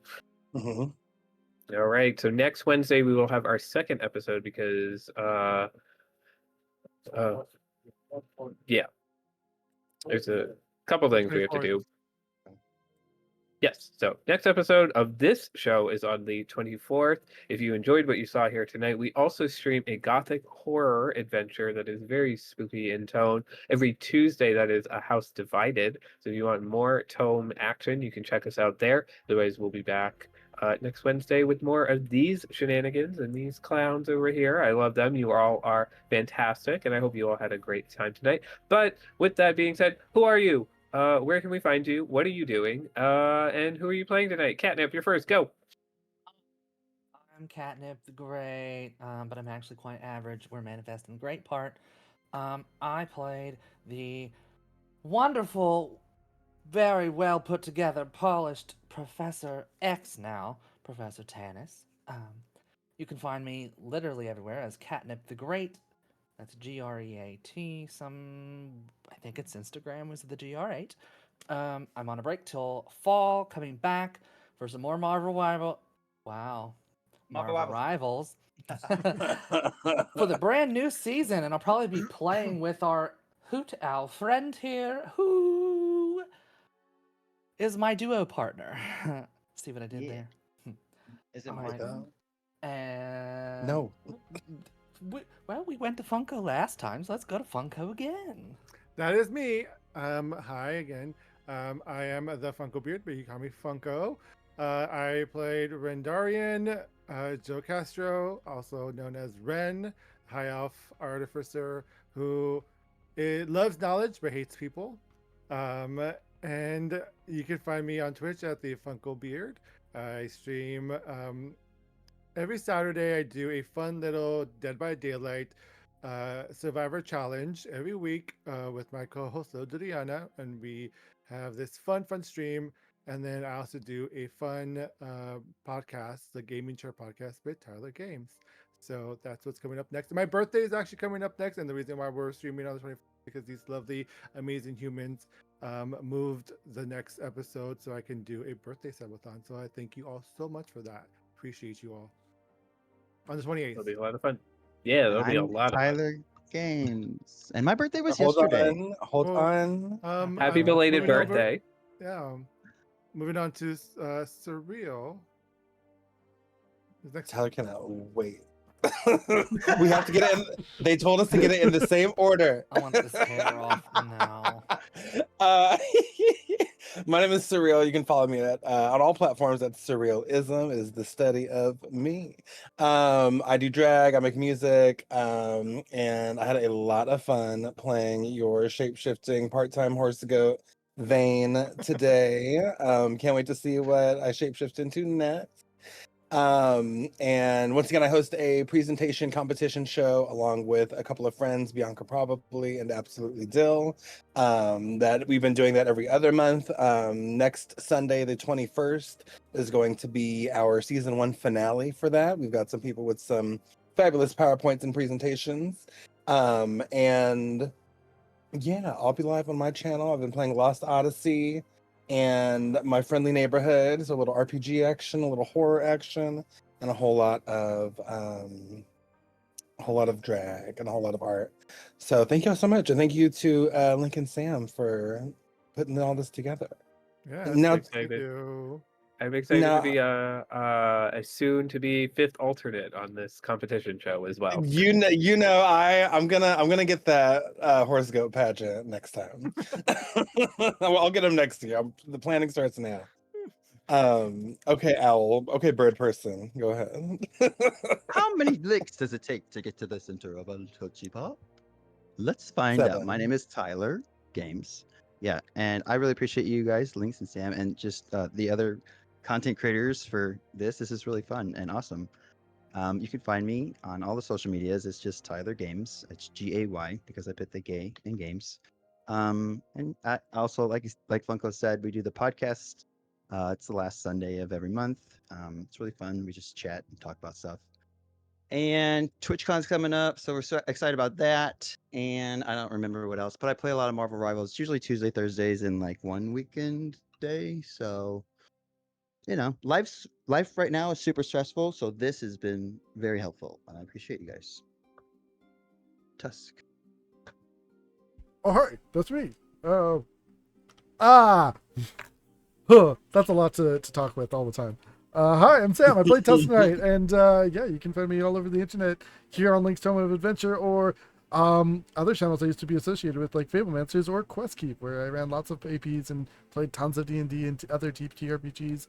Mhm. All right. So next Wednesday we will have our second episode because yeah. There's a couple things we have to 24th. do. Yes. So next episode of this show is on the 24th. If you enjoyed what you saw here tonight, we also stream a gothic horror adventure that is very spooky in tone. Every Tuesday, that is A House Divided. So if you want more tome action, you can check us out there. Otherwise, we'll be back next Wednesday with more of these shenanigans and these clowns over here. I love them. You all are fantastic, and I hope you all had a great time tonight. But with that being said, who are you? Where can we find you? What are you doing? And who are you playing tonight? Catnip, you're first. Go. I'm Catnip the Great, but I'm actually quite average. We're manifesting the great part. I played the wonderful, very well put together, polished Professor X now, Professor Tanis. You can find me literally everywhere as Catnip the Great. That's GREAT. I think it's Instagram was the GR8. I'm on a break till fall, coming back for some more Marvel Rival. Wow. Marvel Marvel Rivals. For the brand new season, and I'll probably be playing with our Hoot Owl friend here, who is my duo partner. See what I did Yeah. there? Is it All my right. turn? And No. well, we went to Funko last time, so let's go to Funko again. That is me. Hi again. I am the Funko Beard, but you call me Funko. I played Rendarian, Joe Castro, also known as Ren, High Elf Artificer, who loves knowledge but hates people. And you can find me on Twitch at the Funko Beard. I stream every Saturday. I do a fun little Dead by Daylight Survivor challenge every week with my co-host Lodriana, and we have this fun stream. And then I also do a fun podcast, the Gaming Chair podcast with Tyler Games. So that's what's coming up next. My birthday is actually coming up next, and the reason why we're streaming on the 24th because these lovely, amazing humans moved the next episode so I can do a birthday subathon. So I thank you all so much for that. Appreciate you all. On the 28th. That'll be a lot of fun. Yeah, that'll be a I'm lot of fun. Tyler Games, and my birthday was Hold yesterday. Hold Oh, on. Happy belated moving over- birthday. Yeah. Moving on to Surreal. Next Tyler cannot wait. We have to get it in. They told us to get it in the same order. I want this hair off now. Uh, my name is Surreal. You can follow me at on all platforms at Surrealism is the study of me. I do drag, I make music, and I had a lot of fun playing your shape-shifting part-time horse goat Vane today. Can't wait to see what I shapeshift into next. And once again, I host a presentation competition show along with a couple of friends, Bianca Probably and Absolutely Dill. That we've been doing that every other month. Next Sunday, the 21st, is going to be our season 1 finale for that. We've got some people with some fabulous PowerPoints and presentations. And yeah, I'll be live on my channel. I've been playing Lost Odyssey and My Friendly Neighborhood. So a little RPG action, a little horror action, and a whole lot of drag and a whole lot of art. So thank you all so much, and thank you to Link and Sam for putting all this together. Yeah, Now- thank you. I'm excited No. to be a soon to be 5th alternate on this competition show as well. I'm gonna get that horse goat pageant next time. I'll get him next year. The planning starts now. Okay, owl. Okay, bird person. Go ahead. How many licks does it take to get to the center of a Tootsie Pop? Let's find out. My 7. name is Tyler Games. Yeah, and I really appreciate you guys, Links and Sam, and just the other content creators for this. This is really fun and awesome. You can find me on all the social medias. It's just Tyler Games. It's GAY because I put the gay in games. And I also, like Funko said, we do the podcast. It's the last Sunday of every month. It's really fun. We just chat and talk about stuff. And TwitchCon's coming up, so we're so excited about that. And I don't remember what else, but I play a lot of Marvel Rivals. It's usually Tuesday, Thursdays, and like one weekend day. So, you know, life right now is super stressful. So this has been very helpful, and I appreciate you guys. Tusk. All right, that's me. Oh. Ah! Huh, that's a lot to talk with all the time. Hi, I'm Sam. I play Test Tonight, and yeah, you can find me all over the internet here on Link's Tome of Adventure or other channels I used to be associated with, like Fablemancers or QuestKeep, where I ran lots of APs and played tons of D&D and other TTRPGs.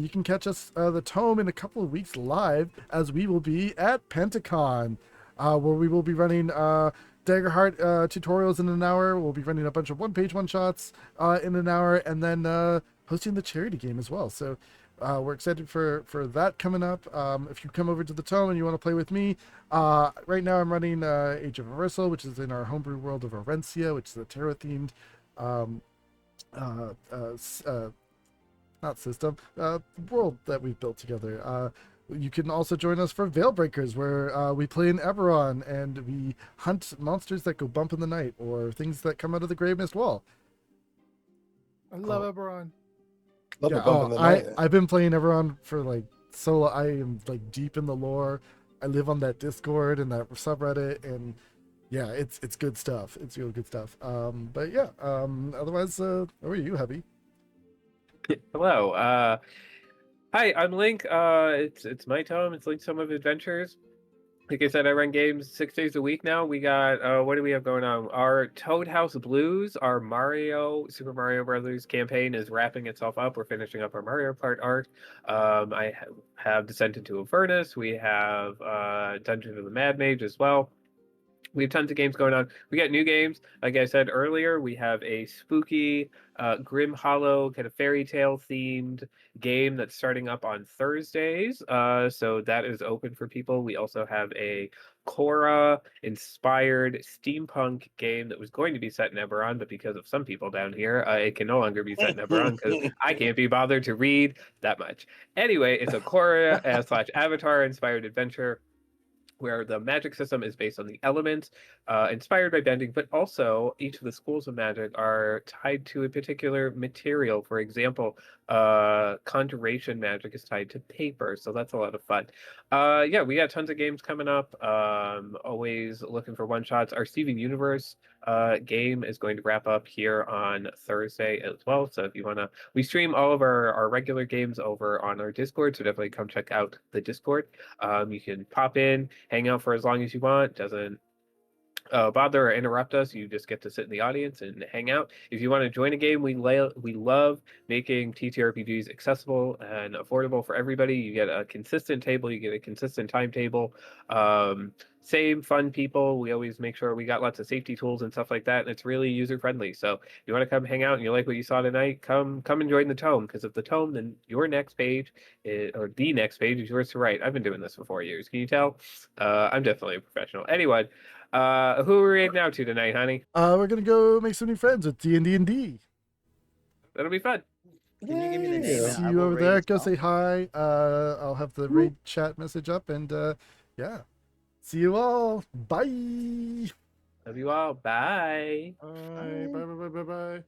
You can catch us, the Tome, in a couple of weeks live, as we will be at Pentacon, where we will be running Daggerheart tutorials in an hour. We'll be running a bunch of one-page one-shots in an hour, and then hosting the charity game as well. So we're excited for that coming up. If you come over to the Tome and you want to play with me, right now I'm running Age of Reversal, which is in our homebrew world of Orencia, which is a tarot-themed um, not system, world that we've built together. You can also join us for Veilbreakers, where we play in Eberron and we hunt monsters that go bump in the night or things that come out of the Grave Mist Wall. I love Eberron. Love Yeah, a bump in the I night. I've been playing Eberron for like so I am like deep in the lore. I live on that Discord and that subreddit, and yeah, it's good stuff. It's real good stuff. But yeah, otherwise, how are you, Heavy? Hello. Hi, I'm Link. It's my tome. It's Link's Tome of Adventures. Like I said, I run games 6 days a week now. We got what do we have going on? Our Toad House Blues, our Super Mario Brothers campaign is wrapping itself up. We're finishing up our Mario Kart art. I have Descent into Avernus. We have Dungeon of the Mad Mage as well. We have tons of games going on. We got new games. Like I said earlier, we have a spooky, Grim Hollow, kind of fairy tale themed game that's starting up on Thursdays. So that is open for people. We also have a Korra inspired steampunk game that was going to be set in Eberron, but because of some people down here, it can no longer be set in Eberron because I can't be bothered to read that much. Anyway, it's a Korra slash Avatar inspired adventure where the magic system is based on the elements, inspired by bending, but also each of the schools of magic are tied to a particular material. For example, conjuration magic is tied to paper, so that's a lot of fun. Yeah, we got tons of games coming up. Always looking for one shots. Our Steven Universe game is going to wrap up here on Thursday as well. So if you want to, we stream all of our regular games over on our Discord, so definitely come check out the Discord. You can pop in, hang out for as long as you want. Doesn't bother or interrupt us. You just get to sit in the audience and hang out. If you want to join a game, we love making TTRPGs accessible and affordable for everybody. You get a consistent table, you get a consistent timetable. Same fun people. We always make sure we got lots of safety tools and stuff like that, and it's really user friendly. So if you want to come hang out and you like what you saw tonight, come and join the Tome, because if the Tome, then your next page or the next page is yours to write. I've been doing this for 4 years. Can you tell? I'm definitely a professional. Anyway, who are we heading out to tonight, honey? We're gonna go make some new friends with D&D. That'll be fun. Can you give me the name? Yeah. and See I you will over raid there. as Go well? say hi. I'll have the raid chat message up, and yeah. See you all. Bye. Love you all. Bye. Bye, bye, bye, bye, bye.